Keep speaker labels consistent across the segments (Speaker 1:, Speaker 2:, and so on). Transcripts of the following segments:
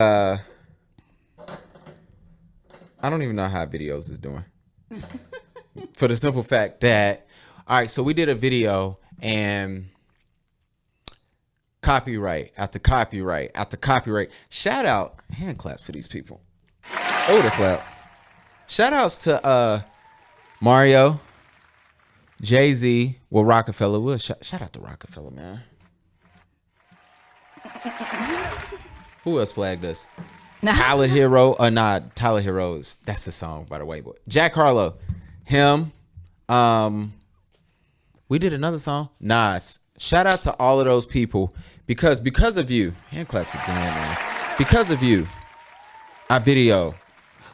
Speaker 1: I don't even know how videos is doing. For the simple fact that, all right, so we did a video and copyright after copyright after copyright. Shout out, hand claps for these people. Oh, that's loud. Shout outs to Mario, Jay-Z, well, Rockefeller. We'll shout out to Rockefeller, man. Who else flagged us? Tyler Hero, or not Tyler Heroes. That's the song, by the way. But Jack Harlow, him. We did another song. Nas. Shout out to all of those people because of you. Hand claps again, man. Because of you, our video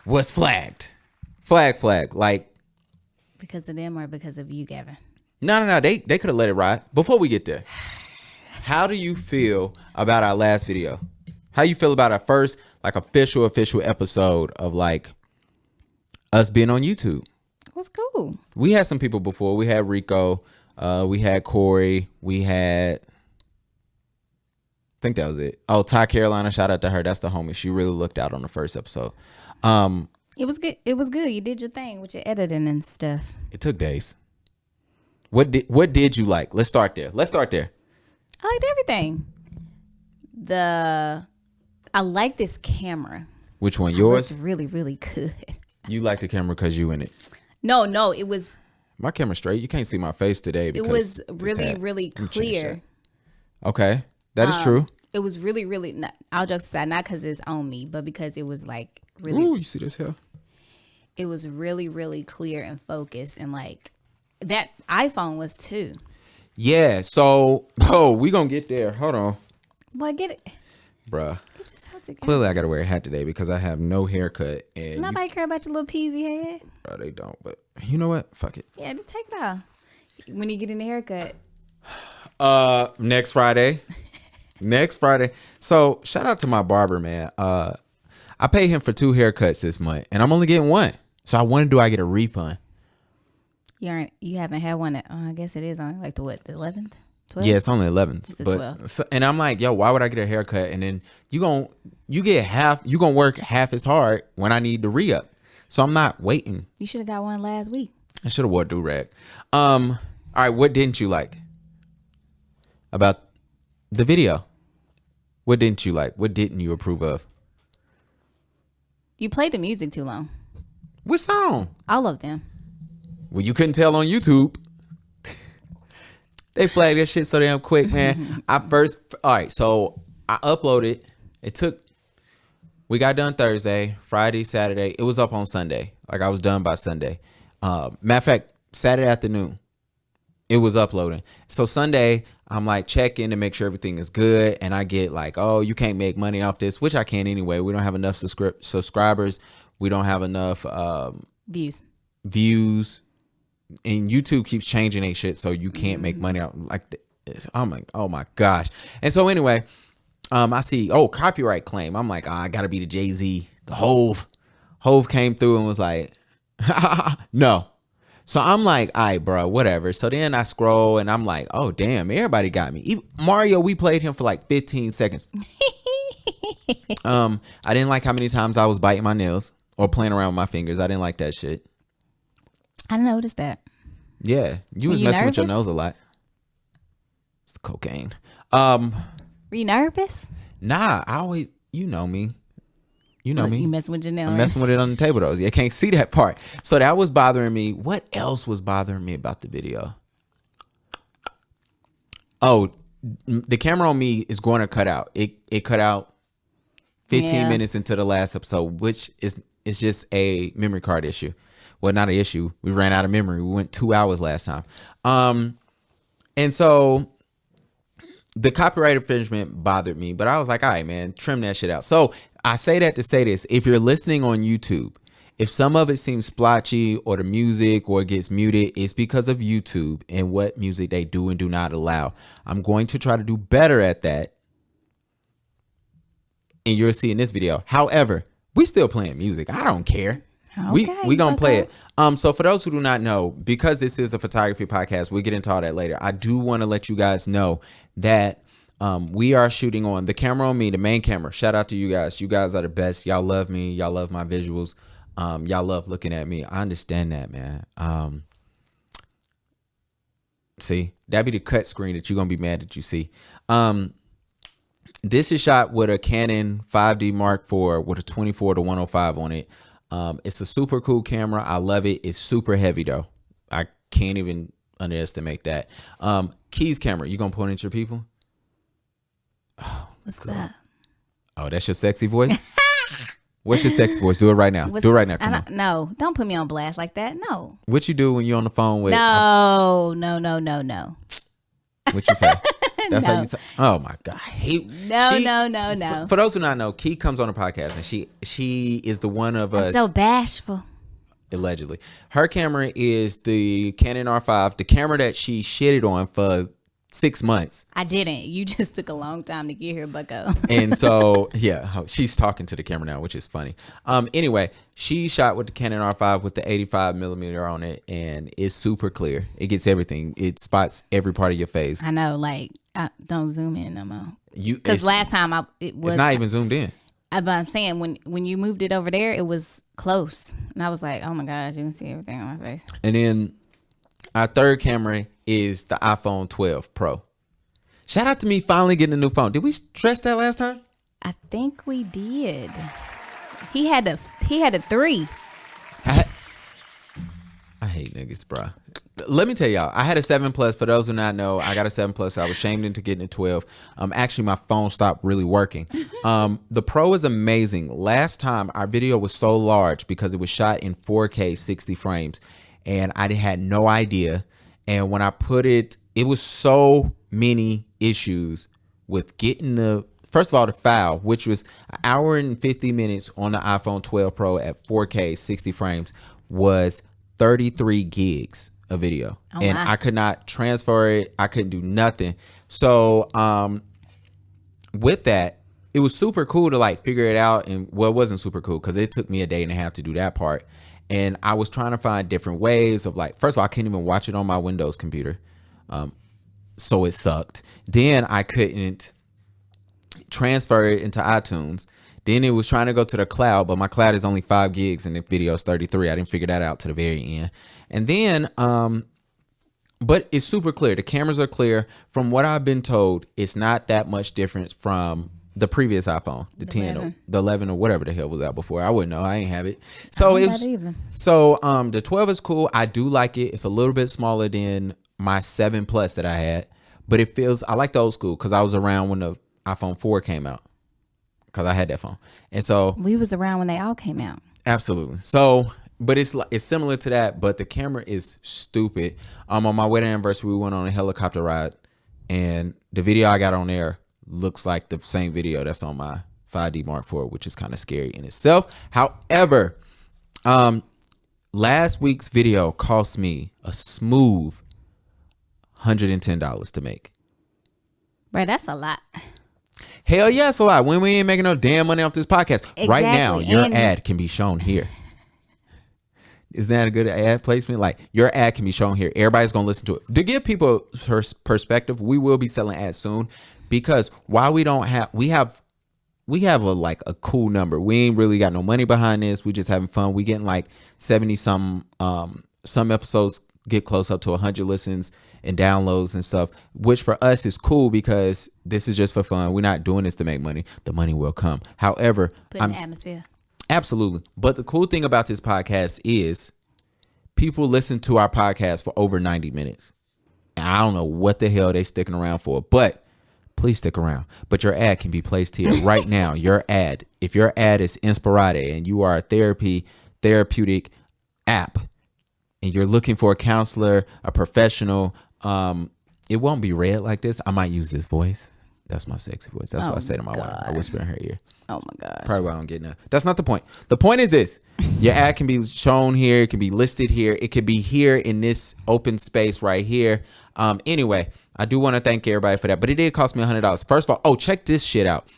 Speaker 1: was flagged. Flag. Like
Speaker 2: because of them or because of you, Gavin?
Speaker 1: No. They could have let it ride. Before we get there, how do you feel about our last video? How you feel about our first like official episode of like us being on YouTube?
Speaker 2: It was cool.
Speaker 1: We had some people before. We had Rico, we had Corey, we had, I think that was it. Oh, Ty Carolina, shout out to her. That's the homie. She really looked out on the first episode.
Speaker 2: It was good. It was good. You did your thing with your editing and stuff.
Speaker 1: It took days. What did you like? Let's start there.
Speaker 2: I liked everything. I like this camera.
Speaker 1: Which one? Yours?
Speaker 2: It's really, really good.
Speaker 1: You like the camera because you in it.
Speaker 2: No, it was.
Speaker 1: My camera's straight. You can't see my face today because
Speaker 2: it was really, really clear.
Speaker 1: Okay, that is true.
Speaker 2: It was really, really. Not, all jokes aside, not because it's on me, but because it was like really.
Speaker 1: Ooh, you see this here?
Speaker 2: It was really, really clear and focused, and like that iPhone was too.
Speaker 1: Yeah. So, we gonna get there. Hold on.
Speaker 2: Boy, get it,
Speaker 1: bruh.
Speaker 2: Get yourself together.
Speaker 1: Clearly, I gotta wear a hat today because I have no haircut. And
Speaker 2: nobody care about your little peasy head.
Speaker 1: Bro, they don't. But you know what? Fuck it.
Speaker 2: Yeah, just take it off when you get in the haircut.
Speaker 1: Next Friday. So shout out to my barber, man. I paid him for 2 haircuts this month, and I'm only getting 1. So I wonder, do I get a refund?
Speaker 2: You haven't had one. I guess it is on like the 11th. 12?
Speaker 1: Yeah, it's only 11th.
Speaker 2: It's the
Speaker 1: but
Speaker 2: 12th.
Speaker 1: And I'm like, yo, why would I get a haircut? And then you gonna work half as hard when I need to re-up. So I'm not waiting.
Speaker 2: You should have got one last week.
Speaker 1: I should have wore a do-rag. All right, what didn't you like about the video? What didn't you like? What didn't you approve of?
Speaker 2: You played the music too long.
Speaker 1: Which song?
Speaker 2: All of them.
Speaker 1: Well, you couldn't tell on YouTube. They flagged that shit so damn quick, man. All right, so I uploaded. We got done Thursday, Friday, Saturday. It was up on Sunday. Like I was done by Sunday. Matter of fact, Saturday afternoon, it was uploading. So Sunday, I'm like checking to make sure everything is good. And I get like, oh, you can't make money off this, which I can anyway. We don't have enough subscribers. We don't have enough views. And YouTube keeps changing their shit, so you can't make money out like this. I'm like, oh my gosh. And so anyway, I see, copyright claim. I'm like, I gotta be the Jay-Z, the Hove. Hove came through and was like, no. So I'm like, all right, bro, whatever. So then I scroll and I'm like, oh damn, everybody got me. Even Mario, we played him for like 15 seconds. I didn't like how many times I was biting my nails or playing around with my fingers. I didn't like that shit.
Speaker 2: I noticed that.
Speaker 1: Yeah, you was messing with your nose a lot. It's the cocaine.
Speaker 2: Were you nervous?
Speaker 1: Nah, I always, you know me. You know me.
Speaker 2: You messing with your nail.
Speaker 1: I'm messing with it on the table though. You can't see that part. So that was bothering me. What else was bothering me about the video? Oh, the camera on me is going to cut out. It cut out 15 minutes into the last episode, which is just a memory card issue. Well, not an issue. We ran out of memory. We went 2 hours last time. And so the copyright infringement bothered me, but I was like, all right, man, trim that shit out. So I say that to say this. If you're listening on YouTube, if some of it seems splotchy or the music or it gets muted, it's because of YouTube and what music they do and do not allow. I'm going to try to do better at that. And you'll see in this video. However, we still playing music. I don't care. Okay, we gonna play it. So for those who do not know, because this is a photography podcast, we'll get into all that later. I do want to let you guys know that We are shooting on the camera on me, the main camera. Shout out to you guys. You guys are the best. Y'all love me. Y'all love my visuals. Y'all love looking at me. I understand that, man. See, that'd be the cut screen that you're gonna be mad that you see. This is shot with a Canon 5D Mark IV with a 24-105 on it. It's a super cool camera. I love it. It's super heavy though. I can't even underestimate that. Keys camera. You gonna point at your people?
Speaker 2: Oh, what's that?
Speaker 1: Oh, that's your sexy voice? What's your sexy voice? Do it right now. Do it right now. Come on.
Speaker 2: No, don't put me on blast like that. No.
Speaker 1: What you do when you're on the phone with?
Speaker 2: No.
Speaker 1: What you say? That's
Speaker 2: No.
Speaker 1: how you say. Oh my God, I hate.
Speaker 2: No.
Speaker 1: For those who not know, Key comes on the podcast and she is the one of us.
Speaker 2: So bashful.
Speaker 1: Allegedly, her camera is the Canon R5, the camera that she shitted on for 6 months.
Speaker 2: I didn't. You just took a long time to get here, Bucko.
Speaker 1: And so, yeah, she's talking to the camera now, which is funny. Anyway, she shot with the Canon R5 with the 85 millimeter on it, and it's super clear. It gets everything. It spots every part of your face.
Speaker 2: I know, like, don't zoom in no more.
Speaker 1: Because
Speaker 2: last time it was
Speaker 1: it's not even zoomed in.
Speaker 2: But I'm saying when you moved it over there, it was close, and I was like, oh my gosh, you can see everything on my face.
Speaker 1: And then our third camera is the iPhone 12 Pro. Shout out to me finally getting a new phone. Did we stress that last time?
Speaker 2: I think we did. He had a 3.
Speaker 1: I hate niggas, bro. Let me tell y'all, I had a 7 Plus. For those who not know, I got a 7 Plus. I was shamed into getting a 12. Actually, my phone stopped really working. The Pro is amazing. Last time, our video was so large because it was shot in 4K 60 frames, and I had no idea. And when I put it was so many issues with getting first of all, the file, which was an hour and 50 minutes on the iPhone 12 Pro at 4K 60 frames, was 33 gigs of video. Oh, and wow. I could not transfer it. I couldn't do nothing. So with that, it was super cool to like figure it out. And well, it wasn't super cool because it took me a day and a half to do that part. And I was trying to find different ways of like, first of all, I couldn't even watch it on my Windows computer. So it sucked. Then I couldn't transfer it into iTunes. Then it was trying to go to the cloud, but my cloud is only 5 gigs and the video is 33. I didn't figure that out to the very end. And then, but it's super clear. The cameras are clear. From what I've been told, it's not that much difference from the previous iPhone, the 10 or the 11 or whatever the hell was out before. I wouldn't know. I ain't have it. So the 12 is cool. I do like it. It's a little bit smaller than my 7 Plus that I had, but it feels, I like the old school because I was around when the iPhone 4 came out because I had that phone. And so
Speaker 2: we was around when they all came out.
Speaker 1: Absolutely. So, but it's similar to that, but the camera is stupid. On my wedding anniversary, we went on a helicopter ride, and the video I got on there looks like the same video that's on my 5D Mark IV, which is kind of scary in itself. However, last week's video cost me a smooth $110 to make.
Speaker 2: Right, that's a lot.
Speaker 1: Hell yeah, it's a lot. When we ain't making no damn money off this podcast. Exactly. Right now, your ad can be shown here. Isn't that a good ad placement? Like, your ad can be shown here. Everybody's going to listen to it. To give people perspective, we will be selling ads soon, because while we have a cool number. We ain't really got no money behind this. We just having fun. We getting like 70 some episodes get close up to 100 listens and downloads and stuff, which for us is cool because this is just for fun. We're not doing this to make money. The money will come. However,
Speaker 2: put in the atmosphere.
Speaker 1: Absolutely. But the cool thing about this podcast is people listen to our podcast for over 90 minutes. And I don't know what the hell they sticking around for, but please stick around. But your ad can be placed here right now. Your ad, if your ad is Inspirade and you are a therapeutic app and you're looking for a counselor, a professional, it won't be read like this. I might use this voice. That's my sexy voice. That's what I say to my wife. I whisper in her ear.
Speaker 2: Oh my God.
Speaker 1: Probably why I don't get enough. That's not the point. The point is this. Your ad can be shown here. It can be listed here. It could be here in this open space right here. Anyway, I do want to thank everybody for that. But it did cost me $100. First of all, check this shit out.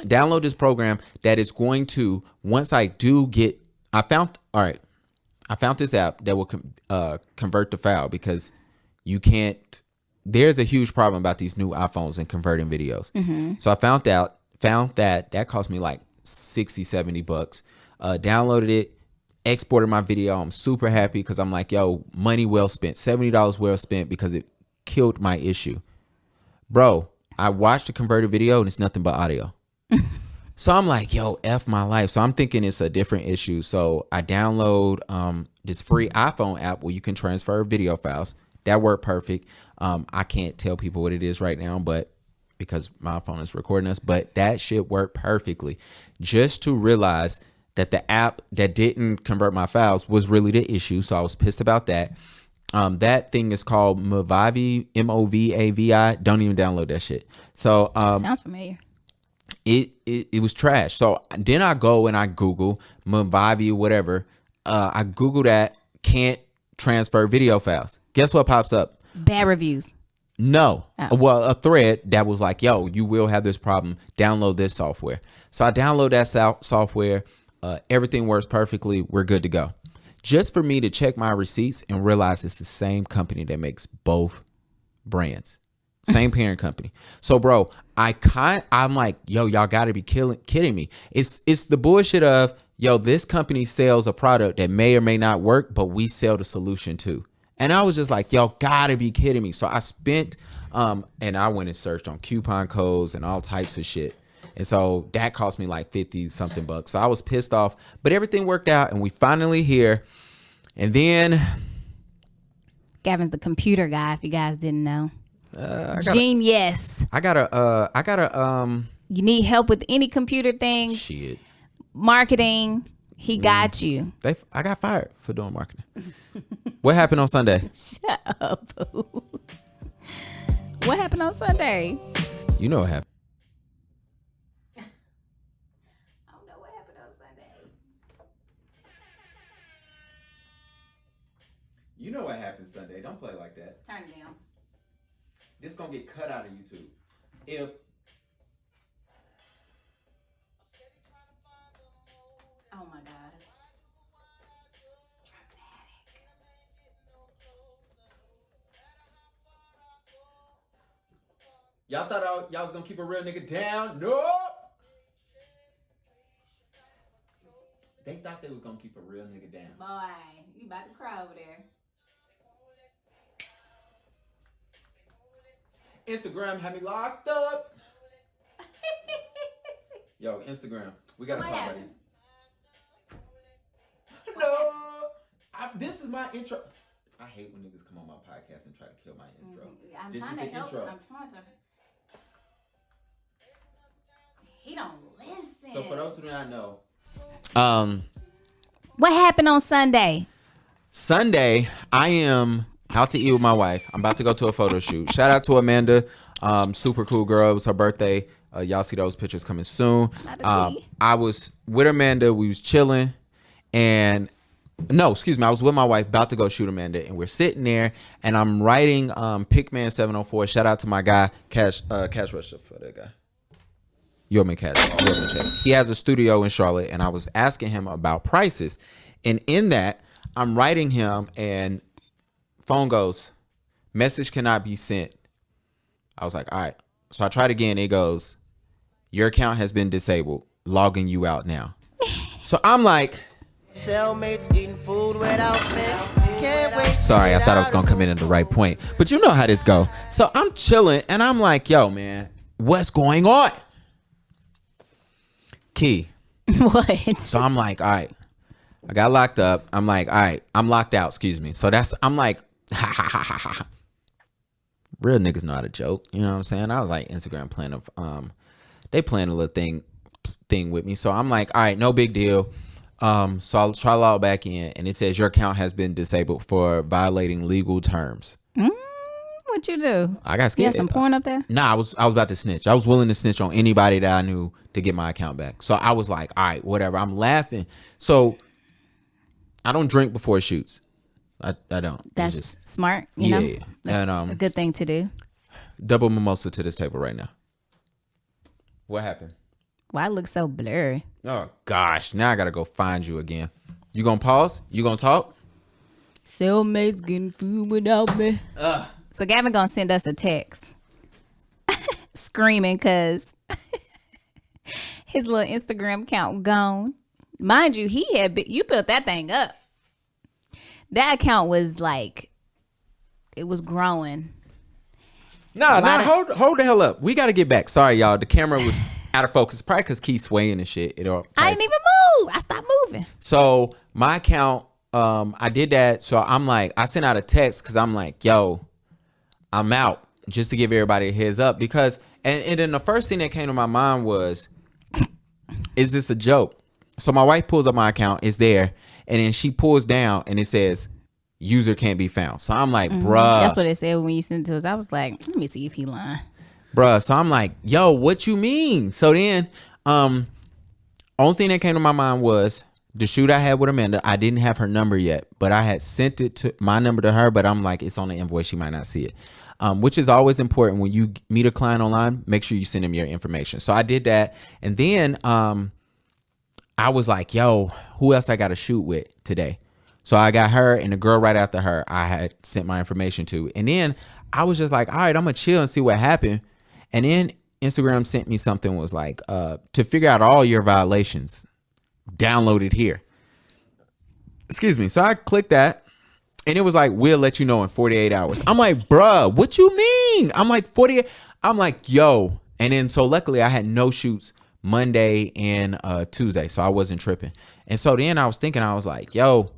Speaker 1: Download this program that is going to, once I do get, I found this app that will convert the file, because you can't there's a huge problem about these new iPhones and converting videos. So I found that cost me like $60-$70. Downloaded it, exported my video. I'm super happy because I'm like, yo, money well spent. $70 well spent because it killed my issue. Bro, I watched a converted video and it's nothing but audio. So I'm like, yo, F my life. So I'm thinking it's a different issue. So I download this free iPhone app where you can transfer video files. That worked perfect. I can't tell people what it is right now, but because my phone is recording us, but that shit worked perfectly. Just to realize that the app that didn't convert my files was really the issue. So I was pissed about that. That thing is called Movavi, Movavi. Don't even download that shit. So
Speaker 2: Sounds familiar.
Speaker 1: It was trash. So then I go and I Google Movavi, whatever. I Google that, can't transfer video files. Guess what pops up?
Speaker 2: Bad reviews.
Speaker 1: No. Well, a thread that was like, yo, you will have this problem. Download this software. So I download that software. Everything works perfectly. We're good to go. Just for me to check my receipts and realize it's the same company that makes both brands. Same parent company. So, bro, I'm like, yo, y'all got to be kidding me. It's the bullshit of, yo, this company sells a product that may or may not work, but we sell the solution too. And I was just like, y'all got to be kidding me. So I spent, and I went and searched on coupon codes and all types of shit. And so that cost me like 50 something bucks. So I was pissed off, but everything worked out and we finally here. And then
Speaker 2: Gavin's the computer guy, if you guys didn't know. Genius.
Speaker 1: I gotta
Speaker 2: You need help with any computer things,
Speaker 1: shit.
Speaker 2: marketing, he got you.
Speaker 1: I got fired for doing marketing. What happened on Sunday?
Speaker 2: Shut up, boo. What happened on Sunday?
Speaker 1: You know what happened.
Speaker 2: I don't know what happened on Sunday.
Speaker 1: You know what happened Sunday. Don't play like that.
Speaker 2: Turn it down.
Speaker 1: This gonna get cut out of YouTube. If
Speaker 2: Oh my gosh.
Speaker 1: y'all thought y'all was gonna keep a real nigga down, nope. They thought they was gonna keep a real nigga down.
Speaker 2: Boy, you about to cry over there.
Speaker 1: Instagram had me locked up. Yo, Instagram, we gotta talk about it. No, this is my intro. I hate when niggas come on my podcast and try to kill my intro.
Speaker 2: I'm
Speaker 1: This
Speaker 2: trying
Speaker 1: is
Speaker 2: to
Speaker 1: the
Speaker 2: help.
Speaker 1: intro.
Speaker 2: I'm trying to. He don't listen.
Speaker 1: So for those who do not know,
Speaker 2: what happened on Sunday?
Speaker 1: Sunday, I am out to eat with my wife. I'm about to go to a photo shoot. Shout out to Amanda. Super cool girl. It was her birthday. Y'all see those pictures coming soon. I was with Amanda. We was chilling. And no, excuse me. I was with my wife about to go shoot Amanda. And we're sitting there. And I'm writing Pickman 704. Shout out to my guy, Cash Rusher for that guy. Yeoman Cash. Yeoman Check. He has a studio in Charlotte. And I was asking him about prices. And in that, I'm writing him and phone goes, message cannot be sent. I was like, all right. So I tried again. It goes, your account has been disabled. Logging you out now. So I'm like,
Speaker 3: cellmates eating food without me. Can't wait.
Speaker 1: Sorry, I thought I was gonna come in at the right point. But you know how this go. So I'm chilling and I'm like, yo, man, what's going on? Key.
Speaker 2: What?
Speaker 1: So I'm like, all right. I got locked up. I'm like, all right, I'm locked out, excuse me. So I'm like, ha ha ha ha ha. Real niggas know how to joke. You know what I'm saying? I was like, Instagram playing they playing a little thing with me. So I'm like, all right, no big deal. So I'll try to log back in and it says your account has been disabled for violating legal terms.
Speaker 2: What you do?
Speaker 1: I got scared.
Speaker 2: You had some porn up there?
Speaker 1: Nah, I was about to snitch. I was willing to snitch on anybody that I knew to get my account back. So I was like, all right, whatever. I'm laughing. So I don't drink before shoots. I don't.
Speaker 2: That's
Speaker 1: just
Speaker 2: smart, you know?
Speaker 1: yeah.
Speaker 2: That's
Speaker 1: And,
Speaker 2: a good thing to do.
Speaker 1: double mimosa to this table right now. What happened?
Speaker 2: Why I look so blurry?
Speaker 1: Oh gosh, now I gotta go find you again. You gonna pause? You gonna talk?
Speaker 2: Cellmates getting food without me. So Gavin gonna send us a text screaming because his little Instagram account gone. Mind you, you built that thing up. That account was like, it was growing.
Speaker 1: Hold the hell up. We got to get back. Sorry, y'all. The camera was out of focus. Probably because Keith's swaying and shit.
Speaker 2: I didn't even move. I stopped moving.
Speaker 1: So my account, I did that. So I'm like, I sent out a text because I'm like, yo, I'm out, just to give everybody a heads up. Because, and then the first thing that came to my mind was, is this a joke? So my wife pulls up my account, it's there, and then she pulls down and it says, user can't be found. So I'm like, bruh.
Speaker 2: That's what it said when you sent it to us. I was like, let me see if he lying.
Speaker 1: Bruh. So I'm like, yo, what you mean? So then, only thing that came to my mind was the shoot I had with Amanda. I didn't have her number yet, but I had sent my number to her, but I'm like, it's on the invoice. She might not see it. Which is always important when you meet a client online, make sure you send them your information. So I did that. And then, I was like, yo, who else I got to shoot with today? So I got her, and the girl right after her, I had sent my information to. And then I was just like, all right, I'm going to chill and see what happened. And then Instagram sent me something, was like, to figure out all your violations, download it here. Excuse me. So I clicked that, and it was like, we'll let you know in 48 hours. I'm like, bruh, what you mean? I'm like, 48. I'm like, yo. And then so luckily I had no shoots Monday and Tuesday, so I wasn't tripping. And so then I was thinking, I was like, yo,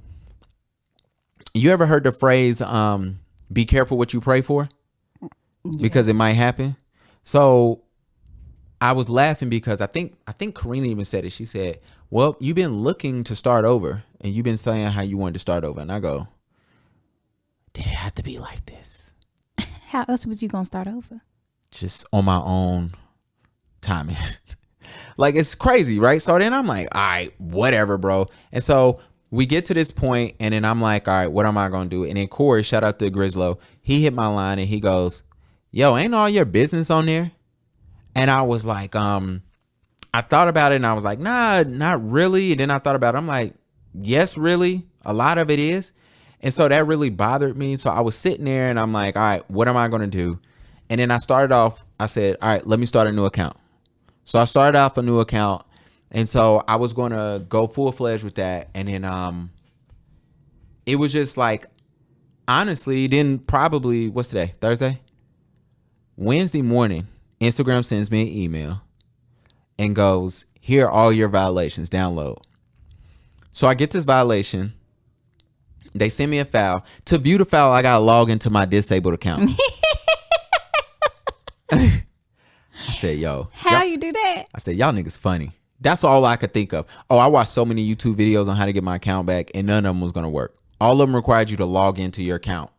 Speaker 1: you ever heard the phrase, be careful what you pray for? Because it might happen. So I was laughing because I think Karina even said it. She said, well, you've been looking to start over, and you've been saying how you wanted to start over. And I go, did it have to be like this?
Speaker 2: How else was you gonna start over?
Speaker 1: Just on my own timing. Like, it's crazy, right? So then I'm like, all right, whatever, bro. And so we get to this point, and then I'm like, all right, what am I going to do? And then Corey, shout out to Grislow, he hit my line, and he goes, yo, ain't all your business on there? And I was like, I thought about it, and I was like, nah, not really. And then I thought about it. I'm like, yes, really. A lot of it is. And so that really bothered me. So I was sitting there, and I'm like, all right, what am I going to do? And then I started off, I said, all right, let me start a new account. So I started off a new account, and so I was going to go full-fledged with that. And then it was just like, honestly, then probably, what's today? Thursday? Wednesday morning, Instagram sends me an email and goes, here are all your violations, download. So I get this violation. They send me a file. To view the file, I got to log into my disabled account. I said, yo.
Speaker 2: How you do that?
Speaker 1: I said, y'all niggas funny. That's all I could think of. Oh, I watched so many YouTube videos on how to get my account back, and none of them was going to work. All of them required you to log into your account.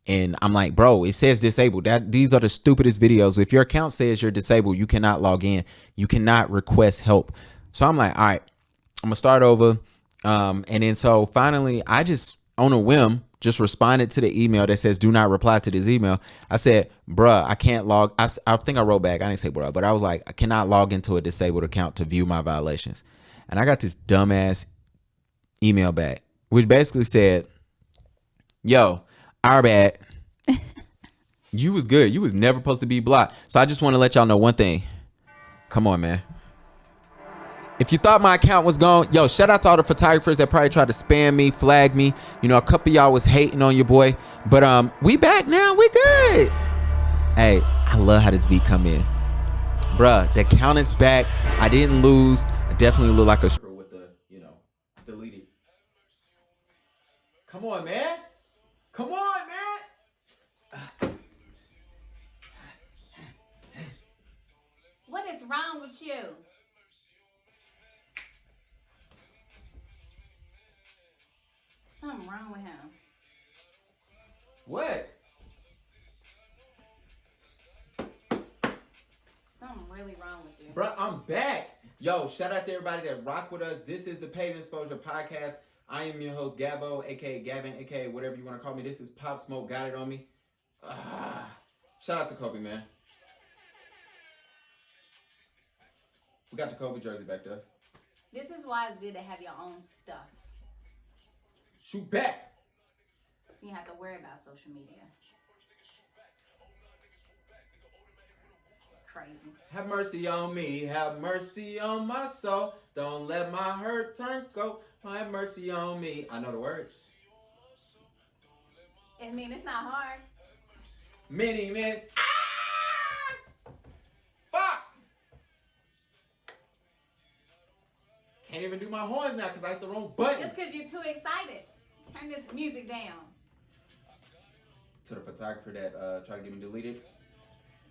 Speaker 1: And I'm like, bro, it says disabled. These are the stupidest videos. If your account says you're disabled, you cannot log in. You cannot request help. So I'm like, all right, I'm going to start over. And then so finally, I just, on a whim, just responded to the email that says, do not reply to this email. I said, bruh, I can't log. I think I wrote back. I didn't say bruh, but I was like, I cannot log into a disabled account to view my violations. And I got this dumbass email back, which basically said, yo, our bad. You was good. You was never supposed to be blocked. So I just want to let y'all know one thing. Come on, man. If you thought my account was gone, yo, shout out to all the photographers that probably tried to spam me, flag me. You know, a couple of y'all was hating on your boy. But we back now. We good. Hey, I love how this beat come in. Bruh, the account is back. I didn't lose. I definitely look like a screw with the, deleted. Come on, man. Come on, man.
Speaker 2: What is wrong with you? Something wrong with him.
Speaker 1: What?
Speaker 2: Something really wrong with you.
Speaker 1: Bruh, I'm back. Yo, shout out to everybody that rock with us. This is the Paid Exposure Podcast. I am your host, Gabo, a.k.a. Gavin, a.k.a. whatever you want to call me. This is Pop Smoke, Got It On Me. Shout out to Kobe, man. We got the Kobe jersey back there.
Speaker 2: This is why it's good to have your own stuff.
Speaker 1: Shoot back.
Speaker 2: So you have to worry about social media. crazy.
Speaker 1: Have mercy on me, have mercy on my soul. Don't let my hurt turn cold. Have mercy on me. I know the words.
Speaker 2: I mean, it's not hard.
Speaker 1: Many men. Ah! Fuck! Can't even do my horns now because I hit the wrong button.
Speaker 2: Just because you're too excited. Turn this music down.
Speaker 1: To the photographer that tried to get me deleted.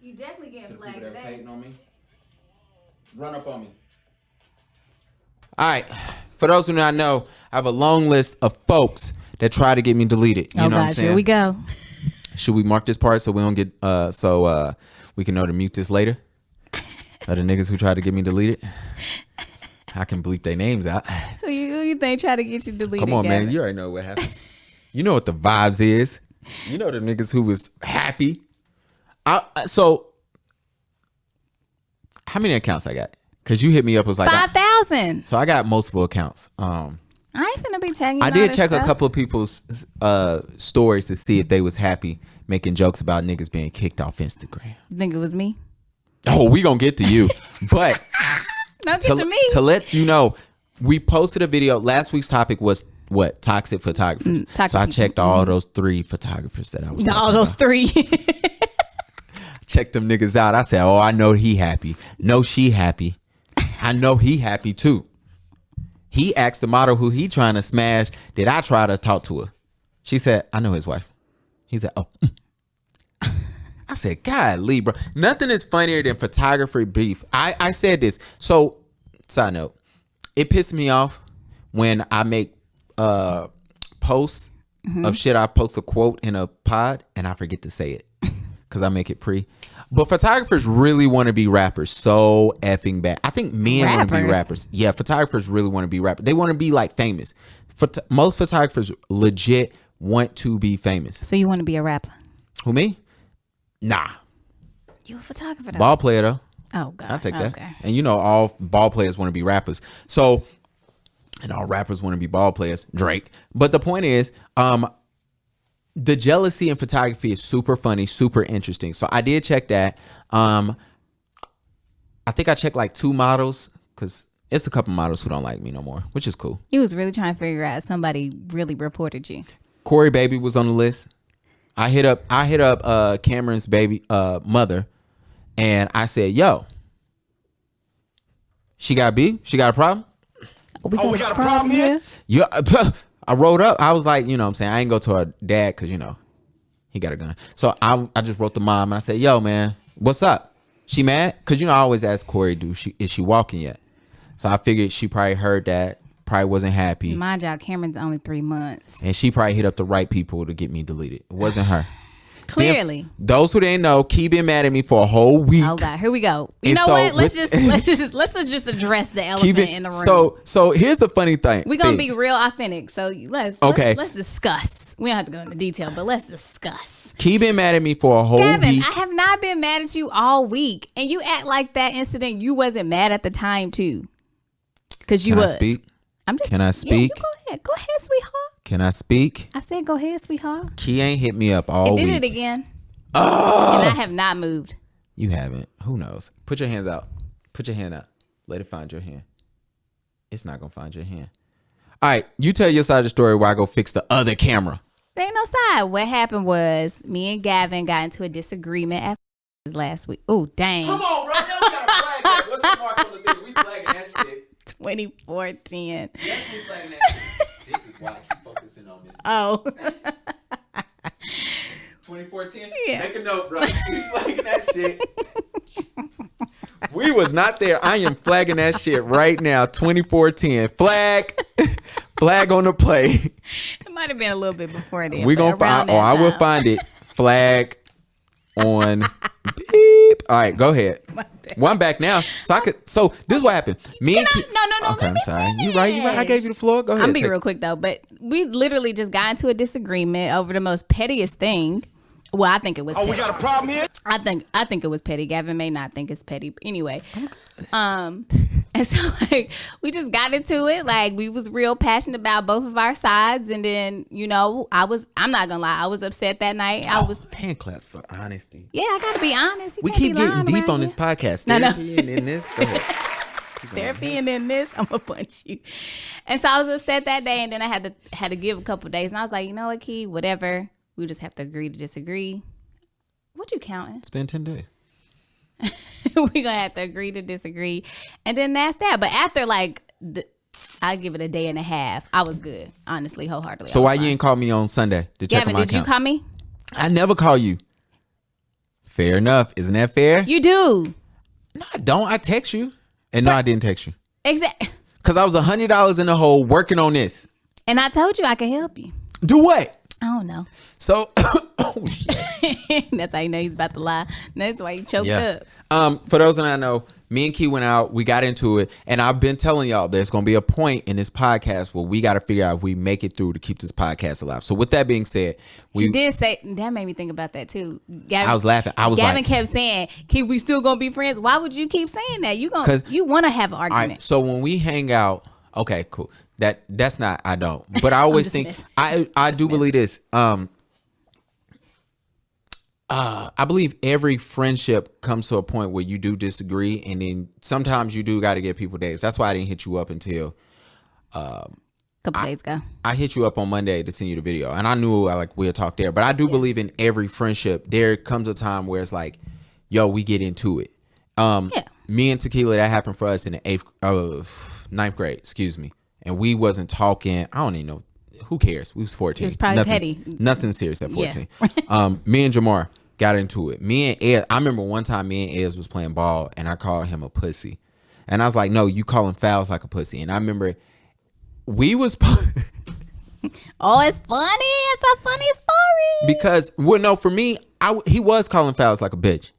Speaker 2: You definitely
Speaker 1: To
Speaker 2: getting
Speaker 1: the people
Speaker 2: flagged
Speaker 1: that was
Speaker 2: today.
Speaker 1: hating on me. Run up on me. All right. For those who do not know, I have a long list of folks that try to get me deleted. You know what I'm saying?
Speaker 2: Here we go.
Speaker 1: Should we mark this part so we don't get so we can know to mute this later? Of the niggas who try to get me deleted. I can bleep their names out.
Speaker 2: Who you think try to get you deleted?
Speaker 1: Come on,
Speaker 2: Gavin?
Speaker 1: man. You already know what happened. You know what the vibes is. You know the niggas who was happy. So how many accounts I got? Because you hit me up, was like
Speaker 2: 5,000.
Speaker 1: So I got multiple accounts.
Speaker 2: I ain't finna be tagging you.
Speaker 1: I
Speaker 2: in all
Speaker 1: did
Speaker 2: this
Speaker 1: check
Speaker 2: stuff.
Speaker 1: a couple of people's stories to see if they was happy making jokes about niggas being kicked off Instagram.
Speaker 2: You think it was me?
Speaker 1: Oh, we gonna get to you. But
Speaker 2: Don't get to me.
Speaker 1: to let you know, we posted a video. Last week's topic was what? Toxic photographers.
Speaker 2: toxic
Speaker 1: So I
Speaker 2: people.
Speaker 1: checked all those 3 photographers that I was
Speaker 2: all
Speaker 1: talking
Speaker 2: those
Speaker 1: about.
Speaker 2: 3.
Speaker 1: Checked them niggas out. I said, oh, I know he happy. No, she happy. I know he happy too. He asked the model who he trying to smash, did I try to talk to her? She said, I know his wife. He said, oh. I said, God, Lee, bro. Nothing is funnier than photography beef. I said this. So, side note, it pissed me off when I make posts of shit. I post a quote in a pod and I forget to say it because I make it pre. But photographers really want to be rappers so effing bad. I think men want to be
Speaker 2: Rappers?
Speaker 1: rappers. Yeah, photographers really want to be rappers. They want to be like famous. Most photographers legit want to be famous.
Speaker 2: So you want to be a rapper?
Speaker 1: Who, me? Nah.
Speaker 2: You a photographer though?
Speaker 1: Ball player though.
Speaker 2: Oh God.
Speaker 1: I'll take that.
Speaker 2: Okay.
Speaker 1: And you know, all ball players want to be rappers. So, and all rappers want to be ball players. Drake. But the point is, the jealousy in photography is super funny, super interesting. So I did check that. I think I checked like 2 models because it's a couple models who don't like me no more, which is cool.
Speaker 2: You was really trying to figure out if somebody really reported you.
Speaker 1: Corey Baby was on the list. I hit up Cameron's baby mother, and I said, "Yo, she got beef? She got a problem?"
Speaker 2: We got a problem here.
Speaker 1: Yeah, I rolled up. I was like, you know what I'm saying? I ain't go to her dad because, you know, he got a gun. So I just wrote the mom and I said, yo, man, what's up? She mad? Because, you know, I always ask Corey, is she walking yet? So I figured she probably heard that, probably wasn't happy.
Speaker 2: Mind y'all, Cameron's only 3 months.
Speaker 1: And she probably hit up the right people to get me deleted. It wasn't her.
Speaker 2: Clearly.
Speaker 1: Those who didn't know, Key been mad at me for a whole week.
Speaker 2: Oh God, here we go. You
Speaker 1: And
Speaker 2: know
Speaker 1: so
Speaker 2: what? Let's
Speaker 1: with-
Speaker 2: just address the elephant in the room.
Speaker 1: So here's the funny thing.
Speaker 2: We're gonna be real authentic. So let's discuss. We don't have to go into detail, but let's discuss.
Speaker 1: Key been mad at me for a whole
Speaker 2: Gavin,
Speaker 1: week.
Speaker 2: I have not been mad at you all week. And you act like that incident, you wasn't mad at the time too. Cause you
Speaker 1: Can I
Speaker 2: was.
Speaker 1: speak?
Speaker 2: I'm just
Speaker 1: Can I speak?
Speaker 2: Yeah, you go ahead. Go ahead, sweetheart.
Speaker 1: Can I speak?
Speaker 2: I said go ahead, sweetheart.
Speaker 1: Key ain't hit me up all
Speaker 2: It did
Speaker 1: week.
Speaker 2: it again. And I have not moved.
Speaker 1: You haven't. Who knows? Put your hands out. Put your hand out. Let it find your hand. It's not going to find your hand. All right. You tell your side of the story while I go fix the other camera.
Speaker 2: There ain't no side. What happened was me and Gavin got into a disagreement at last week. Oh, dang.
Speaker 1: on, bro. Now we got to flag that. What's the mark on the thing? We flagging that shit.
Speaker 2: 2014.
Speaker 1: Definitely flagging that shit. This is why I keep focusing on this.
Speaker 2: Oh.
Speaker 1: 2014?
Speaker 2: Yeah.
Speaker 1: Make a note, bro. We flagging that shit. We was not there. I am flagging that shit right now. 2410. Flag. Flag on the play.
Speaker 2: It might have been a little bit before then.
Speaker 1: We
Speaker 2: but
Speaker 1: gonna find.
Speaker 2: around that
Speaker 1: I will
Speaker 2: time.
Speaker 1: find it. Flag on beep. All right, go ahead. Well, I'm back now, so I could. So this is what happened. Me and
Speaker 2: No.
Speaker 1: Okay,
Speaker 2: let
Speaker 1: I'm
Speaker 2: me
Speaker 1: sorry. You right. I gave you the floor. Go ahead.
Speaker 2: I'm be
Speaker 1: take-
Speaker 2: real quick though, but we literally just got into a disagreement over the most pettiest thing. Well, I think it was petty.
Speaker 4: We got a problem here?
Speaker 2: I think it was petty. Gavin may not think it's petty. But anyway. And so like we just got into it. Like we was real passionate about both of our sides. And then, I'm not gonna lie, I was upset that night. I was
Speaker 1: hand claps for honesty.
Speaker 2: Yeah, I gotta be honest. You
Speaker 1: We
Speaker 2: can't
Speaker 1: keep
Speaker 2: be lying
Speaker 1: getting deep
Speaker 2: around
Speaker 1: on
Speaker 2: here.
Speaker 1: this podcast.
Speaker 2: No.
Speaker 1: Therapy and in this. Go ahead.
Speaker 2: Therapy and then this, I'm gonna punch you. And so I was upset that day, and then I had to give a couple days, and I was like, you know what, Key, whatever. We just have to agree to disagree. What you counting?
Speaker 1: It's been 10 days.
Speaker 2: We gonna have to agree to disagree, and then that's that. But after I give it a day and a half, I was good, honestly, wholeheartedly.
Speaker 1: So why you ain't call me on Sunday to check
Speaker 2: Gavin,
Speaker 1: on my
Speaker 2: did you
Speaker 1: account?
Speaker 2: call me?
Speaker 1: I never call you. Fair enough. Isn't that fair?
Speaker 2: You do.
Speaker 1: No, I don't. I text you. And no, I didn't text you.
Speaker 2: Exactly.
Speaker 1: Because I was $100 in the hole working on this.
Speaker 2: And I told you I could help you.
Speaker 1: Do what?
Speaker 2: I don't know.
Speaker 1: So, oh shit.
Speaker 2: That's how you know he's about to lie. That's why you choked up.
Speaker 1: For those that I know, me and Key went out, we got into it, and I've been telling y'all there's gonna be a point in this podcast where we gotta figure out if we make it through to keep this podcast alive. So with that being said,
Speaker 2: You did say that, made me think about that too. Gavin,
Speaker 1: I was laughing.
Speaker 2: Gavin kept saying, "Keep, we still gonna be friends." Why would you keep saying that? You want to have an
Speaker 1: all
Speaker 2: argument.
Speaker 1: right, so when we hang out, okay, cool. That's not, I don't. But I always think I do believe this. I believe every friendship comes to a point where you do disagree, and then sometimes you do got to give people days. That's why I didn't hit you up until
Speaker 2: a couple days ago.
Speaker 1: I hit you up on Monday to send you the video, and I knew we'll talk there. But I do believe in every friendship there comes a time where it's like, yo, we get into it. Me and Tequila, that happened for us in the ninth grade, excuse me, and we wasn't talking. I don't even know. Who cares? We was 14.
Speaker 2: It was probably petty.
Speaker 1: Nothing serious at 14. Me and Jamar got into it. Me and Ed, I remember one time me and Ed was playing ball, and I called him a pussy. And I was like, no, you calling fouls like a pussy. And I remember we was...
Speaker 2: Oh, it's funny. It's a funny story.
Speaker 1: Because, well, no, for me, he was calling fouls like a bitch.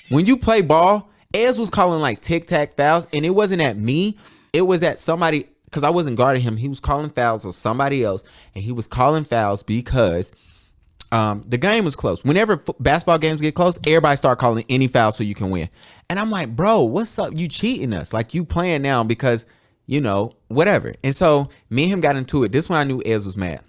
Speaker 1: When you play ball, Ez was calling like tic-tac fouls, and it wasn't at me. It was at somebody... Because I wasn't guarding him. He was calling fouls on somebody else. And he was calling fouls because the game was close. Whenever basketball games get close, everybody start calling any foul so you can win. And I'm like, bro, what's up? You cheating us. Like, you playing now because, whatever. And so me and him got into it. This one I knew Ez was mad.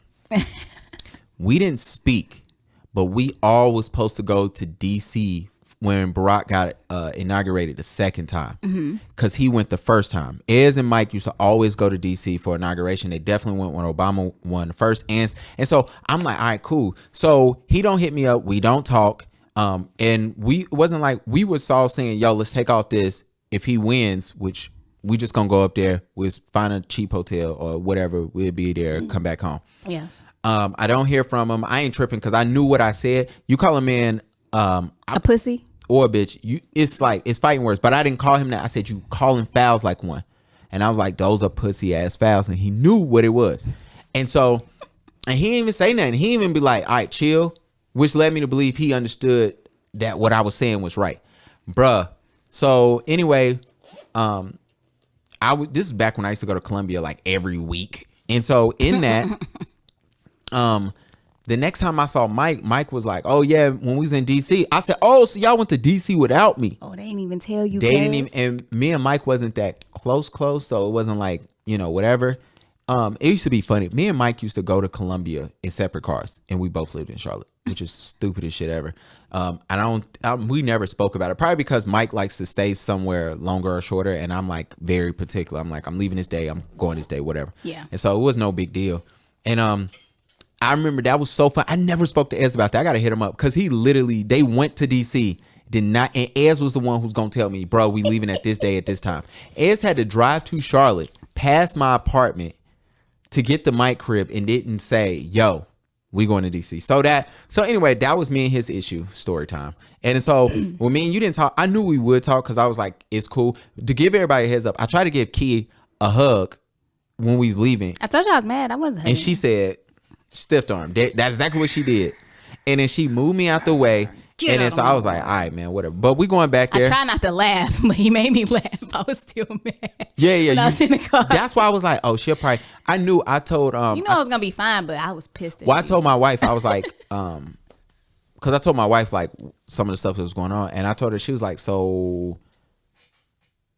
Speaker 1: We didn't speak, but we all was supposed to go to D.C. when Barack got inaugurated the second time, because he went the first time. Ez and Mike used to always go to DC for inauguration. They definitely went when Obama won the first. And so I'm like, all right, cool. So he don't hit me up. We don't talk. And it wasn't like we was all saying, yo, let's take off this. If he wins, which we just gonna go up there, we'll find a cheap hotel or whatever. We'll be there, come back home.
Speaker 2: Yeah.
Speaker 1: I don't hear from him. I ain't tripping because I knew what I said. You call a man
Speaker 2: a pussy
Speaker 1: or a bitch, it's fighting words. But I didn't call him that. I said you calling fouls like one, and I was like, those are pussy ass fouls, and he knew what it was. And so, and he didn't even say nothing. He didn't even be like, all right, chill, which led me to believe he understood that what I was saying was right, bruh. So anyway, this is back when I used to go to Columbia like every week, and so in that, the next time I saw Mike was like, oh yeah, when we was in DC, I said, oh, so y'all went to DC without me.
Speaker 2: Oh, they didn't even tell you.
Speaker 1: They didn't even, and me and Mike wasn't that close, so it wasn't like, whatever. It used to be funny. Me and Mike used to go to Columbia in separate cars, and we both lived in Charlotte, which is stupidest shit ever. We never spoke about it, probably because Mike likes to stay somewhere longer or shorter, and I'm like very particular. I'm like, I'm leaving this day, I'm going this day, whatever.
Speaker 2: Yeah.
Speaker 1: And so it was no big deal. And I remember that was so fun. I never spoke to Ez about that. I gotta hit him up because they went to DC, did not, and Ez was the one who's gonna tell me, bro, we leaving at this day at this time. Ez had to drive to Charlotte, past my apartment, to get to Mike crib, and didn't say, yo, we going to DC. So anyway, that was me and his issue, story time. And so when me and you didn't talk, I knew we would talk because I was like, it's cool. To give everybody a heads up, I tried to give Key a hug when we was leaving.
Speaker 2: I told you I was mad. I wasn't.
Speaker 1: And she said, stiff arm. That's exactly what she did. And then she moved me out the way. And then so I was like, all right, man, whatever. But we going back there.
Speaker 2: I try not to laugh, but he made me laugh. I was still mad.
Speaker 1: Yeah.
Speaker 2: When I was in the car.
Speaker 1: That's why I was like, oh, she'll probably. I knew. I told
Speaker 2: I was gonna be fine, but I was pissed at
Speaker 1: Well,
Speaker 2: you.
Speaker 1: I told my wife, I was like, because because I told my wife like some of the stuff that was going on, and I told her, she was like, so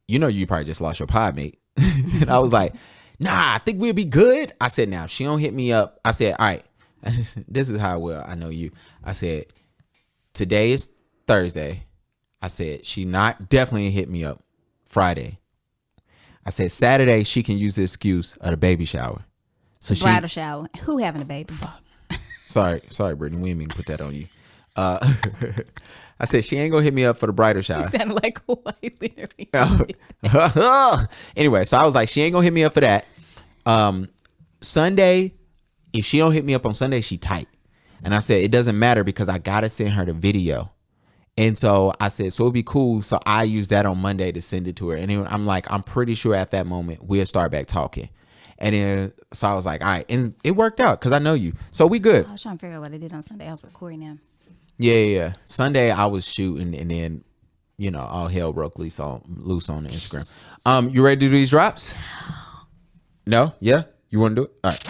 Speaker 1: you probably just lost your pod mate. And I was like, nah, I think we'll be good. I said, now if she don't hit me up, I said, all right, this is how well I know you. I said, today is Thursday. I said, she not definitely hit me up Friday. I said, Saturday she can use the excuse of the baby shower. So
Speaker 2: Bridal shower. Who having a baby?
Speaker 1: Sorry, Brittany. We didn't mean to put that on you. I said she ain't gonna hit me up for the bridal shower.
Speaker 2: You sound like a white literally.
Speaker 1: Anyway, so I was like, she ain't gonna hit me up for that. Sunday, if she don't hit me up on Sunday, she tight. And I said, it doesn't matter because I gotta send her the video. And so I said, so it'd be cool. So I used that on Monday to send it to her. And then I'm like, I'm pretty sure at that moment we'll start back talking. And then, so I was like, all right. And it worked out because I know you. So we good.
Speaker 2: I was trying to figure out what I did on Sunday. I was recording them.
Speaker 1: Yeah. Sunday I was shooting, and then, all hell broke loose on the Instagram. You ready to do these drops? No? Yeah? You want to do it? All right.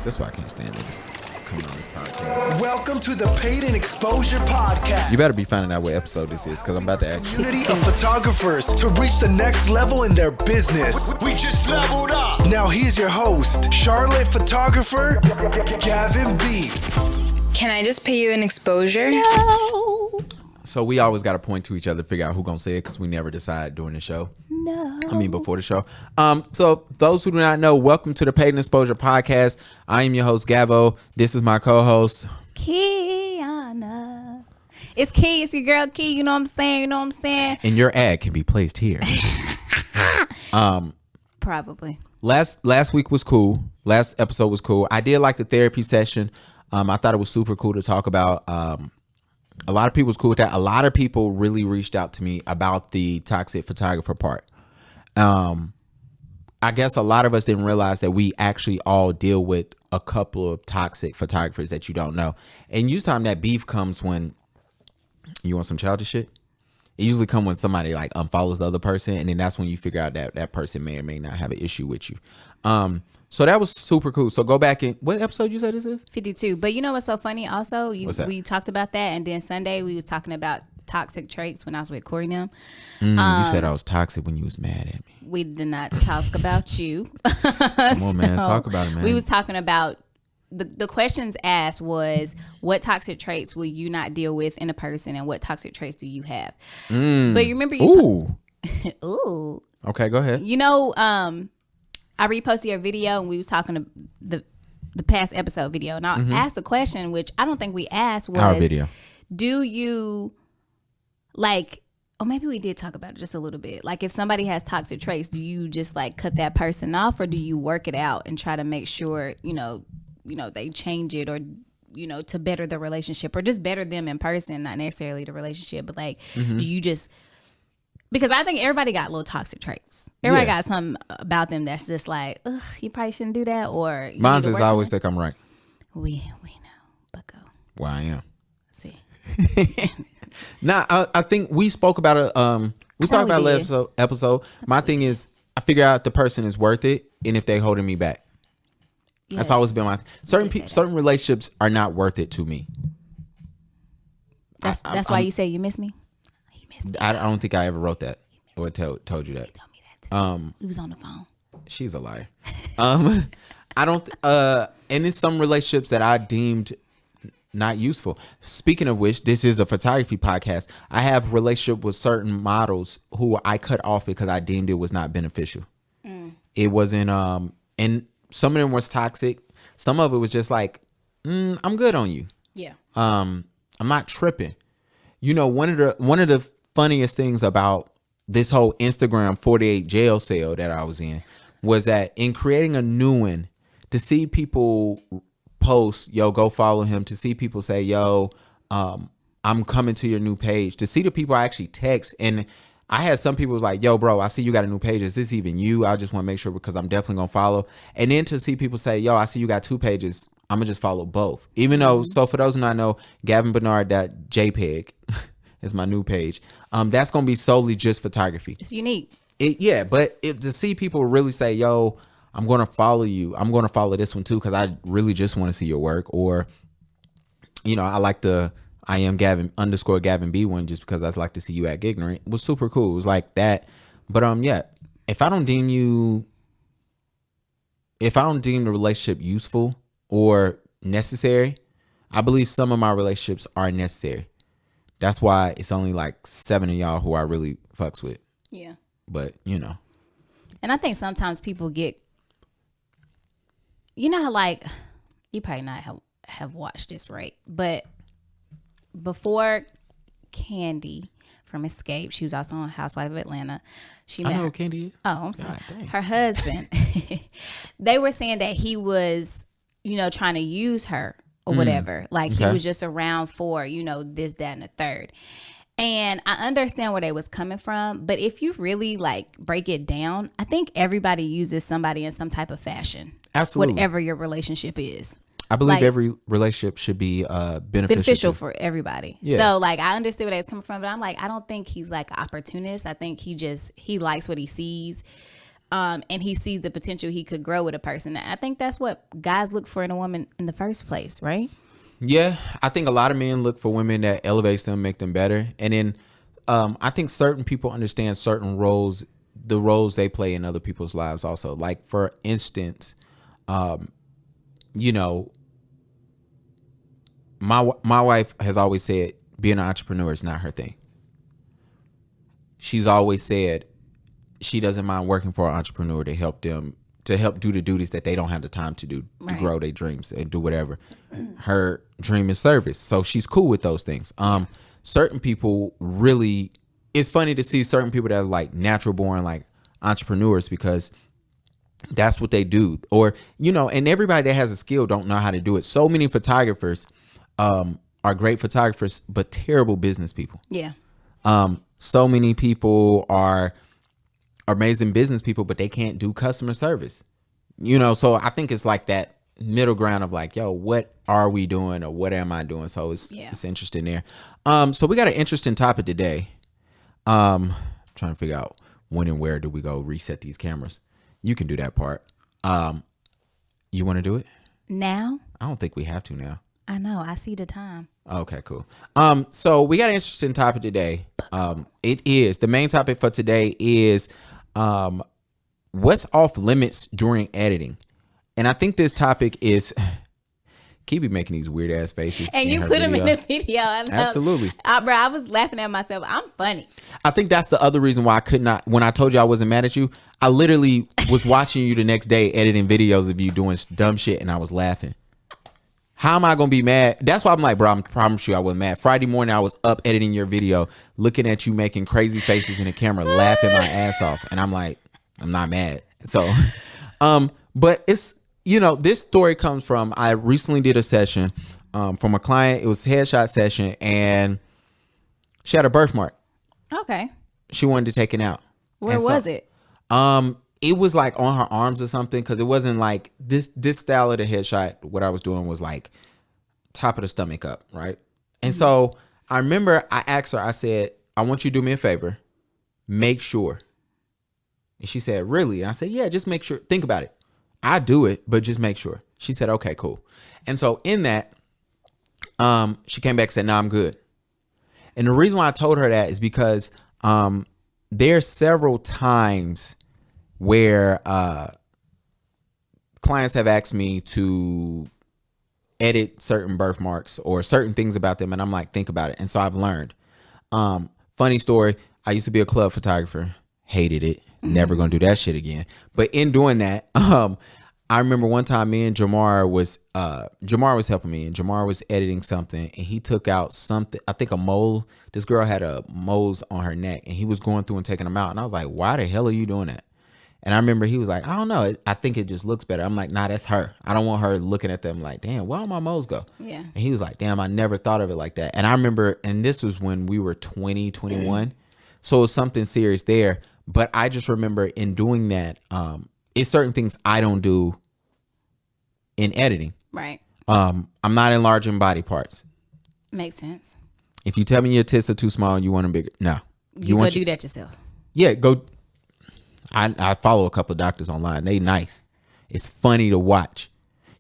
Speaker 1: That's why I can't stand niggas coming on this podcast.
Speaker 4: Welcome to the Paid in Exposure Podcast.
Speaker 1: You better be finding out what episode this is, because I'm about to ask you.
Speaker 4: Community of photographers to reach the next level in their business. We just leveled up. Now here's your host, Charlotte photographer, Gavin B.
Speaker 5: Can I just pay you an exposure?
Speaker 2: No.
Speaker 1: So we always got to point to each other, figure out who gonna say it, because we never decide during the show.
Speaker 2: No.
Speaker 1: I mean, before the show. So those who do not know, welcome to the Paid in Exposure Podcast. I am your host, Gavo. This is my co-host,
Speaker 2: Kiana. It's Key. It's your girl, Key. You know what I'm saying?
Speaker 1: and your ad can be placed here.
Speaker 2: Probably.
Speaker 1: Last week was cool. Last episode was cool. I did like the therapy session. I thought it was super cool to talk about. A lot of people was cool with that. A lot of people really reached out to me about the toxic photographer part. I guess a lot of us didn't realize that we actually all deal with a couple of toxic photographers that you don't know. And usually time that beef comes when you want some childish shit. It usually comes when somebody like unfollows the other person, and then that's when you figure out that that person may or may not have an issue with you. So that was super cool. So go back and what episode you said this is?
Speaker 2: 52. But you know what's so funny? Also,
Speaker 1: What's that?
Speaker 2: we talked about that, and then Sunday we was talking about toxic traits when I was with Corey and them.
Speaker 1: You said I was toxic when you was mad at me.
Speaker 2: We did not talk about you.
Speaker 1: Come on, man. Talk about it, man.
Speaker 2: We was talking about the questions asked was, what toxic traits will you not deal with in a person, and what toxic traits do you have? But you remember
Speaker 1: Ooh. Okay, go ahead.
Speaker 2: I reposted your video, and we was talking to the past episode video, and I asked a question which I don't think we asked was,
Speaker 1: Our video.
Speaker 2: do you like, or maybe we did talk about it just a little bit, like if somebody has toxic traits, do you just like cut that person off, or do you work it out and try to make sure they change it, or to better the relationship, or just better them in person, not necessarily the relationship, but like do you just, because I think everybody got little toxic traits. Everybody got something about them that's just like, ugh, you probably shouldn't do that, or you
Speaker 1: Mine
Speaker 2: need to
Speaker 1: is
Speaker 2: work
Speaker 1: I
Speaker 2: on
Speaker 1: always
Speaker 2: it.
Speaker 1: think I'm right.
Speaker 2: We know, but go
Speaker 1: Well, I am.
Speaker 2: see.
Speaker 1: Nah, I think we spoke about it. We talked about
Speaker 2: we
Speaker 1: last episode. My thing is, I figure out if the person is worth it, and if they holding me back. That's
Speaker 2: Yes.
Speaker 1: always been my certain
Speaker 2: did say
Speaker 1: people.
Speaker 2: that.
Speaker 1: Certain relationships are not worth it to me.
Speaker 2: That's why you say you miss me. You miss me.
Speaker 1: I don't think I ever wrote that or told you that.
Speaker 2: Told me that too. We was on the phone.
Speaker 1: She's a liar. I don't. And it's some relationships that I deemed not useful. Speaking of which, this is a photography podcast. I have relationship with certain models who I cut off because I deemed it was not beneficial. It wasn't. And some of them was toxic. Some of it was just like, I'm good on you.
Speaker 2: Yeah.
Speaker 1: I'm not tripping. One of the funniest things about this whole Instagram 48 jail cell that I was in was that in creating a new one, to see people post, yo, go follow him, to see people say, yo, I'm coming to your new page, to see the people I actually text. And I had some people was like, yo, bro, I see you got a new page. Is this even you? I just want to make sure because I'm definitely going to follow. And then to see people say, yo, I see you got 2 pages. I'm going to just follow both. Even though, so for those who not know, GavinBernard.jpg is my new page. That's going to be solely just photography.
Speaker 2: It's unique.
Speaker 1: But to see people really say, yo, I'm going to follow you. I'm going to follow this one too because I really just want to see your work. Or, I like the I am Gavin _Gavin B one just because I like to see you act ignorant. It was super cool. It was like that. But yeah, if I don't deem the relationship useful or necessary, I believe some of my relationships are necessary. That's why it's only like 7 of y'all who I really fucks with.
Speaker 2: Yeah.
Speaker 1: But
Speaker 2: And I think sometimes people get, how like, you probably not have watched this, right? But before Candy from Escape, she was also on Housewife of Atlanta.
Speaker 1: I know who Candy is.
Speaker 2: Oh, I'm sorry. Her husband. They were saying that he was, trying to use her or whatever. Like he was just around for, this, that, and the third. And I understand where they was coming from, but if you really like break it down, I think everybody uses somebody in some type of fashion.
Speaker 1: Absolutely.
Speaker 2: Whatever your relationship is.
Speaker 1: I believe every relationship should be beneficial
Speaker 2: for everybody.
Speaker 1: Yeah.
Speaker 2: So like I understood where they was coming from, but I'm like, I don't think he's like an opportunist. I think he likes what he sees. And he sees the potential he could grow with a person. I think that's what guys look for in a woman in the first place, right?
Speaker 1: Yeah, I think a lot of men look for women that elevates them, make them better. And then I think certain people understand certain roles, the roles they play in other people's lives also. Like, for instance, my wife has always said being an entrepreneur is not her thing. She's always said she doesn't mind working for an entrepreneur to help them, to help do the duties that they don't have the time to do, to grow their dreams and do whatever. Her dream is service. So she's cool with those things. Certain people really, it's funny to see certain people that are like natural born like entrepreneurs because that's what they do. Or, and everybody that has a skill don't know how to do it. So many photographers are great photographers, but terrible business people.
Speaker 2: Yeah.
Speaker 1: So many people are amazing business people, but they can't do customer service. So I think it's like that middle ground of like, yo, what are we doing or what am I doing? So it's interesting there. So we got an interesting topic today. Trying to figure out when and where do we go reset these cameras. You can do that part. You want to do it
Speaker 2: now?
Speaker 1: I don't think we have to now.
Speaker 2: I know. I see the time.
Speaker 1: Okay, cool. So we got an interesting topic today. The main topic for today is what's off limits during editing. And I think this topic is Key be making these weird ass faces.
Speaker 2: And you put them in the video.
Speaker 1: Absolutely.
Speaker 2: Bro, I was laughing at myself. I'm funny.
Speaker 1: I think that's the other reason why I could not, when I told you I wasn't mad at you, I literally was watching you the next day editing videos of you doing dumb shit and I was laughing. How am I going to be mad? That's why I'm like, bro, I promise you I wasn't mad. Friday morning, I was up editing your video, looking at you making crazy faces in the camera, laughing my ass off. And I'm like, I'm not mad. So, but it's, this story comes from, I recently did a session from a client. It was a headshot session and she had a birthmark.
Speaker 2: Okay.
Speaker 1: She wanted to take it out.
Speaker 2: Where was it?
Speaker 1: It was like on her arms or something, because it wasn't like this style of the headshot. What I was doing was like top of the stomach up, right? And so I remember I asked her, I said, I want you to do me a favor. Make sure. And she said, really? And I said, yeah, just make sure. Think about it. I do it, but just make sure. She said, okay, cool. And so in that, she came back and said, no, I'm good. And the reason why I told her that is because there's several times where clients have asked me to edit certain birthmarks or certain things about them. And I'm like, think about it. And so I've learned. Funny story. I used to be a club photographer. Hated it. Never going to do that shit again. But in doing that, I remember one time me and Jamar was helping me, and Jamar was editing something, and he took out something, I think a mole. This girl had a moles on her neck, and he was going through and taking them out. And I was like, why the hell are you doing that? And I remember he was like, I don't know. I think it just looks better. I'm like, nah, that's her. I don't want her looking at them like, damn, where all my moles go?
Speaker 2: Yeah.
Speaker 1: And he was like, damn, I never thought of it like that. And I remember, and this was when we were 20, 21. So it was something serious there. But I just remember in doing that, it's certain things I don't do in editing.
Speaker 2: Right.
Speaker 1: I'm not enlarging body parts.
Speaker 2: Makes sense.
Speaker 1: If you tell me your tits are too small and you want them bigger, no.
Speaker 2: You want to do that yourself.
Speaker 1: Yeah, go. I follow a couple of doctors online. They nice. It's funny to watch.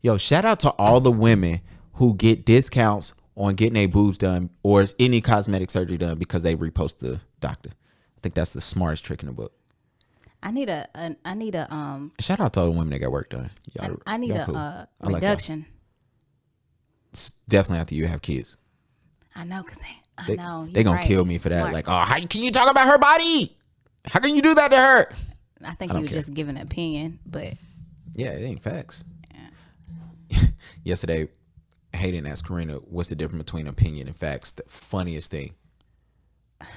Speaker 1: Yo, shout out to all the women who get discounts on getting their boobs done or any cosmetic surgery done because they repost the doctor. I think that's the smartest trick in the book.
Speaker 2: I need a
Speaker 1: Shout out to all the women that got work done.
Speaker 2: I need
Speaker 1: y'all cool.
Speaker 2: a
Speaker 1: I like
Speaker 2: reduction.
Speaker 1: It's definitely after you have kids.
Speaker 2: I know, cause
Speaker 1: They
Speaker 2: you're
Speaker 1: gonna
Speaker 2: right.
Speaker 1: kill me for that.
Speaker 2: Smart.
Speaker 1: Like, oh, how can you talk about her body? How can you do that to her?
Speaker 2: I think
Speaker 1: I
Speaker 2: you
Speaker 1: don't
Speaker 2: were
Speaker 1: care.
Speaker 2: just giving an opinion, but
Speaker 1: Yeah, it ain't facts. Yesterday, Hayden asked Karina, what's the difference between opinion and facts? The funniest thing.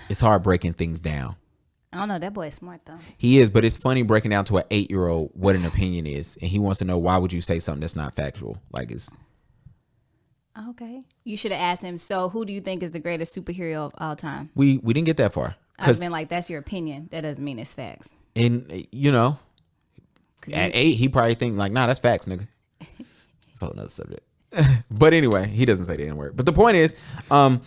Speaker 1: It's hard breaking things down.
Speaker 2: I don't know. That boy is smart though.
Speaker 1: He is, but it's funny breaking down to an 8-year-old what an opinion is. And he wants to know, why would you say something that's not factual? Like, it's
Speaker 2: Okay. You should have asked him, so who do you think is the greatest superhero of all time?
Speaker 1: we didn't get that far.
Speaker 2: I've been like, that's your opinion. That doesn't mean it's facts.
Speaker 1: And you know,
Speaker 2: 'Cause
Speaker 1: at 8, he probably think like, nah, that's facts, nigga. It's a whole nother subject. But anyway, he doesn't say the N-word. But the point is, I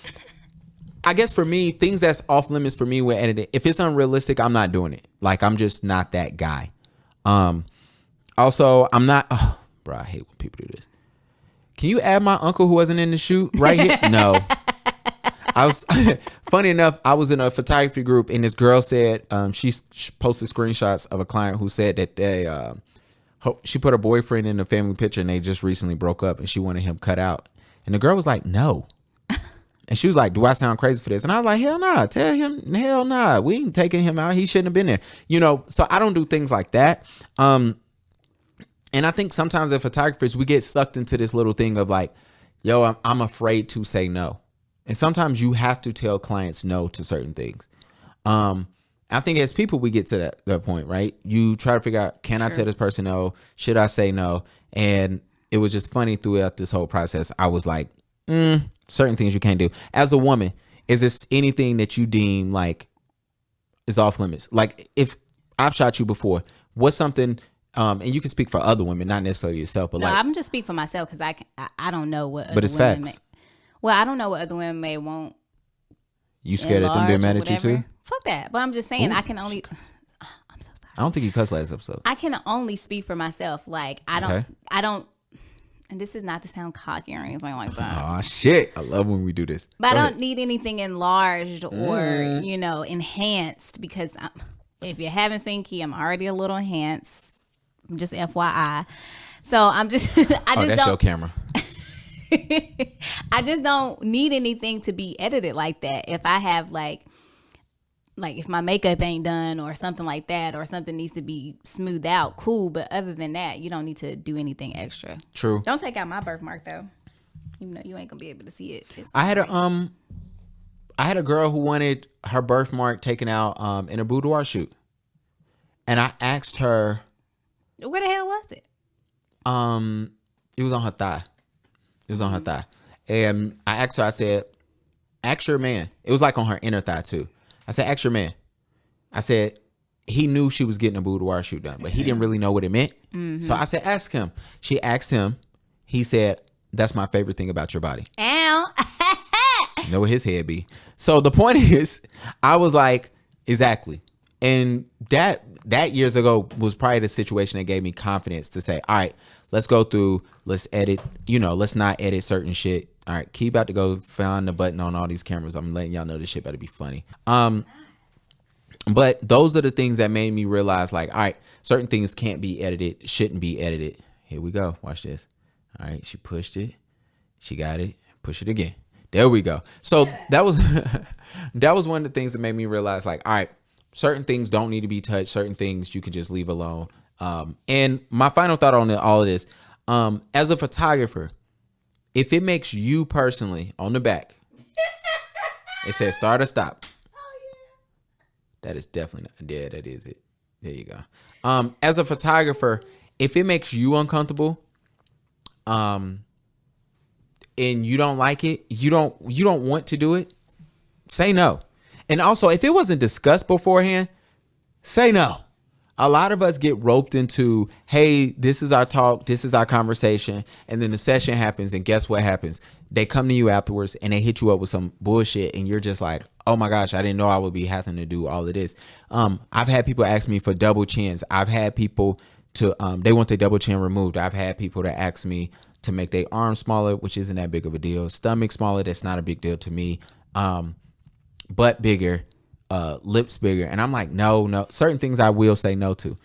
Speaker 1: guess for me, things that's off limits for me with editing, if it's unrealistic, I'm not doing it. Like, I'm just not that guy. Also, I'm not, bro, I hate when people do this. Can you add my uncle who wasn't in the shoot right here? No. I was funny enough, I was in a photography group and this girl said she posted screenshots of a client who said that they she put her boyfriend in the family picture and they just recently broke up and she wanted him cut out. And the girl was like, no. And she was like, do I sound crazy for this? And I was like, hell nah, tell him, hell nah, we ain't taking him out. He shouldn't have been there. You know, so I don't do things like that. And I think sometimes as photographers, we get sucked into this little thing of like, yo, I'm afraid to say no. And sometimes you have to tell clients no to certain things. I think as people, we get to that point, right? You try to figure out, can I tell this person no? Should I say no? And it was just funny throughout this whole process. I was like, certain things you can't do. As a woman, is there anything that you deem like is off limits? Like if I've shot you before, what's something, and you can speak for other women, not necessarily yourself, but
Speaker 2: No,
Speaker 1: like,
Speaker 2: I'm just speak for myself because I don't know what other
Speaker 1: but it's
Speaker 2: women
Speaker 1: facts.
Speaker 2: Well, I don't know what other women may want.
Speaker 1: You scared of them being mad at you
Speaker 2: whatever.
Speaker 1: too?
Speaker 2: Fuck that. But I'm just saying,
Speaker 1: Ooh,
Speaker 2: I can only. I'm so sorry.
Speaker 1: I don't think you cussed last episode.
Speaker 2: I can only speak for myself. Like
Speaker 1: Okay.
Speaker 2: I don't. And this is not to sound cocky or anything like that.
Speaker 1: Oh shit! I love when we do this.
Speaker 2: But
Speaker 1: Go
Speaker 2: I
Speaker 1: ahead.
Speaker 2: don't need anything enlarged or enhanced because if you haven't seen Key, I'm already a little enhanced. Just FYI. So I'm just. I just
Speaker 1: that's
Speaker 2: don't.
Speaker 1: your camera.
Speaker 2: I just don't need anything to be edited like that. If I have like if my makeup ain't done or something like that, or something needs to be smoothed out, cool. But other than that, you don't need to do anything extra.
Speaker 1: True.
Speaker 2: Don't take out my birthmark though. Even though you ain't gonna be able to see it.
Speaker 1: I had a girl who wanted her birthmark taken out in a boudoir shoot, and I asked her.
Speaker 2: Where the hell was it?
Speaker 1: It was on her thigh. It was on her thigh. And I asked her, I said, ask your man. It was like on her inner thigh too. I said, ask your man. I said, he knew she was getting a boudoir shoot done, but he didn't really know what it meant. So I said, ask him. She asked him. He said, that's my favorite thing about your body.
Speaker 2: Ow.
Speaker 1: You know what his head be. So the point is, I was like, exactly. And that years ago was probably the situation that gave me confidence to say, all right, let's go through, let's edit, let's not edit certain shit. All right, Key about to go find the button on all these cameras. I'm letting y'all know this shit better be funny. But those are the things that made me realize, like, all right, certain things can't be edited, shouldn't be edited. Here we go. Watch this. All right, she pushed it. She got it. Push it again. There we go. So that was that was one of the things that made me realize, like, all right, certain things don't need to be touched. Certain things you can just leave alone. And my final thought on all of this, as a photographer, if it makes you personally on the back, it says start or stop. That is definitely not. Yeah, that is it. There you go. As a photographer, if it makes you uncomfortable, and you don't like it, you don't want to do it, say no. And also, if it wasn't discussed beforehand, say no. A lot of us get roped into, hey, this is our talk, this is our conversation, and then the session happens, and guess what happens? They come to you afterwards, and they hit you up with some bullshit, and you're just like, oh my gosh, I didn't know I would be having to do all of this. I've had people ask me for double chins. I've had people to, they want their double chin removed. I've had people to ask me to make their arms smaller, which isn't that big of a deal. Stomach smaller, that's not a big deal to me. Butt bigger, lips bigger. And I'm like, no. Certain things I will say no to.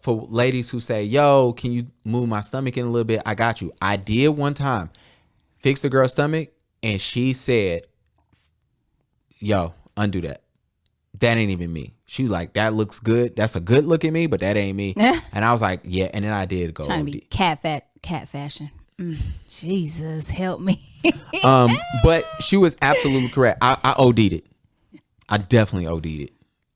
Speaker 1: For ladies who say, yo, can you move my stomach in a little bit? I got you. I did one time fix the girl's stomach, and she said, yo, undo that. That ain't even me. She was like, that looks good. That's a good look at me, but that ain't me. And I was like, yeah. And then I did go
Speaker 2: Trying to be cat fashion. Jesus, help me.
Speaker 1: But she was absolutely correct. I OD'd it. I definitely OD'd it.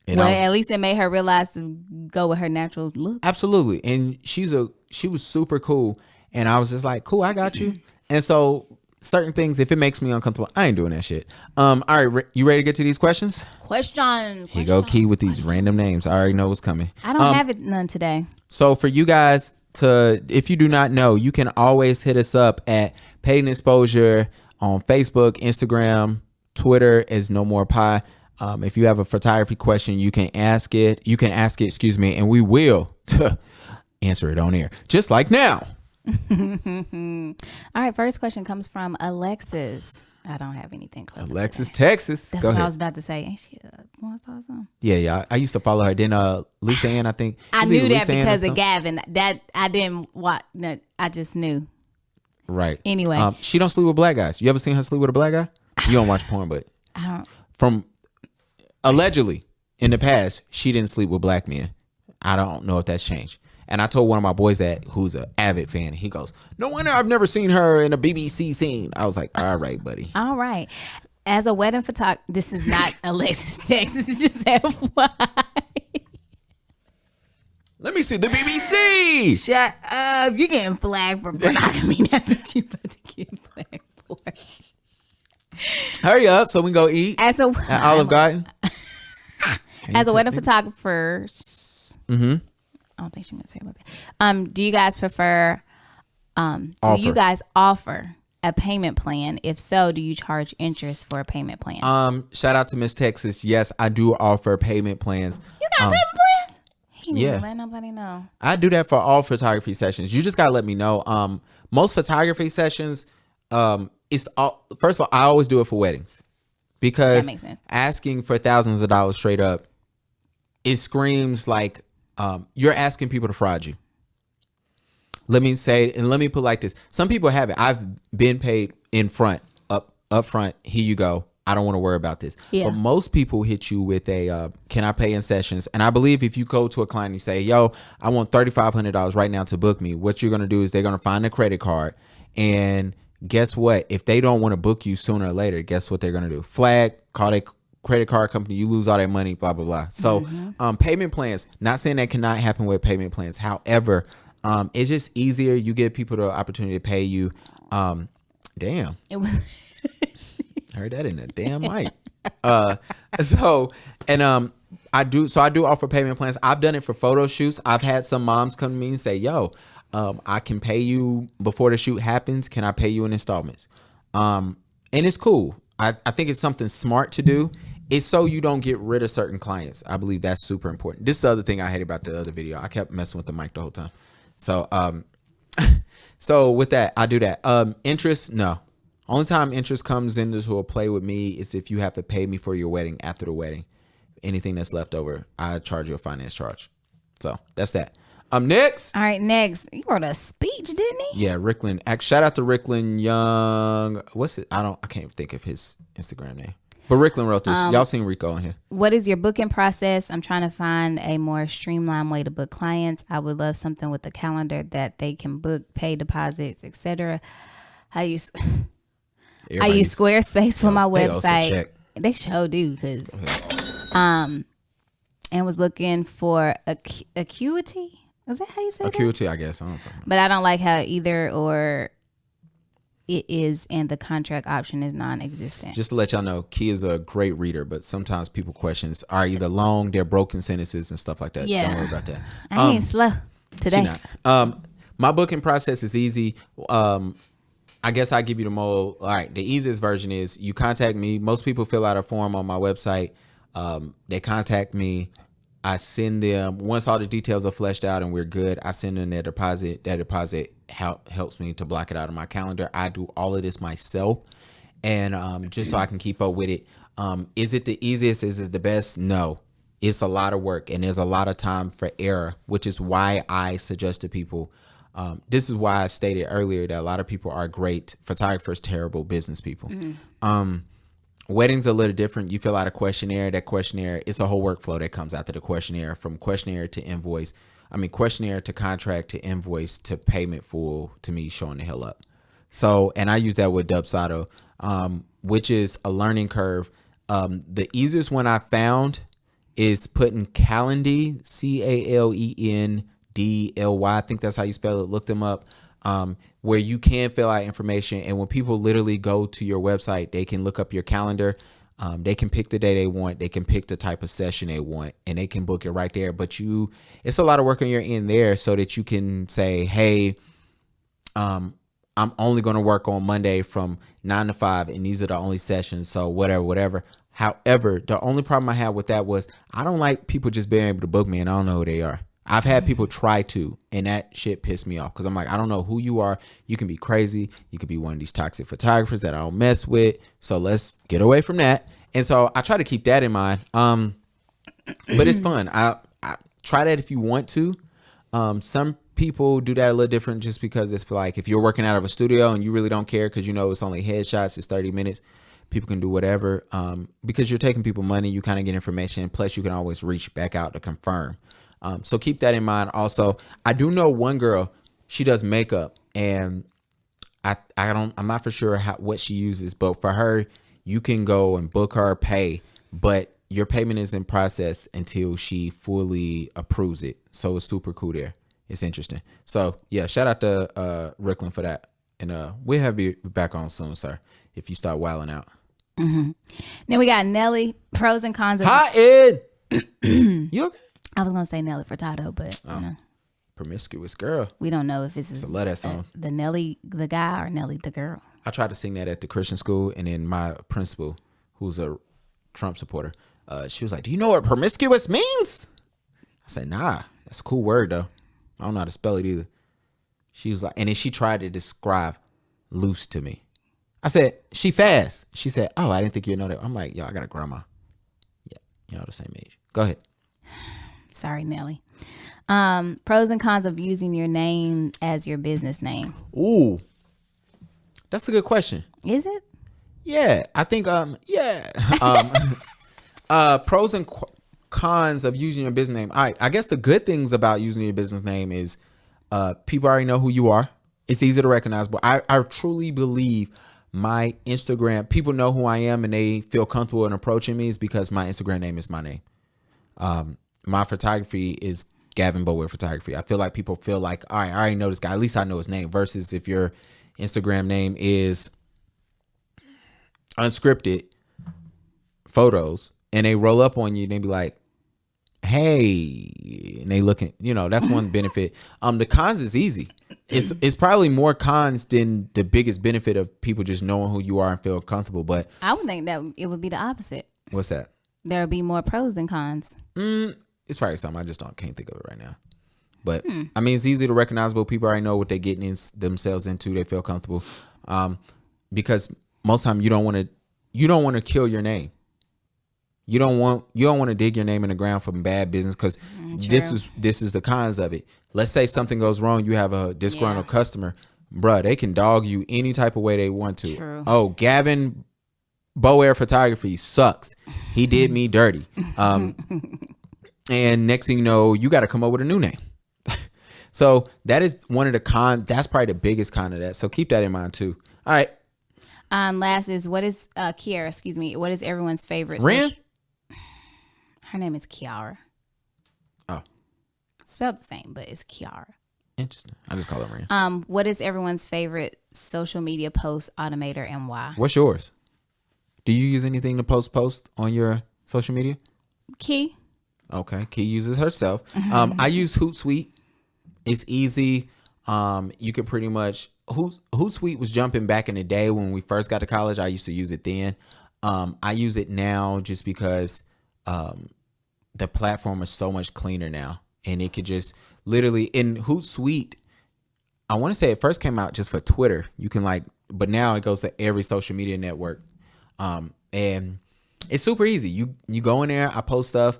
Speaker 1: And
Speaker 2: Well,
Speaker 1: I was-
Speaker 2: at least it made her realize to go with her natural look.
Speaker 1: absolutely. And she was super cool. And I was just like, cool, I got you. And so certain things, if it makes me uncomfortable, I ain't doing that shit. All right, you ready to get to these questions?
Speaker 2: Question.
Speaker 1: Here you go, Key, with these random names. I already know what's coming.
Speaker 2: I don't have it none today.
Speaker 1: So for you guys if you do not know, you can always hit us up at Paid Exposure on Facebook, Instagram, Twitter is No More Pie. If you have a photography question, you can ask it. And we will answer it on air, just like now.
Speaker 2: All right, first question comes from Alexis. I don't have anything clever.
Speaker 1: Alexis,
Speaker 2: today.
Speaker 1: Texas.
Speaker 2: That's
Speaker 1: Go
Speaker 2: what
Speaker 1: ahead.
Speaker 2: I was about to say. Ain't she a porn star or something?
Speaker 1: Yeah. I used to follow her. Then Lisa Ann, I think.
Speaker 2: I
Speaker 1: Was it
Speaker 2: knew that
Speaker 1: Lisa Ann or
Speaker 2: because of
Speaker 1: something?
Speaker 2: Gavin. That I didn't watch. No, I just knew.
Speaker 1: Right.
Speaker 2: Anyway.
Speaker 1: She don't sleep with black guys. You ever seen her sleep with a black guy? You don't watch porn, but
Speaker 2: I don't.
Speaker 1: from allegedly in the past, she didn't sleep with black men. I don't know if that's changed. And I told one of my boys that, who's an avid fan. He goes, no wonder I've never seen her in a BBC scene. I was like, all right, buddy.
Speaker 2: All right. As a wedding photographer, this is not Alexis, Texas. It's just FYI.
Speaker 1: Let me see the BBC.
Speaker 2: Shut up. You're getting flagged for pornography. That's what you're about to get flagged for.
Speaker 1: Hurry up so we can go eat
Speaker 2: As a
Speaker 1: at Olive Garden.
Speaker 2: as a wedding photographer, I don't think she's gonna say about that. Do you guys prefer? Do you
Speaker 1: Offer.
Speaker 2: guys offer a payment plan? If so, do you charge interest for a payment plan?
Speaker 1: Shout out to Miss Texas. Yes, I do offer payment plans.
Speaker 2: you got payment plans? He need
Speaker 1: yeah.
Speaker 2: to let nobody know.
Speaker 1: I do that for all photography sessions. You just gotta let me know. Most photography sessions, it's all, first of all, I always do it for weddings because
Speaker 2: That makes sense.
Speaker 1: asking for thousands of dollars straight up, it screams like you're asking people to fraud you. Let me say, and let me put it like this: some people have it. I've been paid in front, up front. Here you go. I don't want to worry about this.
Speaker 2: Yeah.
Speaker 1: But most people hit you with a, can I pay in sessions? And I believe if you go to a client and you say, yo, I want $3,500 right now to book me, what you're going to do is they're going to find a credit card. And guess what? If they don't want to book you sooner or later, guess what they're going to do? Flag, call their credit card company, you lose all that money, blah, blah, blah. So payment plans, not saying that cannot happen with payment plans. However, it's just easier. You give people the opportunity to pay you. Damn.
Speaker 2: It was.
Speaker 1: Heard that in the damn mic. I do offer payment plans. I've done it for photo shoots. I've had some moms come to me and say, yo, I can pay you before the shoot happens. Can I pay you in installments? And it's cool. I think it's something smart to do. It's so you don't get rid of certain clients. I believe that's super important. This is the other thing I hate about the other video. I kept messing with the mic the whole time. So so with that, I do that. Interest, no. Only time interest comes into a play with me is if you have to pay me for your wedding after the wedding. Anything that's left over, I charge you a finance charge. So that's that. Next.
Speaker 2: All right, next. You wrote a speech, didn't he?
Speaker 1: Yeah, Rickland. Shout out to Rickland Young. What's it? I can't even think of his Instagram name. But Rickland wrote this. Y'all seen Rico on here.
Speaker 2: What is your booking process? I'm trying to find a more streamlined way to book clients. I would love something with a calendar that they can book, pay deposits, etc. I use Squarespace for my
Speaker 1: they also
Speaker 2: website.
Speaker 1: check.
Speaker 2: They sure do, because and was looking for Acuity. Is that how you say that?
Speaker 1: Acuity, I guess. I don't know.
Speaker 2: But I don't like how either or it is, and the contract option is non-existent.
Speaker 1: Just to let y'all know, Key is a great reader, but sometimes people questions are either long, they're broken sentences and stuff like that.
Speaker 2: Yeah.
Speaker 1: Don't worry about that.
Speaker 2: I ain't slow today.
Speaker 1: She not. My booking process is easy. I guess I give you the more. All right, the easiest version is you contact me. Most people fill out a form on my website. They contact me. I send them, once all the details are fleshed out and we're good, I send them their deposit. That deposit helps me to block it out of my calendar. I do all of this myself, and just so I can keep up with it. Is it the easiest? Is it the best? No. It's a lot of work, and there's a lot of time for error, which is why I suggest to people, this is why I stated earlier that a lot of people are great photographers, terrible business people. Weddings are a little different. You fill out a questionnaire. That questionnaire, it's a whole workflow that comes after the questionnaire, from questionnaire to invoice. Questionnaire to contract to invoice to payment full, to me showing the hell up. So, and I use that with Dubsado, which is a learning curve. The easiest one I found is putting Calendly, Calendly. I think that's how you spell it. Look them up. Where you can fill out information, and when people literally go to your website, they can look up your calendar. They can pick the day they want. They can pick the type of session they want, and they can book it right there. But it's a lot of work on your end there, so that you can say, hey, I'm only going to work on Monday from 9 to 5, and these are the only sessions. So whatever. However, the only problem I had with that was I don't like people just being able to book me and I don't know who they are. I've had people try to, and that shit pissed me off, because I'm like, I don't know who you are. You can be crazy. You could be one of these toxic photographers that I don't mess with. So let's get away from that. And so I try to keep that in mind. But it's fun. I try that if you want to. Some people do that a little different, just because it's like, if you're working out of a studio and you really don't care because you know it's only headshots, it's 30 minutes. People can do whatever. Because you're taking people money, you kind of get information. Plus, you can always reach back out to confirm. So keep that in mind. Also, I do know one girl, she does makeup, and I'm not for sure what she uses, but for her, you can go and book her, pay, but your payment is in process until she fully approves it. So it's super cool there. It's interesting. So yeah, shout out to Ricklin for that. And we'll have you back on soon, sir, if you start wilding out.
Speaker 2: Mm-hmm. Then we got Nelly, pros and cons of
Speaker 1: Hi, Ed. You okay?
Speaker 2: I was gonna say Nelly Furtado, but you know,
Speaker 1: promiscuous girl.
Speaker 2: we don't know if this is
Speaker 1: I love that song.
Speaker 2: The Nelly the guy or Nelly the girl.
Speaker 1: I tried to sing that at the Christian school, and then my principal, who's a Trump supporter, she was like, "Do you know what promiscuous means?" I said, "Nah, that's a cool word though. I don't know how to spell it either." She was like, and then she tried to describe loose to me. I said, "She fast." She said, "Oh, I didn't think you'd know that." I'm like, "Yo, I got a grandma. Yeah, y'all the same age. Go ahead."
Speaker 2: Sorry, Nelly. Pros and cons of using your name as your business name.
Speaker 1: Ooh, that's a good question.
Speaker 2: Is it?
Speaker 1: Yeah, I think pros and cons of using your business name. All right, I guess the good things about using your business name is people already know who you are. It's easy to recognize, but I truly believe my Instagram, people know who I am and they feel comfortable in approaching me, is because my Instagram name is my name. My photography is Gavin Bower Photography. I feel like people feel like, all right, I already know this guy. At least I know his name. Versus if your Instagram name is unscripted photos and they roll up on you and they be like, hey, and they looking, that's one benefit. The cons is easy. It's probably more cons than the biggest benefit of people just knowing who you are and feel comfortable. But
Speaker 2: I would think that it would be the opposite.
Speaker 1: What's that?
Speaker 2: There would be more pros than cons.
Speaker 1: It's probably something I just can't think of it right now. But it's easy to recognizable. People already know what they're getting themselves into. They feel comfortable. Because most time you don't want to kill your name. You don't want to dig your name in the ground for bad business, because this is the cons of it. Let's say something goes wrong. You have a disgruntled customer, bruh. They can dog you any type of way they want to.
Speaker 2: True.
Speaker 1: Oh, Gavin Bower Photography sucks. He did me dirty. And next thing you know, you got to come up with a new name. So that is one of the cons. That's probably the biggest con of that. So keep that in mind too. All right.
Speaker 2: Last is Kiara, excuse me. What is everyone's favorite?
Speaker 1: Ren?
Speaker 2: Her name is Kiara.
Speaker 1: Oh.
Speaker 2: Spelled the same, but it's Kiara.
Speaker 1: Interesting. I just call her Ren.
Speaker 2: What is everyone's favorite social media post automator and why?
Speaker 1: What's yours? Do you use anything to post on your social media?
Speaker 2: Key.
Speaker 1: Okay. Key uses herself. I use Hootsuite. It's easy. You can pretty much Hootsuite was jumping back in the day when we first got to college. I used to use it then. I use it now just because the platform is so much cleaner now, and it could just literally in Hootsuite. I want to say it first came out just for Twitter. You can but now it goes to every social media network, and it's super easy. You go in there. I post stuff.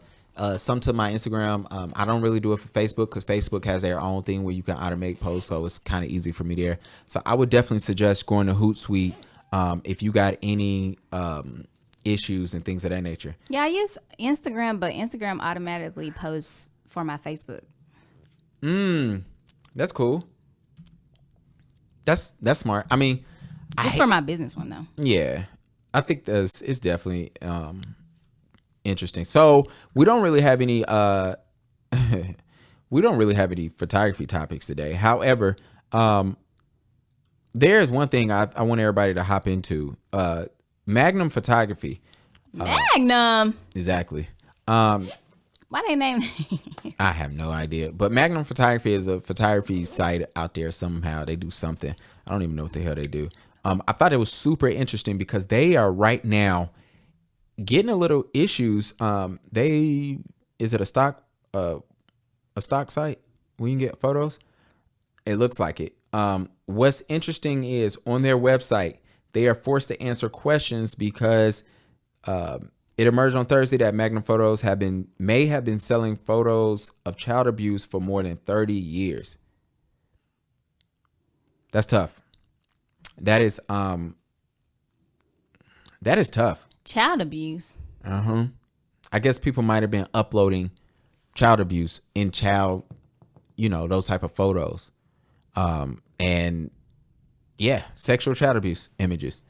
Speaker 1: Some to my Instagram. I don't really do it for Facebook because Facebook has their own thing where you can automate posts, so it's kind of easy for me there. So I would definitely suggest going to Hootsuite if you got any issues and things of that nature.
Speaker 2: Yeah, I use Instagram, but Instagram automatically posts for my Facebook.
Speaker 1: That's cool. That's smart. I mean,
Speaker 2: Just for my business one though.
Speaker 1: Yeah, I think it's definitely interesting. So we don't really have any photography topics today. However, there's one thing I want everybody to hop into. Magnum Photography.
Speaker 2: Magnum.
Speaker 1: Exactly.
Speaker 2: Why they name?
Speaker 1: I have no idea. But Magnum Photography is a photography site out there somehow. They do something. I don't even know what the hell they do. I thought it was super interesting because they are right now getting a little issues. Is it a stock site where you can get photos? It looks like it. What's interesting is on their website, they are forced to answer questions because it emerged on Thursday that Magnum Photos may have been selling photos of child abuse for more than 30 years. That's tough. That is tough.
Speaker 2: Child abuse.
Speaker 1: I guess people might have been uploading child abuse in those type of photos. And yeah, sexual child abuse images,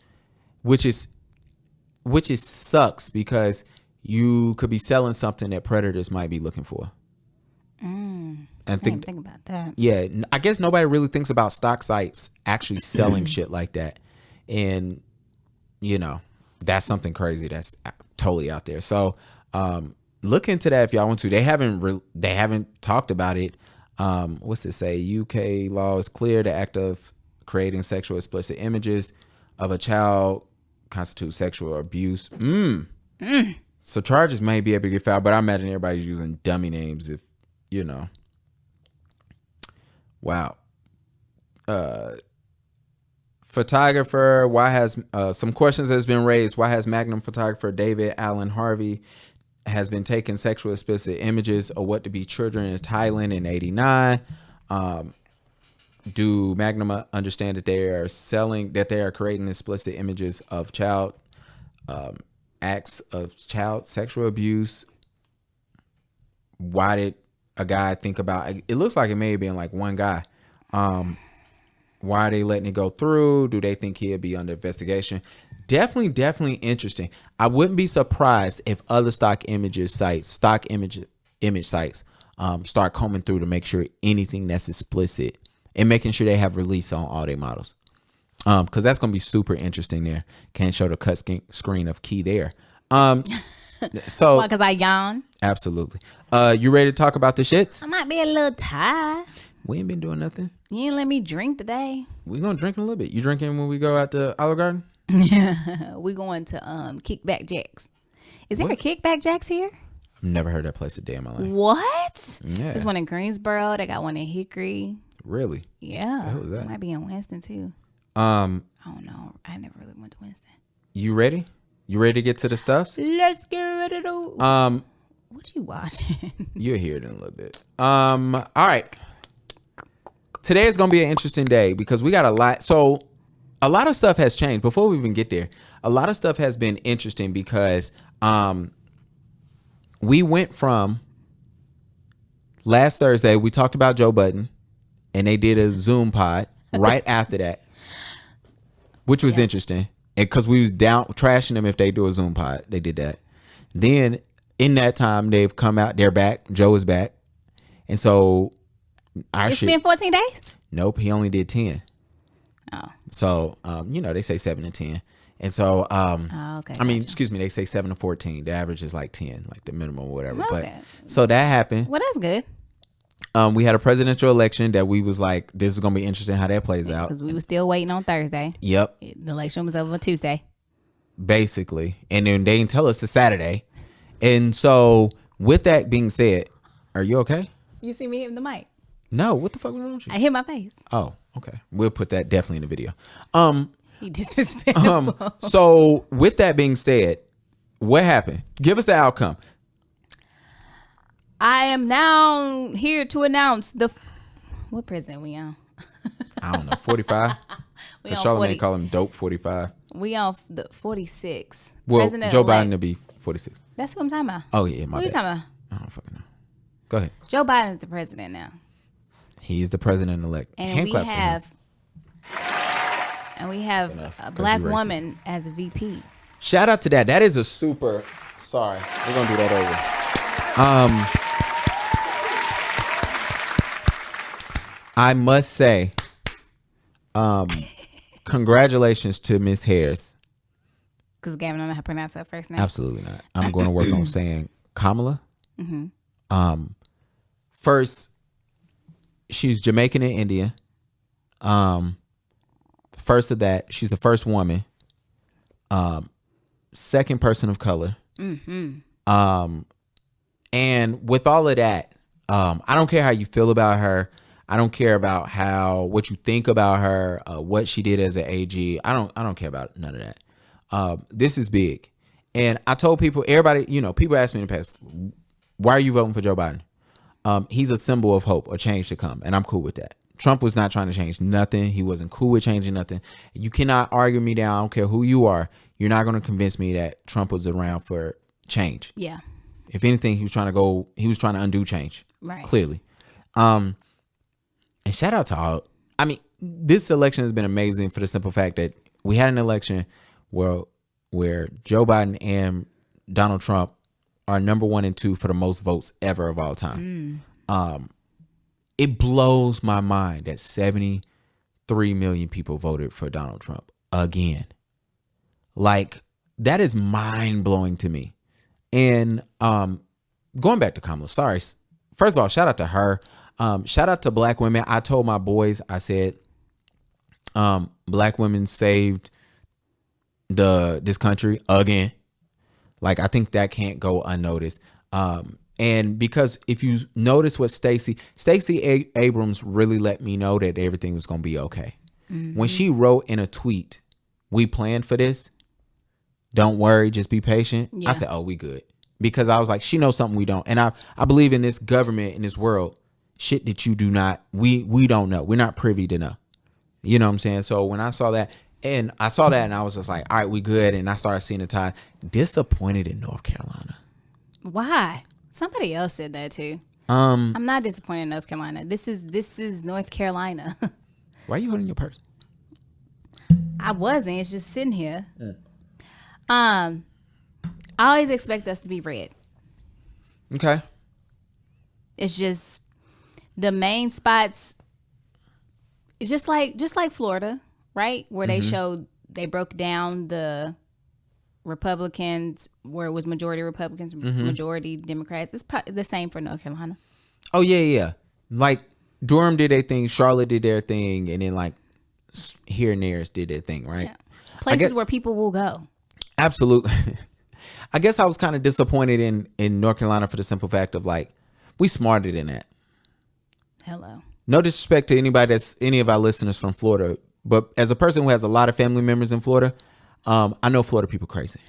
Speaker 1: which sucks because you could be selling something that predators might be looking for.
Speaker 2: I didn't think about that.
Speaker 1: Yeah, I guess nobody really thinks about stock sites actually selling shit like that. And, that's something crazy that's totally out there. So look into that if y'all want to. They haven't talked about it. What's it say? UK law is clear. The act of creating sexual explicit images of a child constitutes sexual abuse. So charges may be able to get filed, but I imagine everybody's using dummy names if, Wow. Photographer, why has some questions has been raised. Why has Magnum photographer David Allen Harvey has been taking sexual explicit images of what to be children in Thailand in '89? Do Magnum understand that they are creating explicit images of child acts of child sexual abuse? Why did a guy think about it? Looks like it may have been like one guy. Why are they letting it go through? Do they think he'll be under investigation? Definitely interesting. I wouldn't be surprised if other stock image sites start combing through to make sure anything that's explicit and making sure they have release on all their models. Because that's going to be super interesting there. Can't show the cut screen of Key there. So
Speaker 2: because I yawn.
Speaker 1: Absolutely. You ready to talk about the shits?
Speaker 2: I might be a little tired.
Speaker 1: We ain't been doing nothing.
Speaker 2: You ain't let me drink today.
Speaker 1: We gonna drink in a little bit. You drinking when we go out to Olive Garden?
Speaker 2: We going to Kickback Jacks. Is there a Kickback Jacks here?
Speaker 1: I've never heard that place a day in my life.
Speaker 2: What?
Speaker 1: Yeah.
Speaker 2: There's one in Greensboro. They got one in Hickory.
Speaker 1: Really?
Speaker 2: Yeah.
Speaker 1: The hell is that?
Speaker 2: Might be in Winston too.
Speaker 1: I
Speaker 2: don't know. I never really went to Winston.
Speaker 1: You ready? You ready to get to the stuffs?
Speaker 2: Let's get ready to. What you watching?
Speaker 1: You'll hear it in a little bit. All right. Today is gonna be an interesting day because we got a lot. So a lot of stuff has changed. Before we even get there, a lot of stuff has been interesting because we went from last Thursday. We talked about Joe Budden, and they did a Zoom pod right after that, which was interesting. And because we was down trashing them if they do a Zoom pod, they did that. Then in that time, they've come out. They're back. Joe is back, and so
Speaker 2: It's been 14 days.
Speaker 1: Nope, he only did 10.
Speaker 2: Oh.
Speaker 1: So they say 7 to 10, and so
Speaker 2: okay.
Speaker 1: I mean, excuse me, they say 7 to 14. The average is like 10, like the minimum or whatever.
Speaker 2: Okay.
Speaker 1: But so that happened.
Speaker 2: Well, that's good.
Speaker 1: We had a presidential election that we was like, this is gonna be interesting how that plays out.
Speaker 2: Because we were still waiting on Thursday.
Speaker 1: Yep.
Speaker 2: The election was over Tuesday.
Speaker 1: Basically, and then they didn't tell us the Saturday, and so With that being said, are you okay?
Speaker 2: You see me hitting the mic.
Speaker 1: No, what the fuck was wrong with you?
Speaker 2: I hit my face.
Speaker 1: Oh, okay. We'll put that definitely in the video.
Speaker 2: He disrespectful.
Speaker 1: So with that being said, what happened? Give us the outcome.
Speaker 2: I am now here to announce what president we on?
Speaker 1: I don't know, 45.
Speaker 2: We on
Speaker 1: Charlamagne
Speaker 2: 40.
Speaker 1: call him dope 45.
Speaker 2: We on the 46.
Speaker 1: Well,
Speaker 2: President
Speaker 1: Joe
Speaker 2: elect.
Speaker 1: Biden to be 46.
Speaker 2: That's what I'm talking about.
Speaker 1: Oh yeah, my
Speaker 2: What are you
Speaker 1: bad.
Speaker 2: talking about?
Speaker 1: I don't fucking know. Go ahead.
Speaker 2: Joe Biden's the president now.
Speaker 1: He's the president elect.
Speaker 2: And
Speaker 1: Hand
Speaker 2: we
Speaker 1: claps for him.
Speaker 2: have a
Speaker 1: 'cause
Speaker 2: black
Speaker 1: you racist.
Speaker 2: woman as a VP.
Speaker 1: Shout out to that. That is a super. Sorry, we're gonna do that over. I must say, congratulations to Miss Harris.
Speaker 2: Because Gavin don't know how to pronounce her first name.
Speaker 1: Absolutely not. I'm going to work on saying Kamala. First, she's Jamaican and Indian. First of that, she's the first woman. Second person of color. And with all of that, I don't care how you feel about her. I don't care about what you think about her, what she did as an AG. I don't care about none of that. This is big. And I told people, everybody, people asked me in the past, why are you voting for Joe Biden? He's a symbol of hope, a change to come. And I'm cool with that. Trump was not trying to change nothing. He wasn't cool with changing nothing. You cannot argue me down. I don't care who you are. You're not going to convince me that Trump was around for change.
Speaker 2: Yeah.
Speaker 1: If anything, he was trying to undo change.
Speaker 2: Right.
Speaker 1: Clearly. And shout out to all. I mean, this election has been amazing for the simple fact that we had an election where Joe Biden and Donald Trump are number 1 and 2 for the most votes ever of all time. It blows my mind that 73 million people voted for Donald Trump again. Like, that is mind blowing to me. And going back to Kamala, sorry. First of all, shout out to her. Shout out to black women. I told my boys, I said, black women saved this country again. Like, I think that can't go unnoticed. And because if you notice what Stacey Abrams really let me know that everything was going to be okay. When she wrote in a tweet, "We planned for this. Don't worry, just be patient."
Speaker 2: Yeah.
Speaker 1: I said, "Oh, we good." Because I was like, she knows something we don't. And I believe in this government, in this world, shit that you do not, we don't know. We're not privy to know. You know what I'm saying? So when I saw that, and I was just like, all right, we good. And I started seeing the tide. Disappointed in North Carolina.
Speaker 2: Why? Somebody else said that too. I'm not disappointed in North Carolina. This is North Carolina.
Speaker 1: Why are you holding your purse?
Speaker 2: I wasn't. It's just sitting here. I always expect us to be red.
Speaker 1: Okay.
Speaker 2: It's just the main spots. It's just like Florida, right? Where they broke down the Republicans, where it was majority Republicans, majority Democrats. It's the same for North Carolina.
Speaker 1: Oh, yeah. Like, Durham did their thing, Charlotte did their thing, and then, like, here and there did their thing, right?
Speaker 2: Yeah. Places where people will go.
Speaker 1: Absolutely. I guess I was kind of disappointed in North Carolina for the simple fact of, like, we smarter than that.
Speaker 2: Hello.
Speaker 1: No disrespect to any of our listeners from Florida, but as a person who has a lot of family members in Florida, I know Florida people crazy.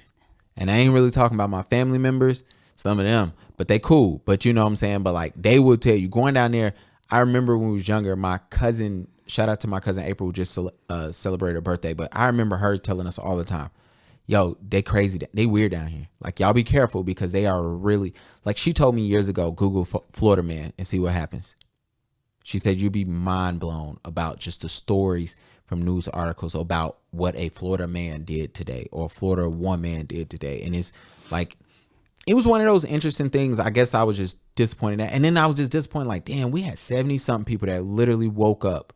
Speaker 1: And I ain't really talking about my family members, some of them, but they cool. But you know what I'm saying? But like, they will tell you, going down there, I remember when we was younger, my cousin, shout out to my cousin April, who just celebrated her birthday, but I remember her telling us all the time, yo, they crazy. They weird down here. Like, y'all be careful because they are really, like, she told me years ago, Google Florida man and see what happens. She said you'd be mind blown about just the stories from news articles about what a Florida man did today or a Florida woman did today. And it's like, it was one of those interesting things. I guess I was just disappointed at. And then I was just disappointed, like, damn, we had 70 something people that literally woke up,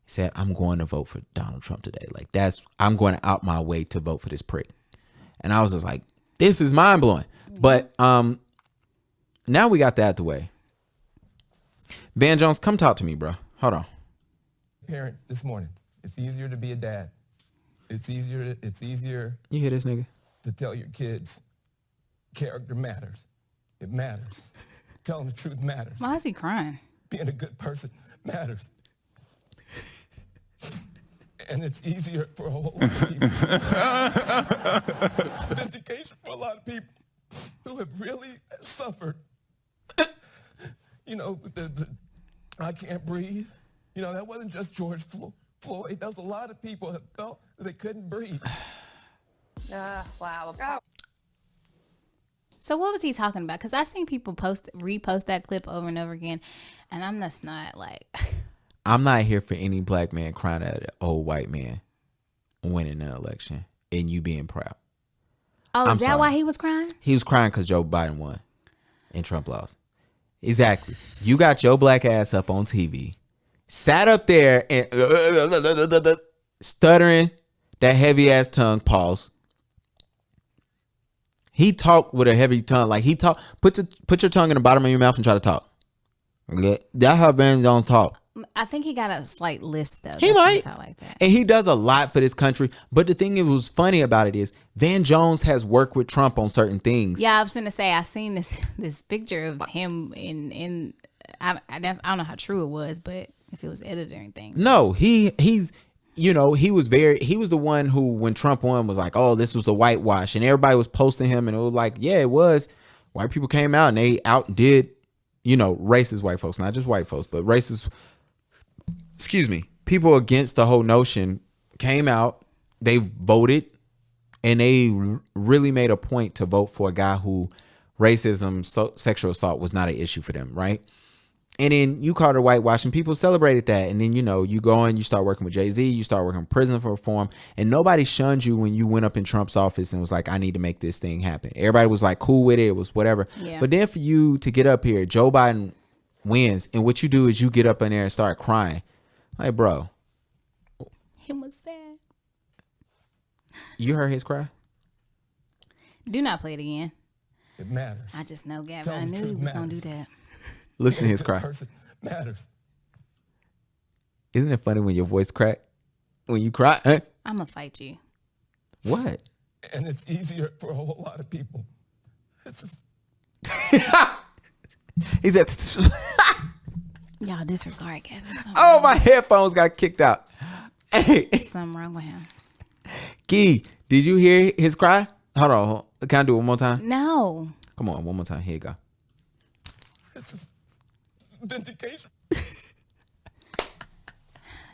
Speaker 1: said, I'm going to vote for Donald Trump today. Like, I'm going out my way to vote for this prick. And I was just like, this is mind blowing. But now we got that out the way. Van Jones, come talk to me, bro. Hold on.
Speaker 6: Parent this morning. It's easier to be a dad. It's easier
Speaker 1: You hear this nigga?
Speaker 6: to tell your kids character matters. It matters. Telling the truth matters.
Speaker 2: Why is he crying?
Speaker 6: Being a good person matters. And it's easier for a whole lot of people. Vindication for a lot of people who have really suffered. You know, the I can't breathe. You know, that wasn't just George Floyd. That was a lot of people that felt that they couldn't breathe.
Speaker 2: Wow. So what was he talking about? Because I seen people repost that clip over and over again, and I'm just not like.
Speaker 1: I'm not here for any black man crying at an old white man winning an election and you being proud.
Speaker 2: Oh,
Speaker 1: I'm
Speaker 2: is that
Speaker 1: sorry.
Speaker 2: why he was crying?
Speaker 1: He was crying because Joe Biden won and Trump lost. Exactly. You got your black ass up on TV, sat up there and stuttering that heavy ass tongue. Pause. He talked with a heavy tongue, like he talk. Put your tongue in the bottom of your mouth and try to talk. Okay? That's how men don't talk.
Speaker 2: I think he got a slight list though.
Speaker 1: He
Speaker 2: That's why
Speaker 1: might.
Speaker 2: talk like that.
Speaker 1: And he does a lot for this country. But the thing that was funny about it is Van Jones has worked with Trump on certain things.
Speaker 2: Yeah, I was gonna say I seen this picture of him in I don't know how true it was, but if it was edited or anything.
Speaker 1: No, he's you know, he was the one who, when Trump won, was like, oh, this was a whitewash, and everybody was posting him, and it was like, yeah, it was. White people came out and they outdid, you know, racist white folks, not just white folks, but racist. Excuse me, people against the whole notion came out. They voted, and they really made a point to vote for a guy who racism, sexual assault was not an issue for them, right? And then you called her whitewashing. People celebrated that. And then, you know, you go and you start working with Jay-Z. You start working in prison for reform. And nobody shunned you when you went up in Trump's office and was like, I need to make this thing happen. Everybody was like cool with it. It was whatever.
Speaker 2: Yeah.
Speaker 1: But then for you to get up here, Joe Biden wins. And what you do is you get up in there and start crying. Like, bro.
Speaker 2: Him was sad.
Speaker 1: You heard his cry?
Speaker 2: Do not play it again.
Speaker 6: It matters.
Speaker 2: I just know Gavin.
Speaker 6: Telling
Speaker 2: I
Speaker 6: the
Speaker 2: knew
Speaker 6: truth
Speaker 2: he was gonna do
Speaker 6: matters.
Speaker 2: that.
Speaker 1: Listen to his
Speaker 6: Being a
Speaker 1: cry.
Speaker 6: good person matters.
Speaker 1: Isn't it funny when your voice crack? When you cry? Huh?
Speaker 2: I'm gonna fight you.
Speaker 1: What?
Speaker 6: And it's easier for a whole lot of people. It's just,
Speaker 1: He said,
Speaker 2: Y'all disregard Gavin.
Speaker 1: oh, my headphones got kicked out. Hey.
Speaker 2: Something wrong with him.
Speaker 1: Key, did you hear his cry? Hold on. Can I do it one more time?
Speaker 2: No.
Speaker 1: Come on, one more time. Here you go.
Speaker 6: it's just vindication.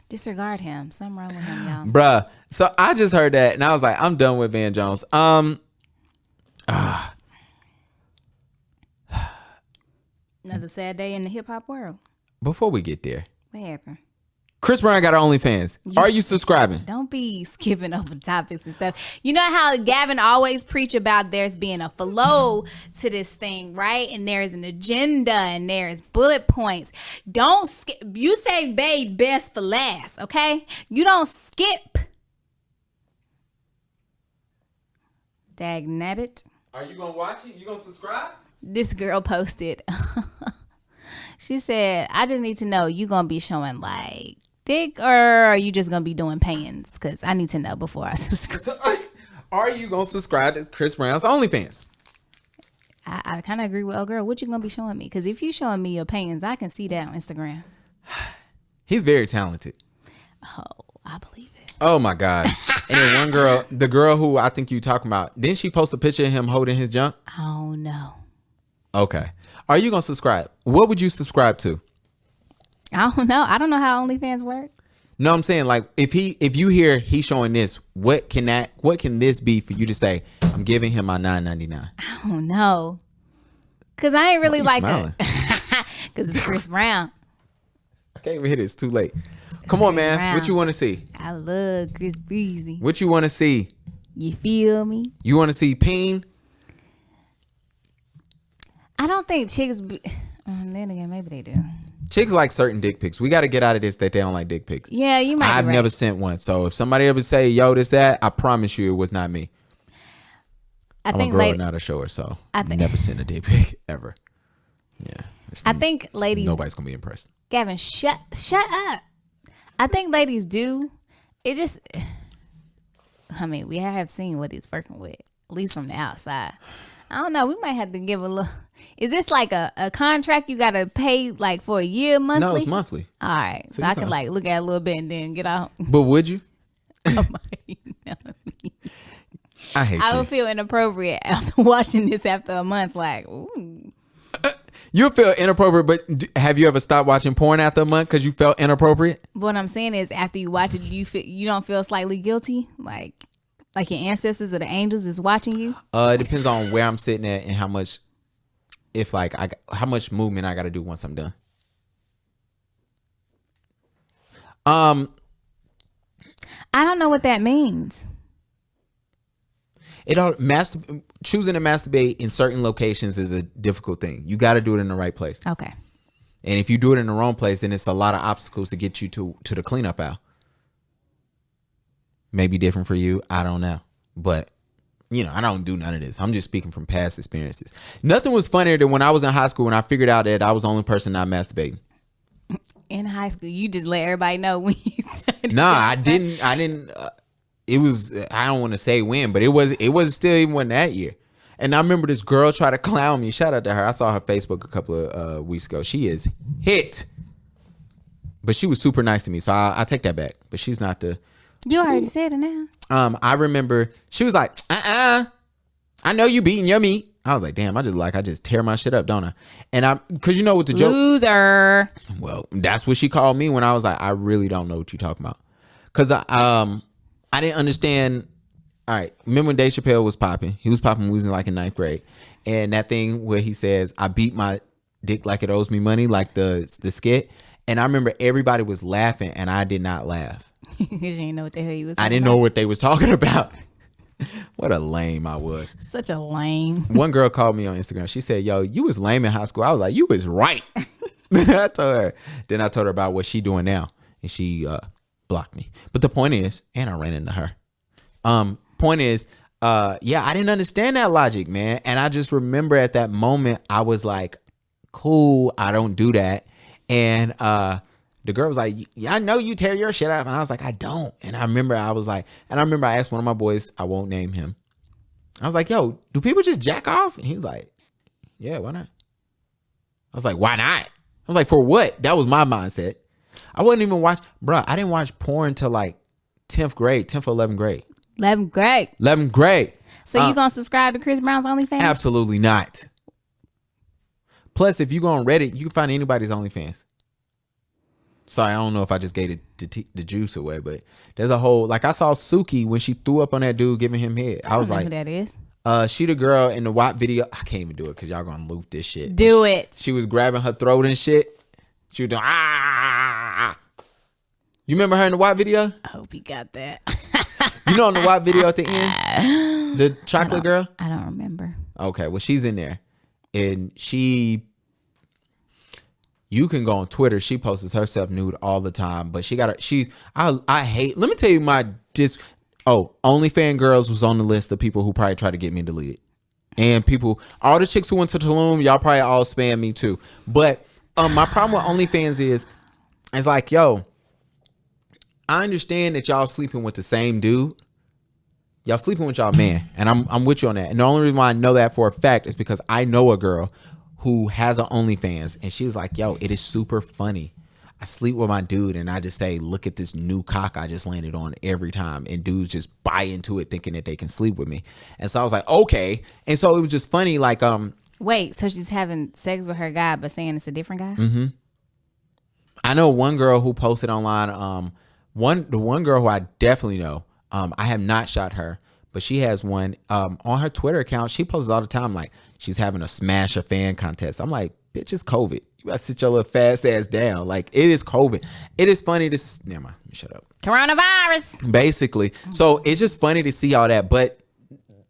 Speaker 2: Disregard him. Something wrong with him, y'all.
Speaker 1: Bruh. So I just heard that and I was like, I'm done with Van Jones.
Speaker 2: Another sad day in the hip hop world.
Speaker 1: Before we get there,
Speaker 2: What happened?
Speaker 1: Chris Brown got OnlyFans. Are you subscribing?
Speaker 2: Don't be skipping over topics and stuff. You know how Gavin always preach about there's being a flow to this thing, right? And there's an agenda and there's bullet points. Don't skip. You say babe best for last, okay? You don't skip. Dag nabbit.
Speaker 1: Are you gonna watch it? You gonna subscribe?
Speaker 2: This girl posted. She said, I just need to know, you gonna be showing like dick or are you just gonna be doing pans? Because I need to know before I subscribe.
Speaker 1: So, are you gonna subscribe to Chris Brown's OnlyFans?
Speaker 2: I kind of agree with old girl. What you gonna be showing me? Because if you showing me your pans, I can see that on Instagram.
Speaker 1: He's very talented.
Speaker 2: Oh, I believe it.
Speaker 1: Oh my God. And then one girl, the girl who I think you talking about, didn't she post a picture of him holding his junk?
Speaker 2: Oh no.
Speaker 1: Okay. Are you gonna subscribe? What would you subscribe to?
Speaker 2: I don't know. I don't know how OnlyFans work.
Speaker 1: No, I'm saying like if you hear he's showing this, what can this be for you to say, I'm giving him my $9.99?
Speaker 2: I don't know. Cause I ain't really
Speaker 1: Why you
Speaker 2: like
Speaker 1: smiling?
Speaker 2: it. Cause it's Chris Brown.
Speaker 1: I can't even hit it. It's too late. Come on, man.
Speaker 2: Brown.
Speaker 1: What you want to see?
Speaker 2: I love Chris Breezy.
Speaker 1: What you want to see?
Speaker 2: You feel me?
Speaker 1: You want to see Peen?
Speaker 2: I don't think chicks. Then again, maybe they do.
Speaker 1: Chicks like certain dick pics. We got to get out of this that they don't like dick pics.
Speaker 2: Yeah, you might.
Speaker 1: I've
Speaker 2: be right.
Speaker 1: never sent one. So if somebody ever say, yo, this, that, I promise you it was not me. I'm a
Speaker 2: think
Speaker 1: girl,
Speaker 2: lady,
Speaker 1: not a shower, so
Speaker 2: I think-
Speaker 1: never sent a dick pic ever. Yeah.
Speaker 2: I think ladies.
Speaker 1: Nobody's going to be impressed.
Speaker 2: Gavin, shut up. I think ladies do. It just. I mean, we have seen what he's working with, at least from the outside. I don't know. We might have to give a little. Is this like a contract you got to pay like for a year monthly?
Speaker 1: No, it's monthly.
Speaker 2: All right. So
Speaker 1: you
Speaker 2: I can
Speaker 1: can-
Speaker 2: like look at it a little bit and then get out.
Speaker 1: But would you?
Speaker 2: Oh my, no.
Speaker 1: I hate
Speaker 2: I
Speaker 1: you.
Speaker 2: would feel inappropriate after watching this after a month. Like, ooh.
Speaker 1: You'll feel inappropriate, but have you ever stopped watching porn after a month because you felt inappropriate?
Speaker 2: What I'm saying is, after you watch it, you don't feel slightly guilty, like your ancestors or the angels is watching you.
Speaker 1: It depends on where I'm sitting at and how much, how much movement I got to do once I'm done.
Speaker 2: I don't know what that means.
Speaker 1: Choosing to masturbate in certain locations is a difficult thing. You got to do it in the right place.
Speaker 2: Okay.
Speaker 1: And if you do it in the wrong place, then it's a lot of obstacles to get you to the cleanup aisle. Maybe different for you. I don't know. But, I don't do none of this. I'm just speaking from past experiences. Nothing was funnier than when I was in high school and I figured out that I was the only person not masturbating.
Speaker 2: In high school, you just let everybody know when you started.
Speaker 1: Nah, I didn't. It was, I don't want to say when, but it was still even when that year. And I remember this girl tried to clown me. Shout out to her. I saw her Facebook a couple of weeks ago. She is hit. But she was super nice to me. So I take that back. But she's not the.
Speaker 2: You already said it now.
Speaker 1: I remember she was like, I know you beating your meat. I was like, damn, I just tear my shit up, don't I? And cause you know what the joke.
Speaker 2: Loser.
Speaker 1: Well, that's what she called me when I was like, I really don't know what you're talking about. Cause I didn't understand. All right. Remember when Dave Chappelle was popping? He was popping when we was in in ninth grade. And that thing where he says, I beat my dick like it owes me money, like the skit. And I remember everybody was laughing and I did not laugh.
Speaker 2: Because you didn't know what the hell you was
Speaker 1: I
Speaker 2: talking
Speaker 1: didn't know what they was talking about. What a lame I was.
Speaker 2: Such a lame.
Speaker 1: One girl called me on Instagram. She said, yo, you was lame in high school. I was like, you was right. I told her. Then I told her about what she doing now. And she blocked me. But the point is, and I ran into her. Point is, I didn't understand that logic, man. And I just remember at that moment, I was like, cool, I don't do that. And the girl was like, yeah, I know you tear your shit up. And I was like, I don't. And I remember I asked one of my boys, I won't name him. I was like, yo, do people just jack off? And he was like, yeah, why not? I was like, why not? I was like, for what? That was my mindset. I wouldn't even watch, I didn't watch porn till 10th grade, 10th or 11th grade.
Speaker 2: 11th grade.
Speaker 1: 11th grade.
Speaker 2: So you gonna subscribe to Chris Brown's OnlyFans?
Speaker 1: Absolutely not. Plus, if you go on Reddit, you can find anybody's OnlyFans. Sorry, I don't know if I just gave the juice away, but there's a whole, I saw Suki when she threw up on that dude giving him head. I was
Speaker 2: know
Speaker 1: like,
Speaker 2: who that is.
Speaker 1: She the girl in the WAP video. I can't even do it because y'all gonna loop this shit.
Speaker 2: Do it.
Speaker 1: She was grabbing her throat and shit. She was doing You remember her in the WAP video?
Speaker 2: I hope he got that.
Speaker 1: You know in the WAP video at the end? The chocolate girl?
Speaker 2: I don't remember.
Speaker 1: Okay, well, she's in there. And you can go on Twitter. She posts herself nude all the time. But I hate, let me tell you OnlyFans girls was on the list of people who probably tried to get me deleted. And all the chicks who went to Tulum, y'all probably all spam me too. But my problem with OnlyFans is, it's like, yo, I understand that y'all sleeping with the same dude. Y'all sleeping with y'all man. And I'm with you on that. And the only reason why I know that for a fact is because I know a girl who has an OnlyFans. And she was like, yo, it is super funny. I sleep with my dude and I just say, look at this new cock I just landed on every time. And dudes just buy into it thinking that they can sleep with me. And so I was like, okay. And so it was just funny.
Speaker 2: Wait, so she's having sex with her guy, but saying it's a different guy?
Speaker 1: Mm-hmm. I know one girl who posted online, the one girl who I definitely know, I have not shot her, but she has one on her Twitter account. She posts all the time like she's having a smash a fan contest. I'm like, bitch, it's COVID. You gotta sit your little fast ass down. Like, it is COVID. It is funny to never mind. Let me shut up.
Speaker 2: Coronavirus.
Speaker 1: Basically, so it's just funny to see all that. But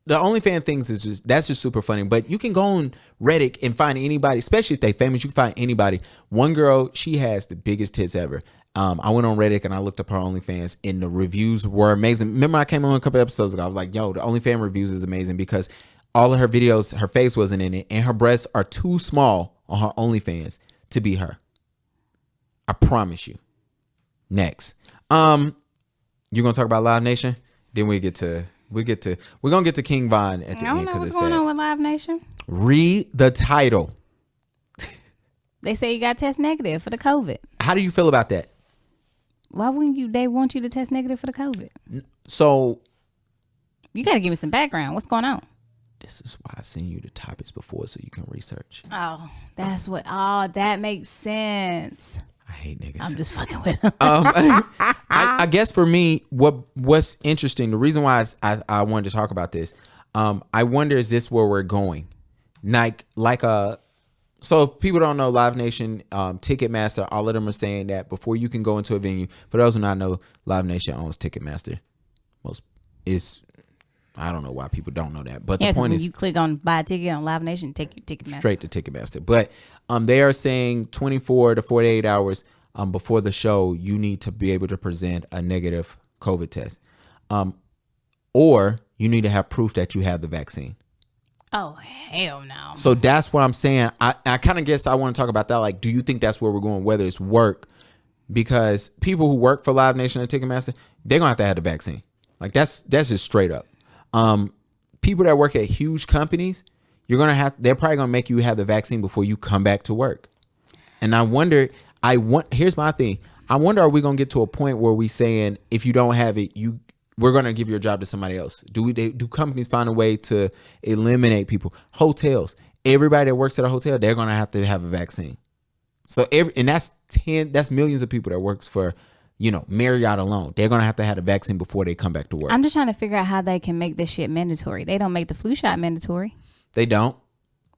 Speaker 1: the OnlyFans things that's just super funny. But you can go on Reddit and find anybody, especially if they famous. You can find anybody. One girl, she has the biggest tits ever. I went on Reddit and I looked up her OnlyFans and the reviews were amazing. Remember I came on a couple episodes ago. I was like, yo, the OnlyFans reviews is amazing because all of her videos, her face wasn't in it and her breasts are too small on her OnlyFans to be her. I promise you. Next. You're going to talk about Live Nation? Then we get to We're gonna get to King Von at the
Speaker 2: I
Speaker 1: end
Speaker 2: don't know
Speaker 1: because
Speaker 2: what's
Speaker 1: it's
Speaker 2: going
Speaker 1: sad.
Speaker 2: on with Live Nation.
Speaker 1: Read the title.
Speaker 2: They say you got to test negative for the COVID.
Speaker 1: How do you feel about that?
Speaker 2: Why wouldn't you? They want you to test negative for the COVID.
Speaker 1: So
Speaker 2: You got to give me some background. What's going on?
Speaker 1: this is why I send you the topics before so you can research.
Speaker 2: Oh, that's what. Oh, that makes sense.
Speaker 1: I hate niggas.
Speaker 2: I'm just fucking with them.
Speaker 1: I guess for me, what's interesting, the reason why I wanted to talk about this, I wonder, is this where we're going? So if people don't know, Live Nation, Ticketmaster, all of them are saying that before you can go into a venue, for those who not know, Live Nation owns Ticketmaster. I don't know why people don't know that, but
Speaker 2: Yeah,
Speaker 1: the
Speaker 2: because
Speaker 1: point
Speaker 2: when
Speaker 1: is
Speaker 2: you click on buy a ticket on Live Nation, take your Ticketmaster.
Speaker 1: straight to Ticketmaster. But they are saying 24 to 48 hours before the show, you need to be able to present a negative COVID test, or you need to have proof that you have the vaccine.
Speaker 2: Oh, hell no.
Speaker 1: So that's what I'm saying. I kind of guess I want to talk about that. Like, do you think that's where we're going, whether it's work? Because people who work for Live Nation and Ticketmaster, they're going to have the vaccine. Like, that's just straight up. People that work at huge companies, they're probably going to make you have the vaccine before you come back to work. And I wonder, here's my thing. I wonder, are we going to get to a point where we saying, if you don't have it, we're going to give your job to somebody else? Do companies find a way to eliminate people? Hotels, everybody that works at a hotel, they're going to have a vaccine. So that's millions of people that works for, Marriott alone. They're going to have a vaccine before they come back to work.
Speaker 2: I'm just trying to figure out how they can make this shit mandatory. They don't make the flu shot mandatory.
Speaker 1: They don't.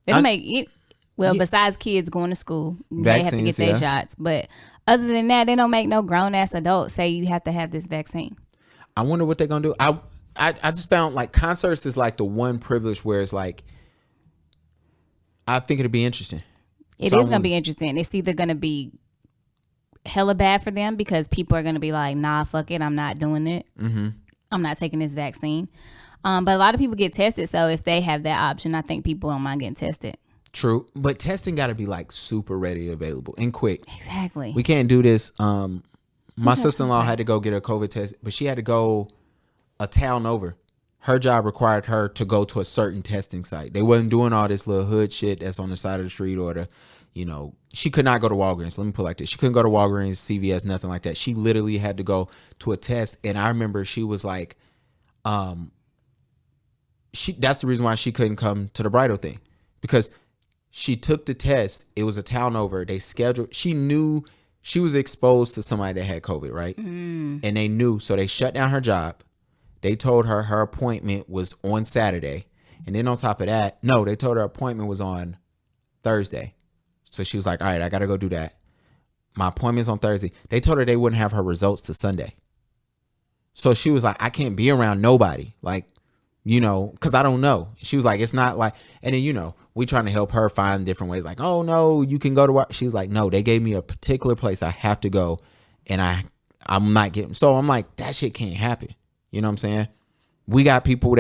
Speaker 2: They don't make it. Well, besides kids going to school, they have to get their shots. But other than that, they don't make no grown ass adults say you have to have this vaccine.
Speaker 1: I wonder what they're gonna do. I just found like concerts is like the one privilege where it's like, I think it'll be interesting.
Speaker 2: It is gonna be interesting. It's either gonna be hella bad for them because people are gonna be like, nah, fuck it, I'm not doing it. Mm-hmm. I'm not taking this vaccine. But a lot of people get tested, so if they have that option, I think people don't mind getting tested.
Speaker 1: True, but testing got to be like super ready, available, and quick.
Speaker 2: Exactly.
Speaker 1: We can't do this. My sister-in-law had to go get a COVID test, but she had to go a town over. Her job required her to go to a certain testing site. They wasn't doing all this little hood shit that's on the side of the street or she could not go to Walgreens. Let me put it like this. She couldn't go to Walgreens, CVS, nothing like that. She literally had to go to a test. And I remember she was like, that's the reason why she couldn't come to the bridal thing, because she took the test. It was a town over. They scheduled. She knew she was exposed to somebody that had COVID, right? And they knew. So they shut down her job. They told her her appointment was on Saturday. And then on top of that, they told her appointment was on Thursday. So she was like, all right, I got to go do that. My appointment's on Thursday. They told her they wouldn't have her results to Sunday. So she was like, I can't be around nobody. Like, because I don't know. She was like, it's not like, and then, we trying to help her find different ways. Like, oh no, you can go to work. She was like, no, they gave me a particular place I have to go, and I'm not getting. So I'm like, that shit can't happen. You know what I'm saying? We got people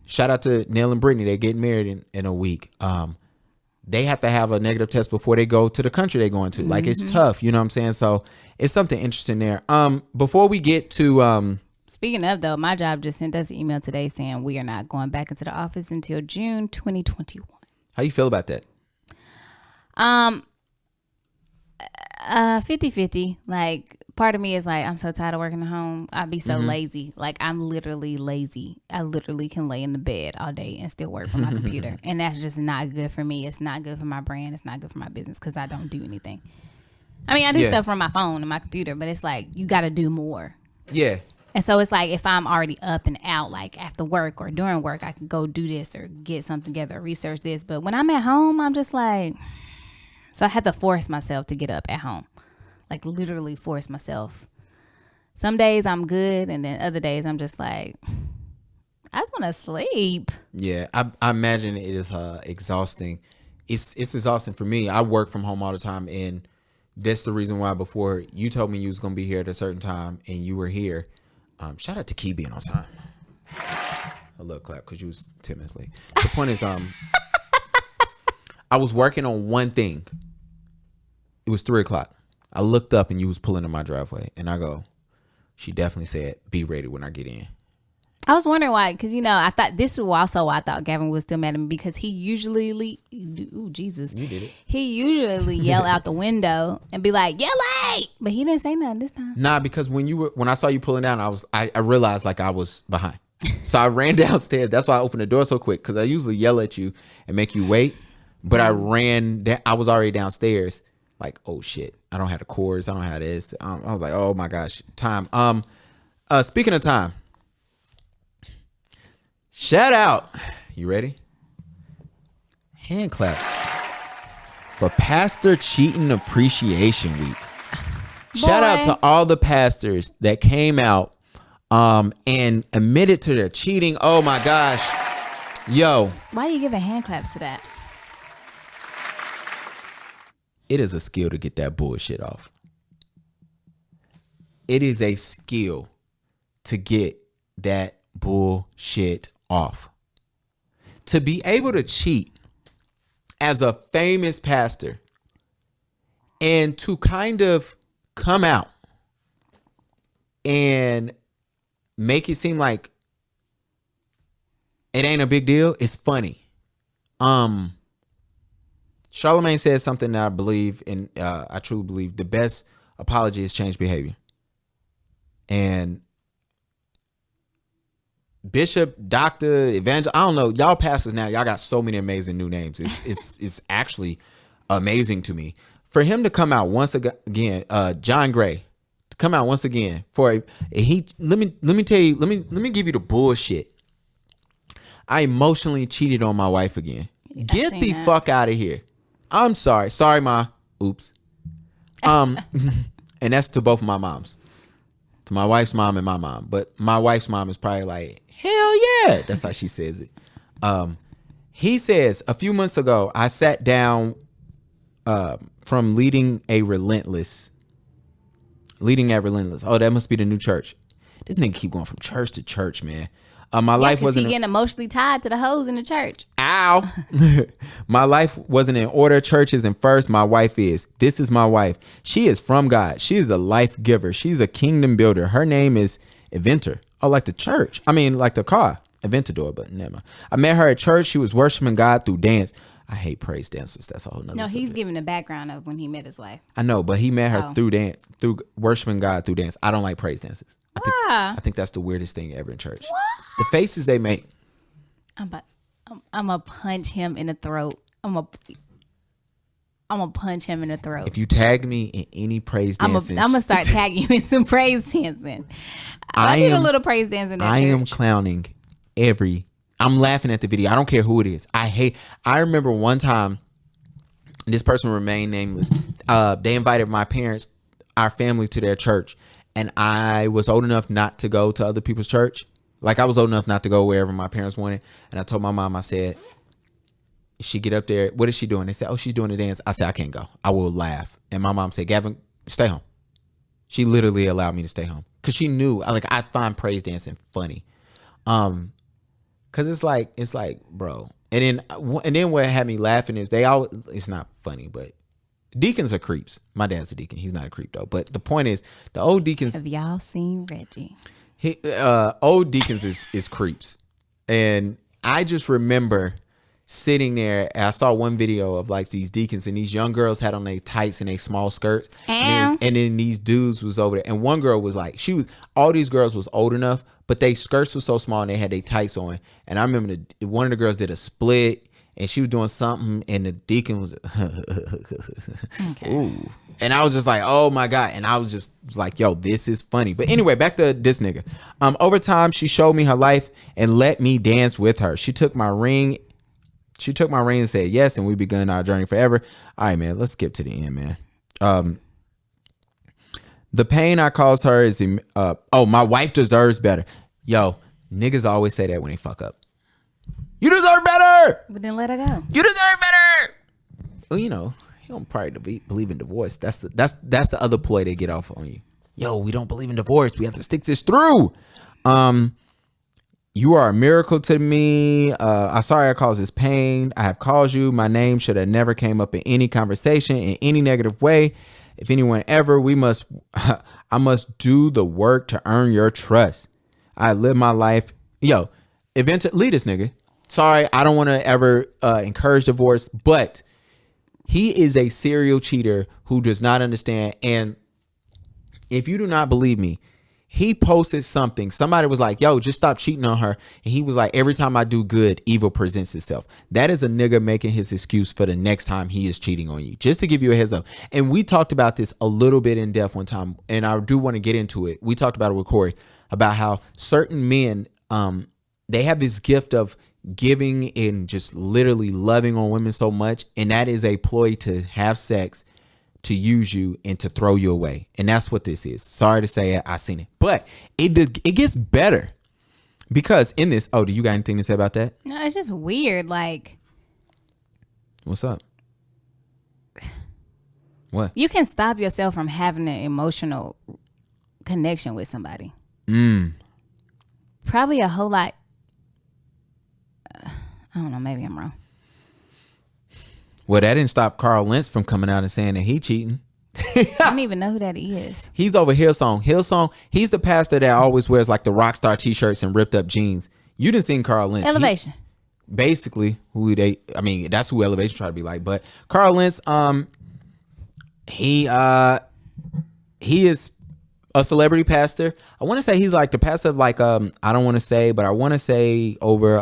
Speaker 1: shout out to Neil and Brittany. They're getting married in a week. They have to have a negative test before they go to the country they're going to. Like, it's tough. You know what I'm saying? So it's something interesting there. Before we get to
Speaker 2: Speaking of, though, my job just sent us an email today saying we are not going back into the office until June 2021.
Speaker 1: How you feel about that?
Speaker 2: 50-50. Like, part of me is like, I'm so tired of working at home. I'd be so lazy. Like, I'm literally lazy. I literally can lay in the bed all day and still work from my computer. And that's just not good for me. It's not good for my brand. It's not good for my business because I don't do anything. I mean, I do stuff from my phone and my computer, but it's like, you got to do more.
Speaker 1: Yeah.
Speaker 2: And so it's like, if I'm already up and out, like after work or during work, I can go do this or get something together or research this. But when I'm at home, I'm just like, so I have to force myself to get up at home, like literally force myself. Some days I'm good, and then other days I'm just like, I just want to sleep.
Speaker 1: Yeah, I imagine it is exhausting. It's exhausting for me. I work from home all the time, and that's the reason why before you told me you was gonna be here at a certain time, and you were here. Shout out to Key being on time. A little clap because you was 10 minutes late. The point is, I was working on one thing. It was 3:00. I looked up and you was pulling in my driveway, and I go, she definitely said, "Be ready when I get in."
Speaker 2: I was wondering why, because I thought this is also why I thought Gavin was still mad at me, because he usually, ooh Jesus,
Speaker 1: You did it.
Speaker 2: he usually yell out the window and be like, "You're late," but he didn't say nothing this time.
Speaker 1: Nah, because when I saw you pulling down, I realized like I was behind, so I ran downstairs. That's why I opened the door so quick, because I usually yell at you and make you wait, but I ran. I was already downstairs. Like, oh shit, I don't have the cords. I don't have this. I was like, oh my gosh, time. Speaking of time. Shout out. You ready? Hand claps for Pastor Cheating Appreciation Week. Shout out to all the pastors that came out and admitted to their cheating. Oh my gosh. Yo.
Speaker 2: Why are you giving hand claps to that?
Speaker 1: It is a skill to get that bullshit off. It is a skill to get that bullshit off. To be able to cheat as a famous pastor and to kind of come out and make it seem like it ain't a big deal, it's funny. Charlemagne said something that I believe, and I truly believe, the best apology is change behavior. And Bishop, Doctor, Evangel, I don't know, y'all pastors now, y'all got so many amazing new names. It's actually amazing to me. For him to come out once again, John Gray, to come out once again let me tell you, let me give you the bullshit. I emotionally cheated on my wife again. Get the fuck out of here. I'm sorry. Sorry, Ma. Oops. And that's to both of my moms. To my wife's mom and my mom. But my wife's mom is probably like, hell yeah. That's how she says it. He says, a few months ago, I sat down from leading at Relentless. Oh, that must be the new church. This nigga keep going from church to church, man. My life wasn't.
Speaker 2: He getting emotionally tied to the hoes in the church.
Speaker 1: Ow. My life wasn't in order. Church isn't first. My wife is. This is my wife. She is from God. She is a life giver. She's a kingdom builder. Her name is Inventor. Oh, like the church. I mean, like the car. Inventador, but never mind. I met her at church. She was worshiping God through dance. I hate praise dancers. That's a whole nother
Speaker 2: No, he's
Speaker 1: subject.
Speaker 2: giving the background of when he met his wife.
Speaker 1: I know, but he met her through worshiping God through dance. I don't like praise dances. I think that's the weirdest thing ever in church. What? The faces they make.
Speaker 2: I'm gonna punch him in the throat. I'm gonna punch him in the throat.
Speaker 1: If you tag me in any praise dancing,
Speaker 2: I'm gonna start tagging you in some praise dancing. I need a little praise dancing.
Speaker 1: I am clowning I'm laughing at the video. I don't care who it is. I remember one time, this person remained nameless. They invited my parents, our family, to their church. And I was old enough not to go to other people's church. Like, I was old enough not to go wherever my parents wanted. And I told my mom, I said, she get up there. What is she doing? They said, oh, she's doing a dance. I said, I can't go. I will laugh. And my mom said, Gavin, stay home. She literally allowed me to stay home. Because she knew, I find praise dancing funny. Because it's like, bro. And then what had me laughing is it's not funny, but deacons are creeps. My dad's a deacon. He's not a creep though. But the point is, the old deacons.
Speaker 2: Have y'all seen Reggie?
Speaker 1: Old deacons is creeps. And I just remember sitting there and I saw one video of like these deacons and these young girls had on their tights and their small skirts. And then these dudes was over there. And one girl was like, all these girls was old enough, but they skirts was so small and they had their tights on. And I remember one of the girls did a split and she was doing something and the deacon was okay. Ooh. And I was just like, oh my God. And I was like, yo, this is funny. But anyway, back to this nigga. Over time, she showed me her life and let me dance with her. She took my ring and said yes, and we begun our journey forever. All right, man, let's skip to the end, man. The pain I caused her is, my wife deserves better. Yo, niggas always say that when they fuck up. You deserve better.
Speaker 2: But then let her go.
Speaker 1: You deserve better. Well, you don't probably believe in divorce. That's the other ploy they get off on you. Yo, we don't believe in divorce. We have to stick this through. You are a miracle to me. I'm sorry I caused this pain. I have caused you. My name should have never came up in any conversation in any negative way. If anyone ever, I must do the work to earn your trust. I live my life yo, eventually leave this nigga. Sorry, I don't want to ever encourage divorce, but he is a serial cheater who does not understand. And if you do not believe me, he posted something. Somebody was like, yo, just stop cheating on her. And he was like, every time I do good, evil presents itself. That is a nigga making his excuse for the next time he is cheating on you. Just to give you a heads up. And we talked about this a little bit in depth one time. And I do want to get into it. We talked about it with Corey about how certain men, they have this gift of giving and just literally loving on women so much. And that is a ploy to have sex, to use you, and to throw you away. And that's what this is. Sorry to say it, I seen it. But it gets better. Because in this, do you got anything to say about that?
Speaker 2: No, it's just weird. Like,
Speaker 1: what's up? What?
Speaker 2: You can stop yourself from having an emotional connection with somebody. Probably a whole lot. I don't know. Maybe I'm wrong.
Speaker 1: Well, that didn't stop Carl Lentz from coming out and saying that he cheating.
Speaker 2: I don't even know who that is.
Speaker 1: He's over Hillsong. Hillsong, he's the pastor that always wears like the rock star t-shirts and ripped up jeans. You didn't see Carl Lentz.
Speaker 2: Elevation.
Speaker 1: Basically, that's who Elevation try to be like. But Carl Lentz, he is a celebrity pastor. I want to say he's like the pastor of like, I don't want to say, but I want to say over,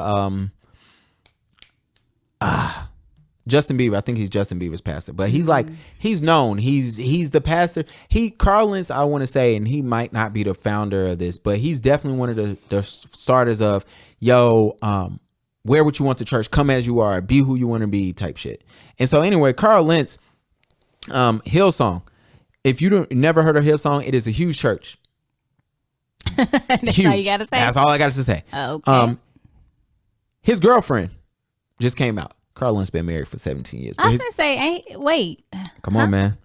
Speaker 1: Justin Bieber. I think he's Justin Bieber's pastor, but he's like, he's known. He's the pastor. Carl Lentz, I want to say, and he might not be the founder of this, but he's definitely one of the starters of, wear what you want to church, come as you are, be who you want to be type shit. And so anyway, Carl Lentz, Hillsong. If you never heard of Hillsong, it is a huge church.
Speaker 2: That's
Speaker 1: huge.
Speaker 2: all you got to say?
Speaker 1: That's all I got to say.
Speaker 2: Okay.
Speaker 1: His girlfriend just came out. Carl Lentz been married for 17 years.
Speaker 2: I was going to say, wait.
Speaker 1: Come on, man.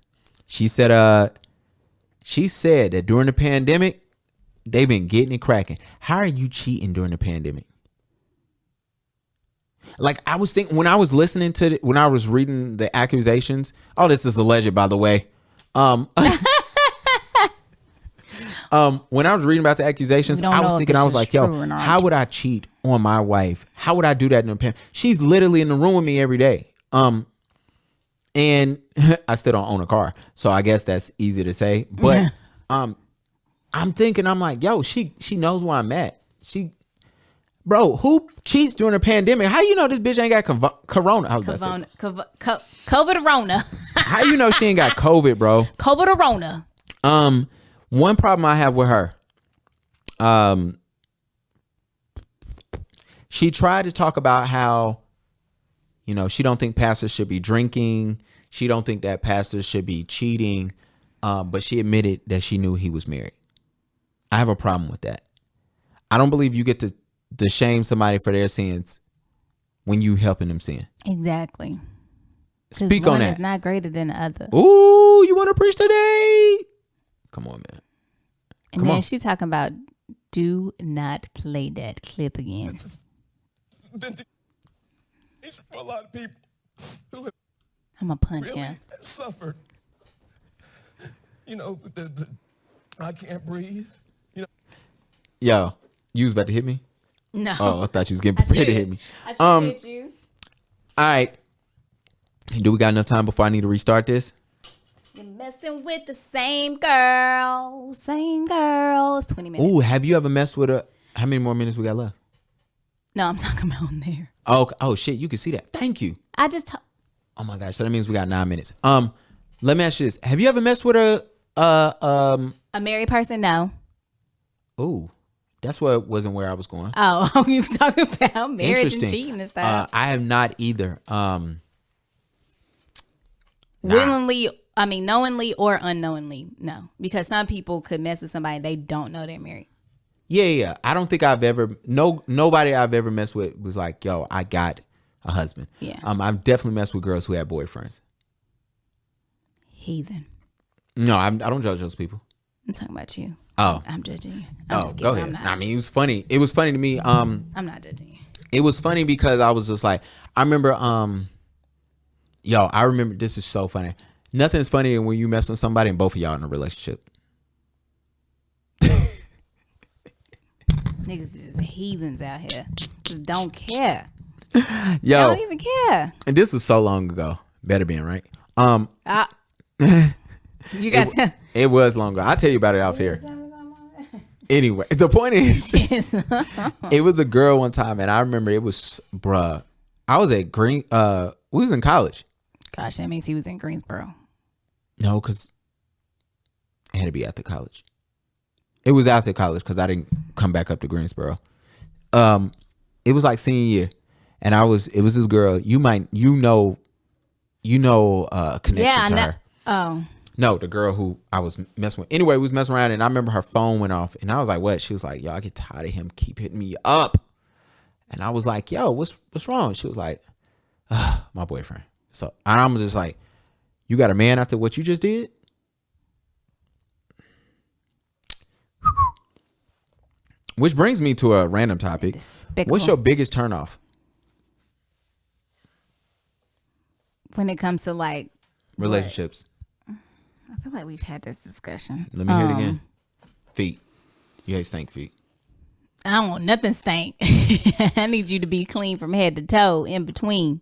Speaker 1: She said that during the pandemic, they've been getting it cracking. How are you cheating during the pandemic? Like, I was thinking when I was listening to when I was reading the accusations. Oh, this is alleged, by the way. When I was reading about the accusations, I was thinking, I was like, yo, how would I cheat on my wife? How would I do that in the pandemic? She's literally in the room with me every day. And I still don't own a car, so I guess that's easy to say. But I'm thinking, I'm like, yo, she knows where I'm at. Bro, who cheats during a pandemic? How you know this bitch ain't got corona?
Speaker 2: COVID-Rona.
Speaker 1: How you know she ain't got COVID, bro?
Speaker 2: COVID-Rona.
Speaker 1: One problem I have with her, she tried to talk about how, she don't think pastors should be drinking. She don't think that pastors should be cheating. But she admitted that she knew he was married. I have a problem with that. I don't believe you get to shame somebody for their sins when you helping them sin.
Speaker 2: Exactly.
Speaker 1: Speak on that.
Speaker 2: One is not greater than the other.
Speaker 1: Ooh, you want to preach today? Come on, man.
Speaker 2: And then she talking about, do not play that clip again.
Speaker 6: For a lot of people who have
Speaker 2: I'm going to punch
Speaker 6: really
Speaker 2: him.
Speaker 6: suffered. I can't breathe.
Speaker 1: Yo, you was about to hit me?
Speaker 2: No.
Speaker 1: Oh, I thought you was getting prepared to hit me.
Speaker 2: I should hit you.
Speaker 1: All right. Do we got enough time before I need to restart this?
Speaker 2: You're messing with the same girl. Same girls. 20 minutes.
Speaker 1: Ooh, have you ever messed with a... How many more minutes we got left?
Speaker 2: No, I'm talking about on there.
Speaker 1: Oh shit, you can see that. Thank you. Oh my gosh, so that means we got 9 minutes. Let me ask you this. Have you ever messed with a
Speaker 2: married person? No.
Speaker 1: Ooh, that's what wasn't where I was going.
Speaker 2: Oh, you were talking about marriage and cheating and stuff.
Speaker 1: I have not either.
Speaker 2: Knowingly or unknowingly, no. Because some people could mess with somebody they don't know they're married.
Speaker 1: Yeah. I don't think I've ever nobody I've ever messed with was like, yo, I got a husband.
Speaker 2: Yeah.
Speaker 1: I've definitely messed with girls who had boyfriends.
Speaker 2: Heathen.
Speaker 1: No, I don't judge those people.
Speaker 2: I'm talking about you.
Speaker 1: Oh.
Speaker 2: I'm judging you. I'm just
Speaker 1: go
Speaker 2: kidding.
Speaker 1: ahead. It was funny. It was funny to me.
Speaker 2: I'm not judging you.
Speaker 1: It was funny because I was just like, I remember, I remember, this is so funny. Nothing's funnier than when you mess with somebody and both of y'all in a relationship.
Speaker 2: Niggas is just heathens out here. Just don't care.
Speaker 1: Yo,
Speaker 2: Don't even care.
Speaker 1: and this was so long ago. Better being right.
Speaker 2: You got to.
Speaker 1: It was long ago. I'll tell you about it out here. Anyway, the point is, it was a girl one time, and I remember it was, bruh. I was at we was in college.
Speaker 2: Gosh, that means he was in Greensboro.
Speaker 1: No, because it had to be after college. It was after college because I didn't come back up to Greensboro. It was like senior year, and it was this girl. You know, connection to her.
Speaker 2: Oh.
Speaker 1: No, the girl who I was messing with. Anyway, we was messing around, and I remember her phone went off, and I was like, "What?" She was like, "Yo, I get tired of him keep hitting me up," and I was like, "Yo, what's wrong?" She was like, "My boyfriend." So I'm just like, "You got a man after what you just did?" Which brings me to a random topic.
Speaker 2: Despicable.
Speaker 1: What's your biggest turnoff?
Speaker 2: When it comes to like
Speaker 1: Relationships.
Speaker 2: I feel like we've had this discussion.
Speaker 1: Let me hear it again. Feet. You hate stank feet.
Speaker 2: I don't want nothing stank. I need you to be clean from head to toe in between.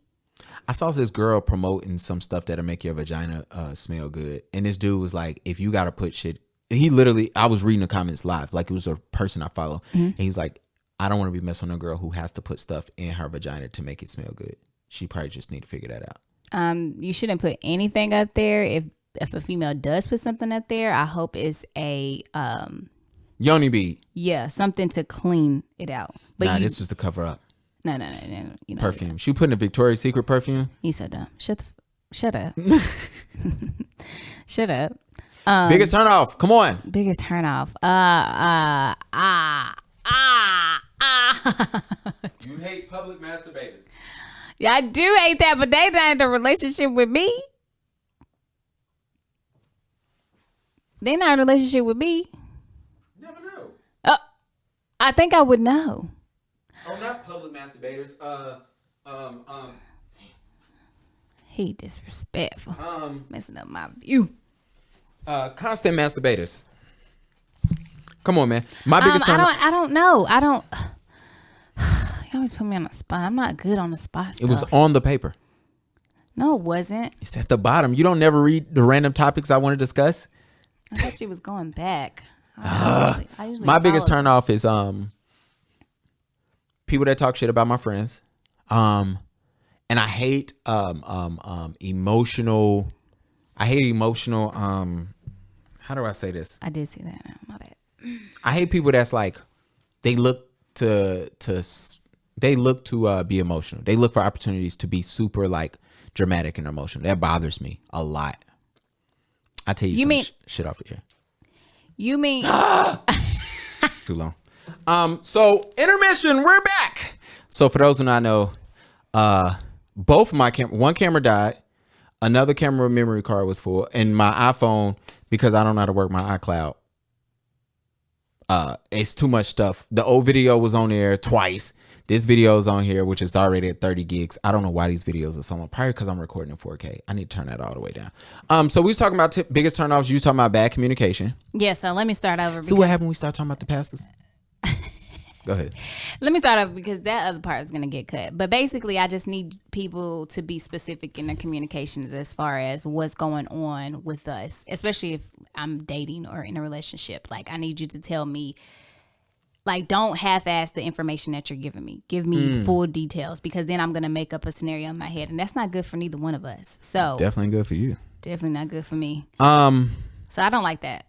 Speaker 1: I saw this girl promoting some stuff that'll make your vagina smell good. And this dude was like, if you got to put shit. He literally, I was reading the comments live. Like it was a person I follow. And he was like, I don't want to be messing with a girl who has to put stuff in her vagina to make it smell good. She probably just need to figure that out.
Speaker 2: You shouldn't put anything up there. If a female does put something up there, I hope it's a
Speaker 1: Yoni bead.
Speaker 2: yeah, something to clean it out. But
Speaker 1: This was to cover up.
Speaker 2: No. You know,
Speaker 1: Perfume. She putting a Victoria's Secret perfume.
Speaker 2: You so dumb. Shut up. Shut up.
Speaker 1: Biggest turn off. Come on.
Speaker 2: Biggest turn off.
Speaker 1: You hate public masturbators.
Speaker 2: Yeah, I do hate that, but they not in a relationship with me. They not in a relationship with me.
Speaker 1: Never know.
Speaker 2: I think I would know.
Speaker 1: Oh, not public masturbators.
Speaker 2: He disrespectful. Messing up my view.
Speaker 1: Constant masturbators. Come on, man. My biggest turn off.
Speaker 2: I don't know. You always put me on the spot. I'm not good on the spot stuff.
Speaker 1: It was on the paper.
Speaker 2: No, it wasn't.
Speaker 1: It's at the bottom. You don't never read the random topics I want to discuss.
Speaker 2: I thought she was going back. I usually
Speaker 1: My biggest
Speaker 2: follow.
Speaker 1: turn off is people that talk shit about my friends. And I hate emotional. I hate emotional. How do I say this?
Speaker 2: I did see that. My bad.
Speaker 1: I hate people that's like they look to be emotional. They look for opportunities to be super like dramatic and emotional. That bothers me a lot. I tell you some shit off here.
Speaker 2: You mean
Speaker 1: Too long. So intermission, we're back. So for those who not know, both of my one camera died, another camera memory card was full, and my iPhone, because I don't know how to work my iCloud, it's too much stuff. The old video was on there twice. This video is on here, which is already at 30 gigs. I don't know why these videos are so long. Probably because I'm recording in 4K. I need to turn that all the way down. So we was talking about biggest turnoffs. You was talking about bad communication.
Speaker 2: yeah, so let me start over.
Speaker 1: See what happened when we start talking about the pastors? Go ahead.
Speaker 2: Let me start over because that other part is going to get cut. But basically, I just need people to be specific in their communications as far as what's going on with us, especially if I'm dating or in a relationship. Like, I need you to tell me, like, don't half-ass the information that you're giving me. Give me full details, because then I'm going to make up a scenario in my head, and that's not good for neither one of us. So
Speaker 1: Definitely good for you.
Speaker 2: definitely not good for me. So I don't like that.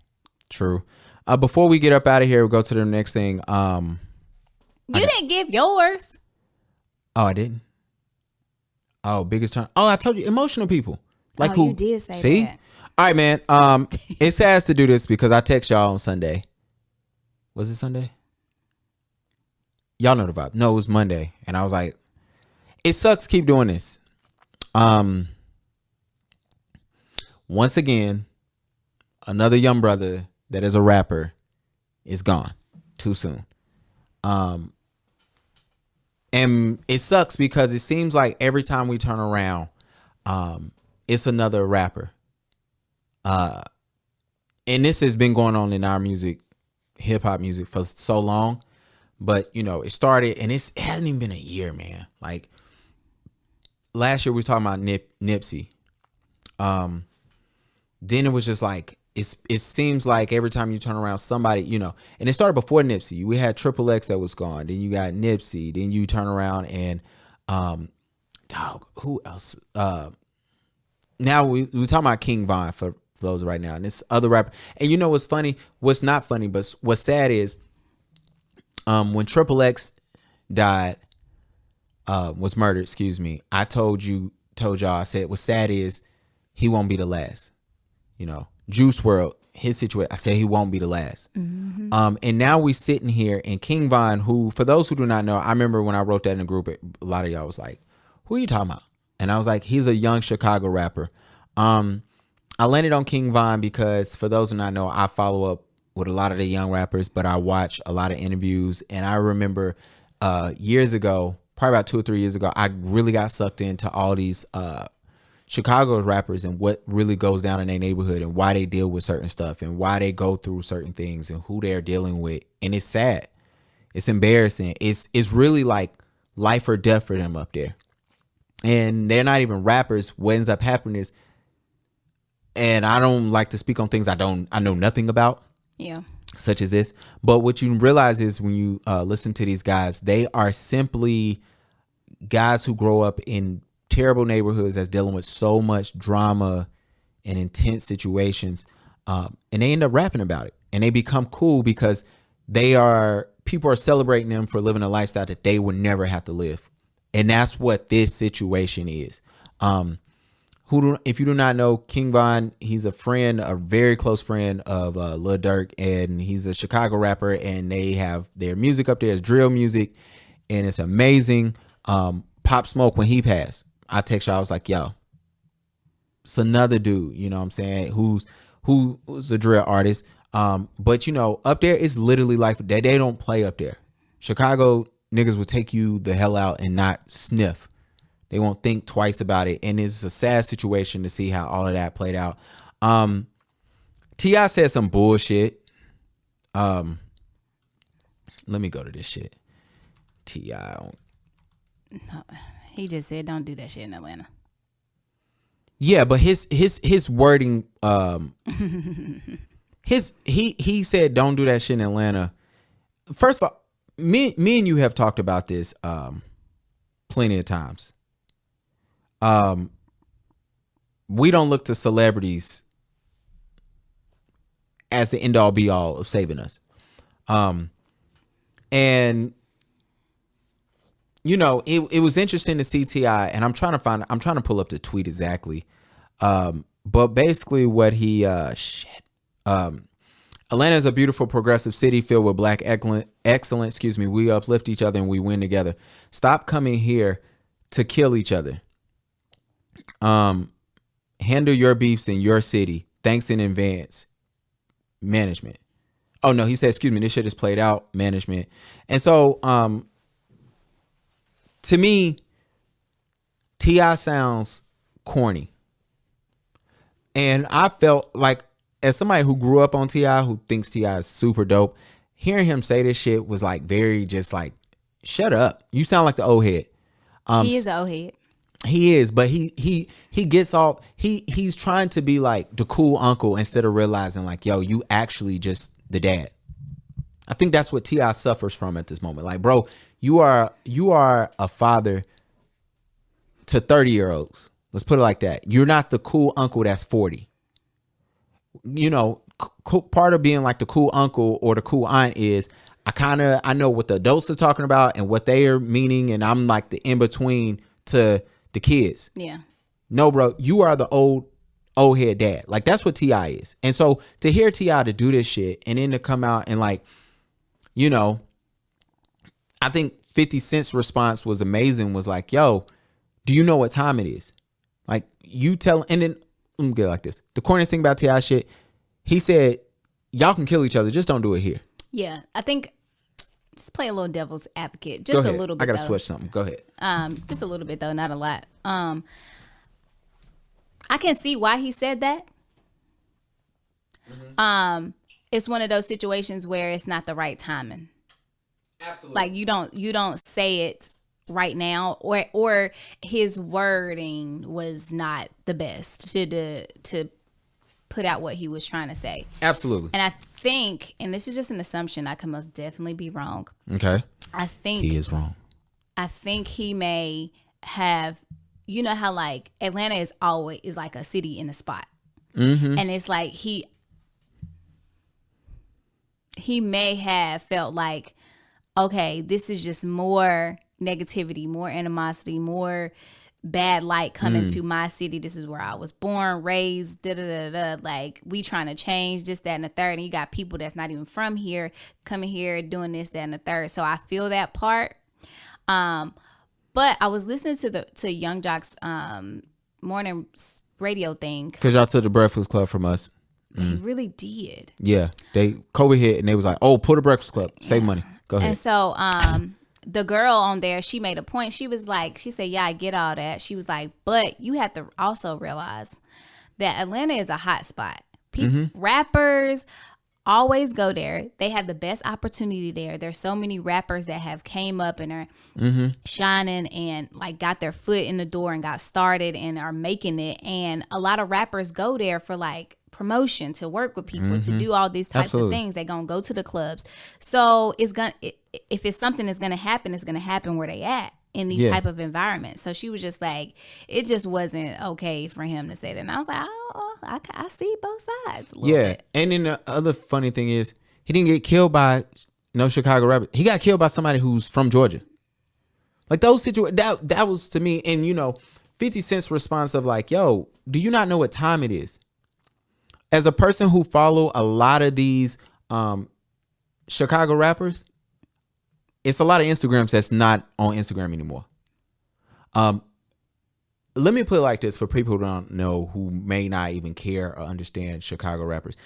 Speaker 1: True. Before we get up out of here, we'll go to the next thing.
Speaker 2: You didn't give yours.
Speaker 1: Oh, I didn't. Oh, biggest turn. Oh, I told you, emotional people. Like
Speaker 2: Oh,
Speaker 1: who?
Speaker 2: you did say
Speaker 1: see?
Speaker 2: that.
Speaker 1: All right, man. It says to do this because I text y'all on Sunday. Was it Sunday? Y'all know the vibe. No, it was Monday, and I was like, "It sucks. Keep doing this." Once again, another young brother that is a rapper is gone too soon. And it sucks because it seems like every time we turn around, it's another rapper. And this has been going on in our music, hip hop music, for so long. But you know, it started, and it hasn't even been a year, man. Like last year we was talking about Nipsey. Then it was just like it seems like every time you turn around, somebody, you know, and it started before Nipsey. We had Triple X that was gone. Then you got Nipsey. Then you turn around and dog, who else? Now we talking about King Von for those right now, and this other rapper. And you know what's funny? What's not funny, but what's sad is when Triple X died, was murdered, excuse me. I told y'all, I said what's sad is he won't be the last. You know, Juice WRLD, his situation, I said he won't be the last. And now we sitting here, and King Von, who, for those who do not know, I remember when I wrote that in the group, a lot of y'all was like, who are you talking about? And I was like, he's a young Chicago rapper. I landed on King Von because, for those who do not know, I follow up with a lot of the young rappers, but I watch a lot of interviews. And I remember years ago, probably about 2 or 3 years ago, I really got sucked into all these Chicago rappers and what really goes down in their neighborhood and why they deal with certain stuff and why they go through certain things and who they're dealing with. And it's sad. It's embarrassing. It's really like life or death for them up there. And they're not even rappers. What ends up happening is, and I don't like to speak on things I know nothing about.
Speaker 2: Yeah.
Speaker 1: Such as this. But what you realize is when you listen to these guys, they are simply guys who grow up in terrible neighborhoods that's dealing with so much drama and intense situations. And they end up rapping about it. And they become cool because people are celebrating them for living a lifestyle that they would never have to live. And that's what this situation is. If you do not know, King Von, he's a friend, a very close friend of Lil Durk, and he's a Chicago rapper, and they have their music up there is drill music, and it's amazing. Pop Smoke, when he passed, I text y'all, I was like, yo, it's another dude, you know what I'm saying, who's a drill artist. But you know, up there it's literally like they don't play up there. Chicago niggas will take you the hell out and not sniff. They won't think twice about it. And it's a sad situation to see how all of that played out. T.I. said some bullshit. Let me go to this shit. T.I.
Speaker 2: No, he just said don't do that shit in Atlanta.
Speaker 1: Yeah, but his wording, he said don't do that shit in Atlanta. First of all, me and you have talked about this plenty of times. We don't look to celebrities as the end all be all of saving us. And you know, it was interesting to see T.I., and I'm trying to pull up the tweet exactly. But basically what he Atlanta is a beautiful progressive city filled with black excellence. We uplift each other and we win together. Stop coming here to kill each other. Handle your beefs in your city. Thanks in advance. Management. Oh no, he said, excuse me, this shit is played out. Management. And so, to me, T.I. sounds corny. And I felt like, as somebody who grew up on T.I., who thinks T.I. is super dope, hearing him say this shit was like very just like, shut up. You sound like the old head.
Speaker 2: He is the old head.
Speaker 1: He is, but he gets off. He's trying to be like the cool uncle instead of realizing like, yo, you actually just the dad. I think that's what T.I. suffers from at this moment. Like, bro, you are a father to 30-year-olds. Let's put it like that. You're not the cool uncle that's 40. You know, part of being like the cool uncle or the cool aunt is I know what the adults are talking about and what they are meaning, and I'm like the in between to the kids.
Speaker 2: Yeah.
Speaker 1: No, bro, you are the old head dad. Like, that's what T.I. is. And so to hear T.I. to do this shit and then to come out and like, you know, I think 50 Cent's response was amazing, was like, yo, do you know what time it is? Like, you tell, and then let me get it like this. The corniest thing about T.I. shit, he said, y'all can kill each other, just don't do it here.
Speaker 2: Yeah, I think just play a little devil's advocate,
Speaker 1: Go
Speaker 2: just a
Speaker 1: ahead.
Speaker 2: little bit.
Speaker 1: I gotta
Speaker 2: though.
Speaker 1: switch something. Go ahead.
Speaker 2: Just a little bit though, not a lot. I can see why he said that. It's one of those situations where it's not the right timing. Absolutely. Like you don't say it right now, or his wording was not the best to put out what he was trying to say.
Speaker 1: Absolutely.
Speaker 2: And I think, and this is just an assumption, I can most definitely be wrong.
Speaker 1: Okay.
Speaker 2: I think
Speaker 1: he is wrong.
Speaker 2: I think he may have, you know how like Atlanta is always like a city in a spot. Mm-hmm. And it's like he may have felt like, okay, this is just more negativity, more animosity, more bad light coming to my city. This is where I was born, raised, like we trying to change this, that, and the third. And you got people that's not even from here coming here doing this, that, and the third. So I feel that part. But I was listening to Young Jock's morning radio thing.
Speaker 1: Because y'all took the Breakfast Club from us.
Speaker 2: They really did.
Speaker 1: Yeah. COVID hit and they was like, oh, pull the Breakfast Club. Save money. Go ahead.
Speaker 2: And so the girl on there, she made a point. She said, yeah, I get all that. She was like, but you have to also realize that Atlanta is a hot spot. Rappers always go there. They have the best opportunity there. There's so many rappers that have came up and are shining and like got their foot in the door and got started and are making it. And a lot of rappers go there for like promotion, to work with people, to do all these types of things. They're gonna go to the clubs. So if it's something that's gonna happen, it's gonna happen where they at in these type of environments. So she was just like, it just wasn't okay for him to say that. And I was like, oh, I see both sides a little bit.
Speaker 1: And then the other funny thing is, he didn't get killed by no Chicago rapper. He got killed by somebody who's from Georgia. Like those situations, that was to me. And 50 Cent's response of like, yo, do you not know what time it is? As a person who follow a lot of these Chicago rappers, it's a lot of Instagrams that's not on Instagram anymore. Let me put it like this for people who don't know, who may not even care or understand Chicago rappers.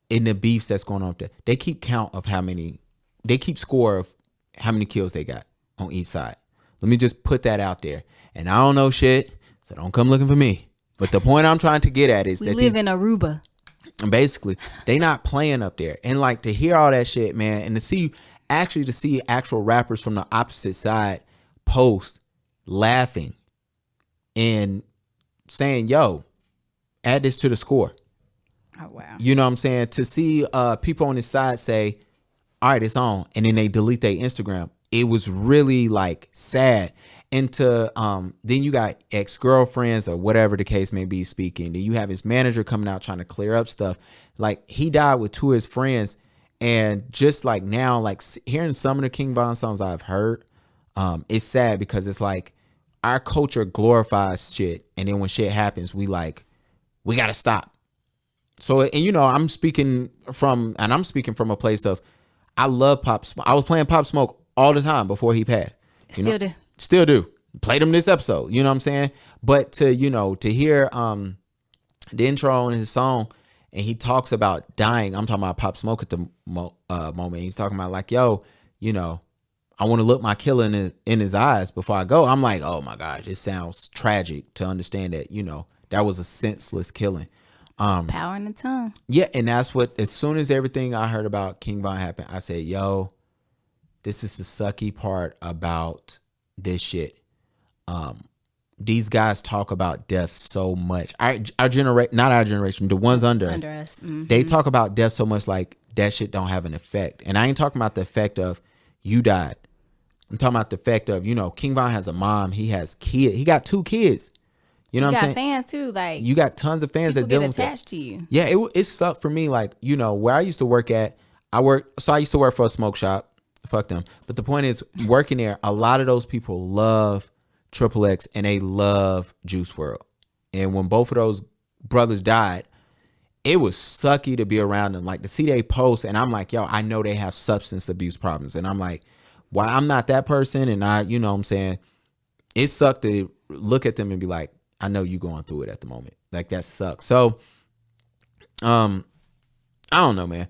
Speaker 1: In the beefs that's going on up there, they keep score of how many kills they got on each side. Let me just put that out there. And I don't know shit, so don't come looking for me. But the point I'm trying to get at is
Speaker 2: we live in Aruba.
Speaker 1: Basically, they not playing up there. And like to hear all that shit, man, and to see actual rappers from the opposite side post laughing and saying, yo, add this to the score.
Speaker 2: Oh, wow.
Speaker 1: You know what I'm saying? To see people on this side say, all right, it's on. And then they delete their Instagram. It was really like sad. And to then you got ex-girlfriends or whatever the case may be speaking. Then you have his manager coming out trying to clear up stuff. Like he died with two of his friends. And just like now, like hearing some of the King Von songs I've heard, it's sad because it's like our culture glorifies shit. And then when shit happens, we got to stop. So, and I'm speaking from a place of, I love Pop Smoke. I was playing Pop Smoke all the time before he passed. Still do. Played him this episode. You know what I'm saying? But to hear the intro in his song and he talks about dying. I'm talking about Pop Smoke at the moment. He's talking about like, yo, I want to look my killer in his eyes before I go. I'm like, oh my gosh, it sounds tragic to understand that, that was a senseless killing.
Speaker 2: Power in the tongue. Yeah,
Speaker 1: and that's what, as soon as everything I heard about King Von happened, I said, yo, this is the sucky part about this shit. These guys talk about death so much. Our generation, not our generation, the ones under us.
Speaker 2: Mm-hmm.
Speaker 1: They talk about death so much like that shit don't have an effect. And I ain't talking about the effect of you died. I'm talking about the effect of, King Von has a mom. He has kids. He got 2 kids. You know what I'm saying?
Speaker 2: You got fans too. Like
Speaker 1: you got tons of fans that deal with
Speaker 2: attached to you.
Speaker 1: Yeah, it sucked for me. Like, where I used to work at, I used to work for a smoke shop. Fuck them. But the point is, working there, a lot of those people love Triple X and they love Juice WRLD. And when both of those brothers died, it was sucky to be around them. Like to see they post, and I'm like, yo, I know they have substance abuse problems. And I'm like, why I'm not that person, and I, what I'm saying, it sucked to look at them and be like, I know you going through it at the moment. Like that sucks. So, I don't know, man.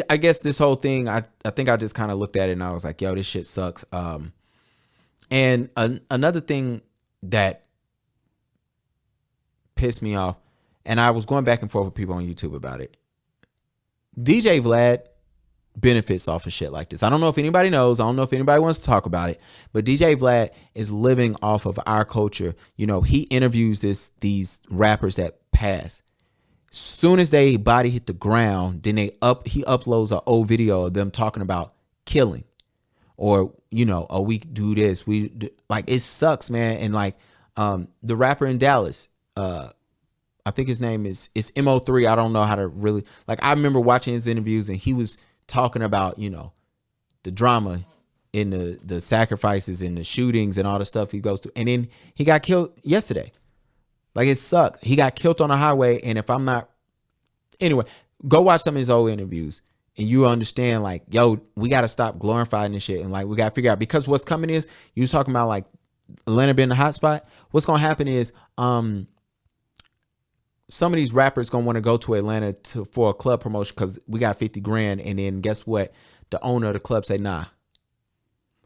Speaker 1: I guess this whole thing, I think I just kind of looked at it and I was like, yo, this shit sucks. And another thing that pissed me off, and I was going back and forth with people on YouTube about it. DJ Vlad benefits off of shit like this. I don't know if anybody knows. I don't know if anybody wants to talk about it, but DJ Vlad is living off of our culture. You know, he interviews these rappers that pass. Soon as they body hit the ground, then he uploads an old video of them talking about killing, or, you know, oh, we do this, like, it sucks, man. And like, the rapper in Dallas, I think his name is Mo3. I don't know how to really, like, I remember watching his interviews and he was talking about, you know, the drama in the sacrifices and the shootings and all the stuff he goes through. And then he got killed yesterday. Like, it sucked. He got killed on a highway. And if I'm not, anyway, go watch some of his old interviews and you understand, like, yo, we got to stop glorifying this shit. And like, we got to figure out, because what's coming is, you was talking about like Atlanta being the hot spot. What's going to happen is, some of these rappers going to want to go to Atlanta for a club promotion because we got 50 grand. And then guess what? The owner of the club say, nah,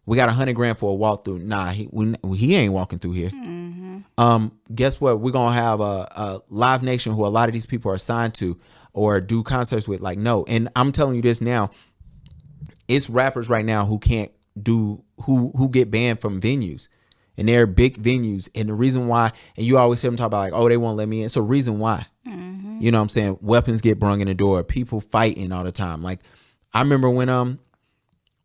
Speaker 1: we got 100 grand for a walkthrough. Nah, he ain't walking through here. Mm-hmm. Guess what? We're going to have a Live Nation who a lot of these people are signed to or do concerts with. Like, no. And I'm telling you this now, it's rappers right now who can't do, who get banned from venues. And they're big venues. And the reason why, and you always hear them talk about like, oh, they won't let me in. It's a reason why. Mm-hmm. You know what I'm saying? Weapons get brung in the door. People fighting all the time. Like, I remember when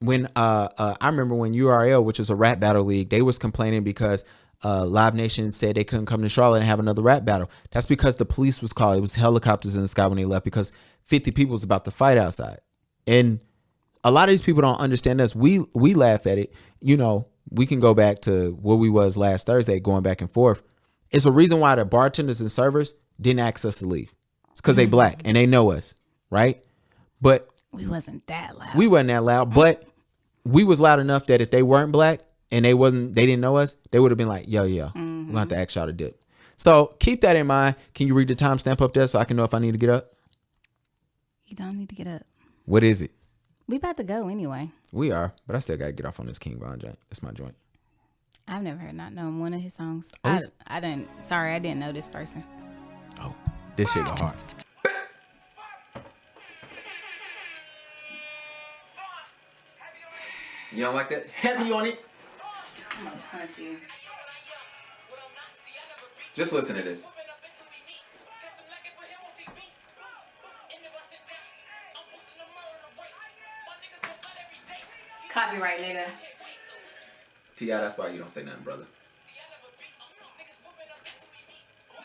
Speaker 1: URL, which is a rap battle league, they was complaining because Live Nation said they couldn't come to Charlotte and have another rap battle. That's because the police was called. It was helicopters in the sky when they left because 50 people was about to fight outside. And a lot of these people don't understand us. We laugh at it. You know, we can go back to where we was last Thursday, going back and forth. It's a reason why the bartenders and servers didn't ask us to leave. It's because they black and they know us, right? But
Speaker 2: we wasn't that loud.
Speaker 1: We wasn't that loud, but we was loud enough that if they weren't black and they didn't know us, they would have been like, yo, we're gonna have to ask y'all to dip. So keep that in mind. Can you read the timestamp up there so I can know if I need to get up?
Speaker 2: You don't need to get up.
Speaker 1: What is it?
Speaker 2: We about to go anyway.
Speaker 1: We are, but I still gotta get off on this King Von joint. That's my joint.
Speaker 2: I've never heard not known one of his songs.
Speaker 1: Oh,
Speaker 2: I didn't know this person.
Speaker 1: Oh, this shit go hard. You don't like that? Heavy on it.
Speaker 2: I'm gonna punch you.
Speaker 1: Just listen to this.
Speaker 2: Copyright, nigga.
Speaker 1: T.I., that's why you don't say nothing, brother.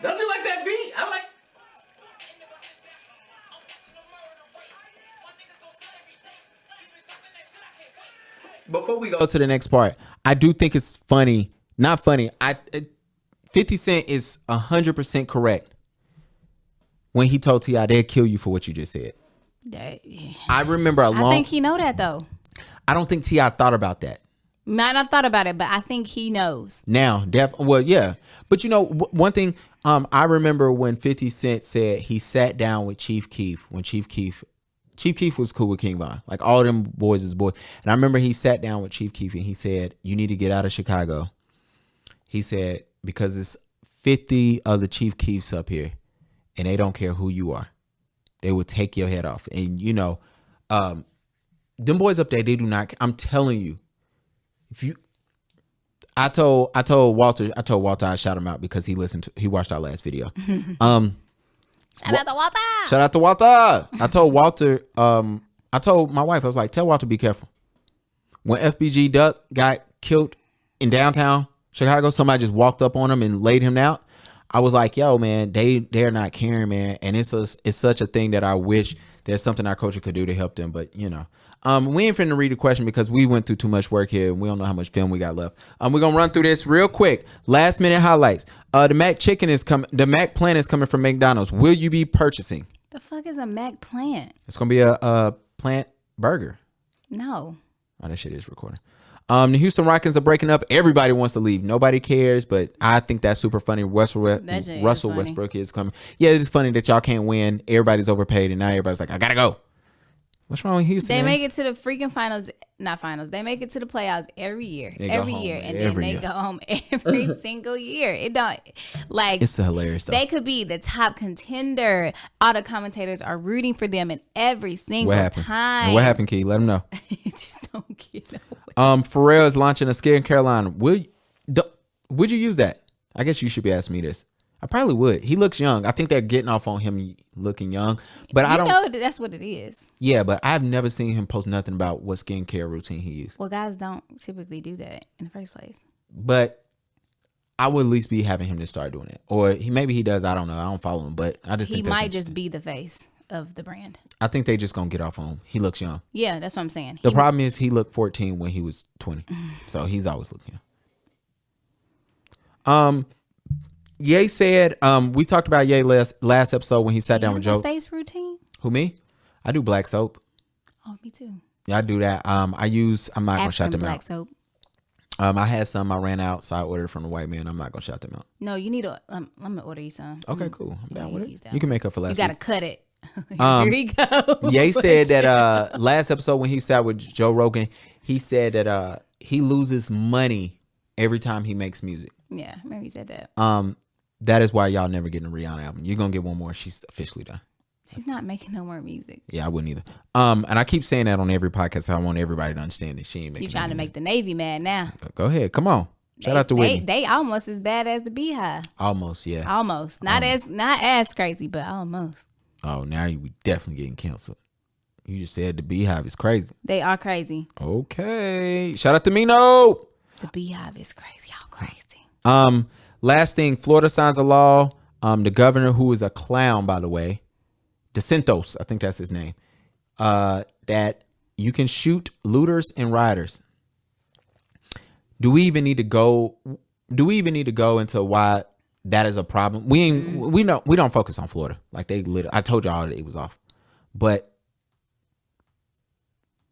Speaker 1: Don't you like that beat? I like. Before we go to the next part, I do think it's funny. Not funny. 50 Cent is 100% correct when he told T.I. they'll kill you for what you just said. I remember
Speaker 2: I think he know that though.
Speaker 1: I don't think T.I. thought about that.
Speaker 2: Might not thought about it, but I think he knows.
Speaker 1: Now, well, yeah. But you know, one thing, I remember when 50 Cent said he sat down with Chief Keef when Chief Keef was cool with King Von. Like, all them boys is boys. And I remember he sat down with Chief Keef and he said, you need to get out of Chicago. He said, because it's 50 other Chief Keefs up here and they don't care who you are. They will take your head off. And you know, them boys up there, they do not. I'm telling you, I told Walter I shout him out because he watched our last video.
Speaker 2: Shout out to Walter.
Speaker 1: Shout out to Walter. I told Walter. I told my wife, I was like, tell Walter be careful. When FBG Duck got killed in downtown Chicago, somebody just walked up on him and laid him out. I was like, yo, man, they're not caring, man. And it's such a thing that I wish there's something our culture could do to help them. But, you know, we ain't finna read the question because we went through too much work here and we don't know how much film we got left. We're going to run through this real quick. Last minute highlights. The Mac chicken is coming. The Mac plant is coming from McDonald's. Will you be purchasing?
Speaker 2: The fuck is a Mac plant?
Speaker 1: It's going to be a plant burger.
Speaker 2: No.
Speaker 1: Oh, that shit is recording. The Houston Rockets are breaking up. Everybody wants to leave. Nobody cares, but I think that's super funny. Russell Westbrook is coming. Yeah, it's funny that y'all can't win. Everybody's overpaid, and now everybody's like, I gotta go. What's wrong with Houston?
Speaker 2: They
Speaker 1: man?
Speaker 2: make it to the freaking finals, not finals. They make it to the playoffs every year,
Speaker 1: They go
Speaker 2: every
Speaker 1: home
Speaker 2: year, and
Speaker 1: every
Speaker 2: then
Speaker 1: year.
Speaker 2: they go home every single year. It don't like
Speaker 1: It's hilarious stuff.
Speaker 2: they could be the top contender. All the commentators are rooting for them, and every single
Speaker 1: What happened?
Speaker 2: time.
Speaker 1: And what happened, Key? Let them know.
Speaker 2: It just don't get nowhere.
Speaker 1: Pharrell is launching a skincare line. Would you use that? I guess you should be asking me this. I probably would. He looks young. I think they're getting off on him looking young, but I
Speaker 2: You
Speaker 1: don't.
Speaker 2: know that that's what it is.
Speaker 1: Yeah, but I've never seen him post nothing about what skincare routine he used.
Speaker 2: Well, guys don't typically do that in the first place.
Speaker 1: But I would at least be having him to start doing it, or maybe he does. I don't know. I don't follow him, but I just
Speaker 2: He
Speaker 1: think that's
Speaker 2: might just
Speaker 1: interesting.
Speaker 2: be the face of the brand.
Speaker 1: I think they just gonna get off on him. He looks young.
Speaker 2: Yeah, that's what I'm saying.
Speaker 1: The problem is he looked 14 when he was 20, so he's always looking young. Ye said, we talked about Ye last episode when he sat down
Speaker 2: You
Speaker 1: with
Speaker 2: have a
Speaker 1: Joe.
Speaker 2: face routine?
Speaker 1: Who, me? I do black soap.
Speaker 2: Oh, me too.
Speaker 1: Yeah, I do that. I'm not gonna shout
Speaker 2: African
Speaker 1: them
Speaker 2: black
Speaker 1: out.
Speaker 2: soap.
Speaker 1: I had some. I ran out, so I ordered from the white man. I'm not gonna shout them out.
Speaker 2: No, you need to. I'm gonna order you some.
Speaker 1: Okay, cool. I'm down
Speaker 2: you
Speaker 1: with
Speaker 2: can use
Speaker 1: it.
Speaker 2: that
Speaker 1: You can make up for last
Speaker 2: You gotta
Speaker 1: week.
Speaker 2: cut it. Here we go.
Speaker 1: Ye said that last episode when he sat with Joe Rogan, he said that he loses money every time he makes music.
Speaker 2: Yeah, maybe you said that.
Speaker 1: That is why y'all never get a Rihanna album. You're gonna get one more. She's officially done.
Speaker 2: She's not making no more music.
Speaker 1: Yeah, I wouldn't either. And I keep saying that on every podcast. So I want everybody to understand that she ain't making.
Speaker 2: You trying to
Speaker 1: any
Speaker 2: make the Navy mad now?
Speaker 1: music. Go ahead, come on. Shout out to Whitney.
Speaker 2: They almost as bad as the Beehive.
Speaker 1: Almost, yeah.
Speaker 2: Almost. Not as crazy, but almost.
Speaker 1: Oh, now you definitely getting canceled. You just said the Beehive is crazy.
Speaker 2: They are crazy.
Speaker 1: Okay. Shout out to Mino.
Speaker 2: The Beehive is crazy. Y'all crazy.
Speaker 1: Last thing, Florida signs a law. The governor, who is a clown, by the way, DeSantos, I think that's his name, that you can shoot looters and rioters. Do we even need to go into why that is a problem? We don't focus on Florida. Like I told y'all that it was off. But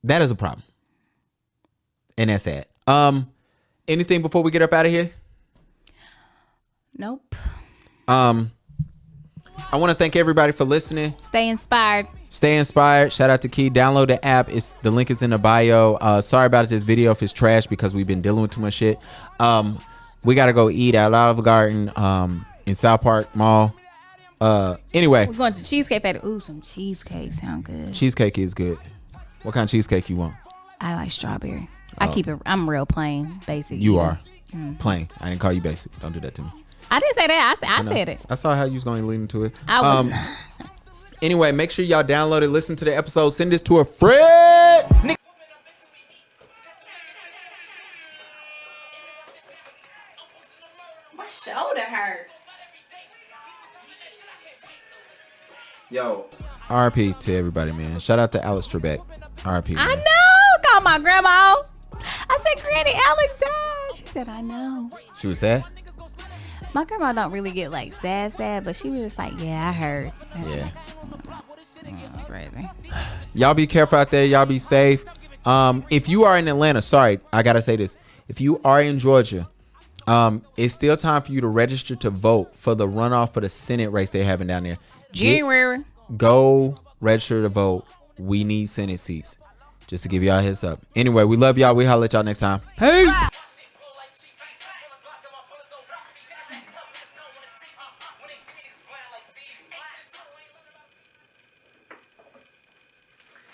Speaker 1: that is a problem. And that's sad. Anything before we get up out of here?
Speaker 2: Nope.
Speaker 1: I want to thank everybody for listening.
Speaker 2: Stay inspired.
Speaker 1: Stay inspired. Shout out to Key. Download the app. The link is in the bio. Sorry about this video if it's trash because we've been dealing with too much shit. We gotta go eat at Olive Garden in South Park Mall. Anyway,
Speaker 2: We're going to Cheesecake Factory. Ooh, some cheesecake sound good.
Speaker 1: cheesecake is good. What kind of cheesecake you want?
Speaker 2: I like strawberry. I'm real plain, basic.
Speaker 1: You are plain. I didn't call you basic. Don't do that to me.
Speaker 2: I didn't say that. I said it.
Speaker 1: I saw how you was going to lead into it.
Speaker 2: I was.
Speaker 1: Anyway, make sure y'all download it, listen to the episode, send this to a friend.
Speaker 2: My shoulder hurt.
Speaker 1: Yo, RP to everybody, man. Shout out to Alex Trebek. RP.
Speaker 2: I
Speaker 1: man.
Speaker 2: know. Call my grandma. I said, Granny, Alex died. She said, I know.
Speaker 1: She was sad?
Speaker 2: My grandma don't really get like sad, but she was just like, yeah, I heard.
Speaker 1: Yeah.
Speaker 2: Crazy.
Speaker 1: Y'all be careful out there. Y'all be safe. If you are in Atlanta, sorry, I gotta say this. If you are in Georgia, it's still time for you to register to vote for the runoff for the Senate race they're having down there.
Speaker 2: January.
Speaker 1: Go register to vote. We need Senate seats. Just to give y'all a heads up. Anyway, we love y'all. We holla at y'all next time. Peace.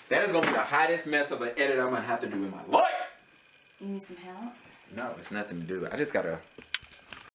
Speaker 1: That is gonna be the hottest mess of an edit I'm gonna have to do in my life.
Speaker 2: You need some help?
Speaker 1: No, it's nothing to do. I just gotta